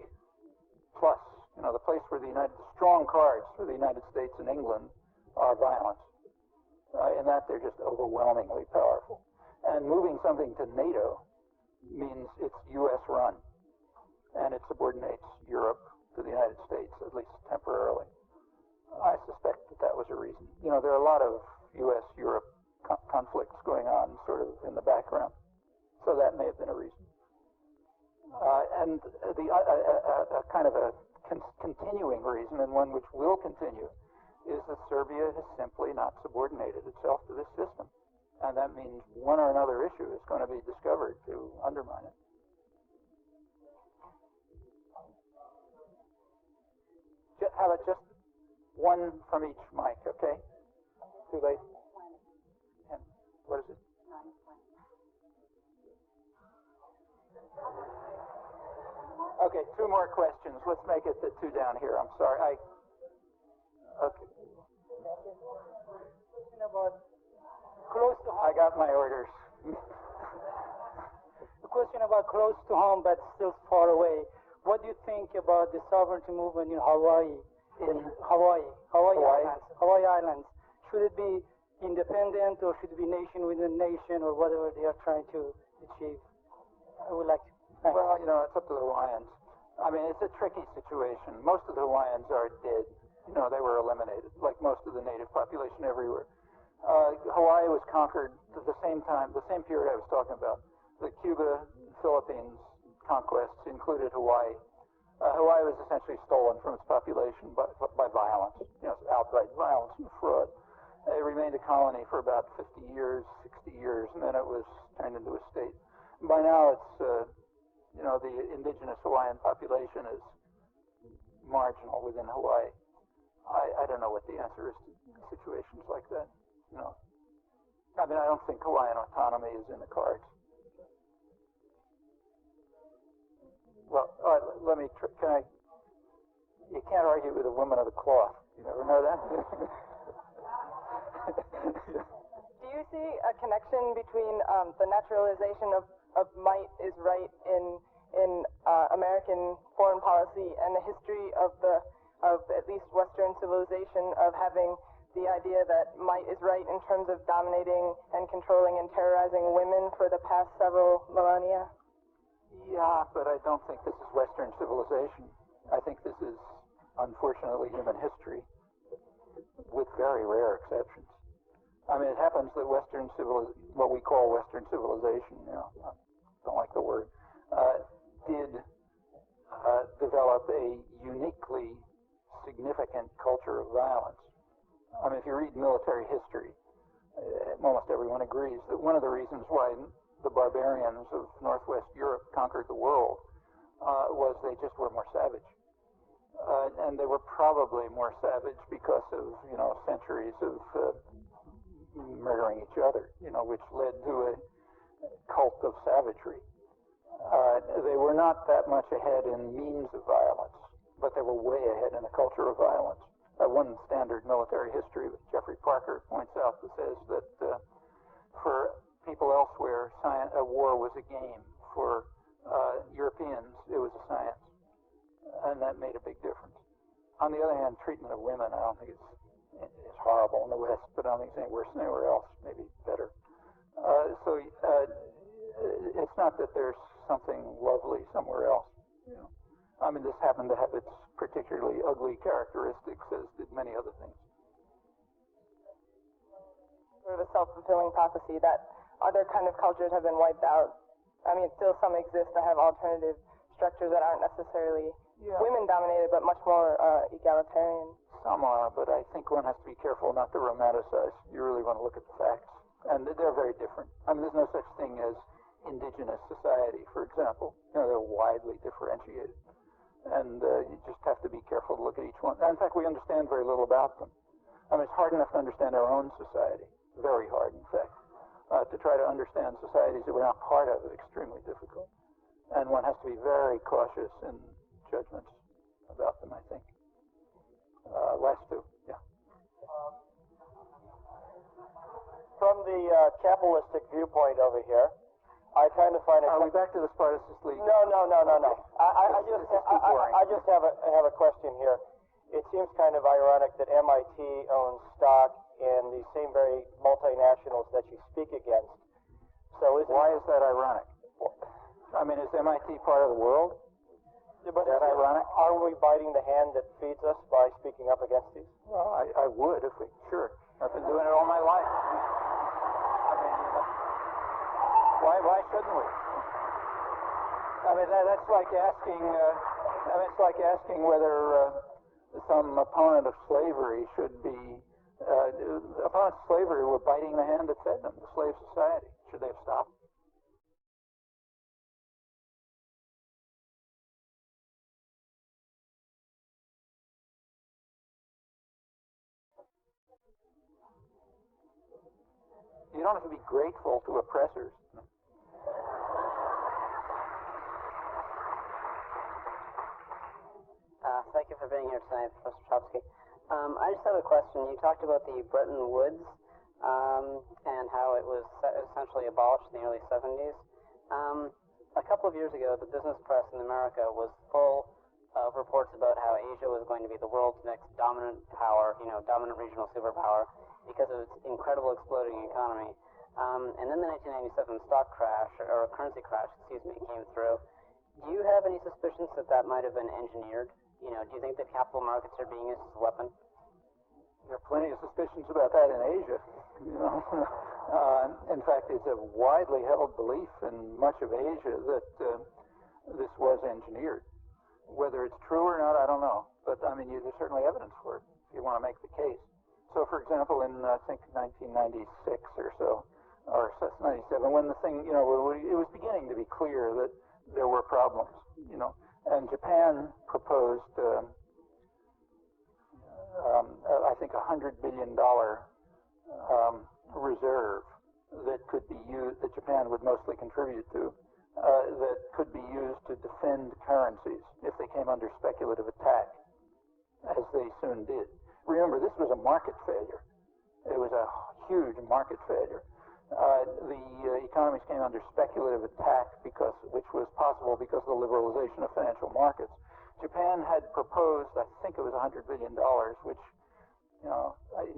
plus, the place where the strong cards for the United States and England are violence. In that they're just overwhelmingly powerful. And moving something to NATO means it's U.S. run. And it subordinates Europe to the United States, at least temporarily. I suspect that was a reason. There are a lot of U.S.-Europe conflicts going on sort of in the background. So that may have been a reason. And kind of a continuing reason, and one which will continue, is that Serbia has simply not subordinated itself to this system. And that means one or another issue is going to be discovered to undermine it. How about just one from each mic, okay? Too late? And what is it? 9:20. Okay, two more questions. Let's make it the two down here. I'm sorry. Okay. About close to home. I got my orders. A question about close to home but still far away. What do you think about the sovereignty movement in Hawaii? Hawaii Islands. Should it be independent or should it be nation within nation or whatever they are trying to achieve? I would like to. Thanks. Well, it's up to the Hawaiians. I mean, it's a tricky situation. Most of the Hawaiians are dead. They were eliminated, like most of the native population everywhere. Hawaii was conquered at the same time, the same period I was talking about. The Cuba, Philippines conquests included Hawaii. Hawaii was essentially stolen from its population by violence, outright violence and fraud. It remained a colony for about 50 years, 60 years, and then it was turned into a state. By now, it's, the indigenous Hawaiian population is marginal within Hawaii. I don't know what the answer is to situations like that. I mean, I don't think Hawaiian autonomy is in the cards. Well, all right, let me, you can't argue with a woman of the cloth. You never know that? Do you see a connection between the naturalization of might is right in American foreign policy and the history of at least Western civilization of having the idea that might is right in terms of dominating and controlling and terrorizing women for the past several millennia? Yeah, but I don't think this is Western civilization. I think this is, unfortunately, human history, with very rare exceptions. I mean, it happens that what we call Western civilization, I don't like the word, did develop a uniquely significant culture of violence. I mean, if you read military history, almost everyone agrees that one of the reasons why the barbarians of Northwest Europe conquered the world was they just were more savage. And they were probably more savage because of, centuries of murdering each other, which led to a cult of savagery. They were not that much ahead in means of violence, but they were way ahead in a culture of violence. One standard military history that Jeffrey Parker points out that says that for people elsewhere, a war was a game. For Europeans, it was a science. And that made a big difference. On the other hand, treatment of women, I don't think it's horrible in the West, but I don't think it's any worse than anywhere else, maybe better. So it's not that there's something lovely somewhere else. I mean, this happened to have its particularly ugly characteristics, as did many other things. Sort of a self-fulfilling prophecy that other kind of cultures have been wiped out. I mean, still some exist that have alternative structures that aren't necessarily women-dominated, but much more egalitarian. Some are, but I think one has to be careful not to romanticize. You really want to look at the facts. And they're very different. I mean, there's no such thing as indigenous society, for example. They're widely differentiated. And you just have to be careful to look at each one. In fact, we understand very little about them. I mean, it's hard enough to understand our own society. Very hard, in fact. To try to understand societies that we're not part of is extremely difficult. And one has to be very cautious in judgments about them, I think. Last two, yeah. From the capitalistic viewpoint over here, I kind of find it. Are we back to the Spartacus League? No. I just have a question here. It seems kind of ironic that MIT owns stock in the same very multinationals that you speak against. So why is that ironic? I mean, is MIT part of the world? But is that ironic? Are we biting the hand that feeds us by speaking up against these? Well, I would if we, sure. I've been doing it all my life. I mean, why shouldn't we? I mean, that's like asking. It's like asking whether some opponent of slavery should be. Opponents of slavery were biting the hand that fed them, the slave society. Should they have stopped? You don't have to be grateful to oppressors. here tonight, Professor Chomsky. I just have a question. You talked about the Bretton Woods and how it was essentially abolished in the early 70s. A couple of years ago, the business press in America was full of reports about how Asia was going to be the world's next dominant power, dominant regional superpower, because of its incredible exploding economy. And then the 1997 stock crash, or currency crash, came through. Do you have any suspicions that that might have been engineered? Do you think that capital markets are being used as a weapon? There are plenty of suspicions about that in Asia. In fact, it's a widely held belief in much of Asia that this was engineered. Whether it's true or not, I don't know. But, there's certainly evidence for it if you want to make the case. So, for example, in, I think, 1996 or so, or 97, when the thing, it was beginning to be clear that there were problems, and Japan proposed I think $100 billion reserve that could be used, that Japan would mostly contribute to, that could be used to defend currencies if they came under speculative attack, as they soon did. Remember, this was a market failure. It was a huge market failure. The economies came under speculative attack which was possible because of the liberalization of financial markets. Japan had proposed, I think it was $100 billion, which,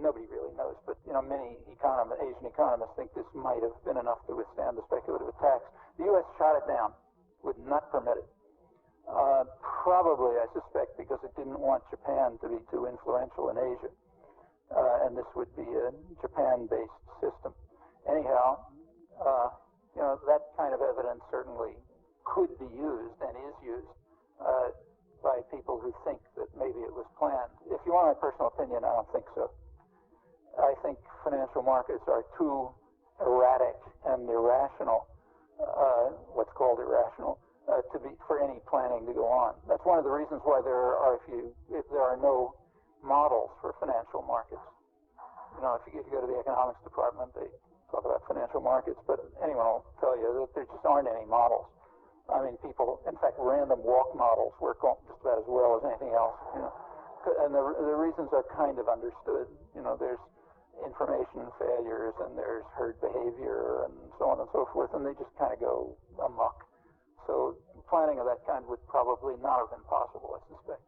nobody really knows, but, many Asian economists think this might have been enough to withstand the speculative attacks. The U.S. shot it down, would not permit it. Probably, I suspect, because it didn't want Japan to be too influential in Asia. And this would be a Japan-based system. Anyhow, that kind of evidence certainly could be used and is used by people who think that maybe it was planned. If you want my personal opinion, I don't think so. I think financial markets are too erratic and irrational, what's called irrational, for any planning to go on. That's one of the reasons why there are no models for financial markets. If you go to the economics department, they talk about financial markets, but anyone will tell you that there just aren't any models. In fact, random walk models work just about as well as anything else. And the reasons are kind of understood. There's information failures and there's herd behavior and so on and so forth, and they just kind of go amok. So planning of that kind would probably not have been possible, I suspect.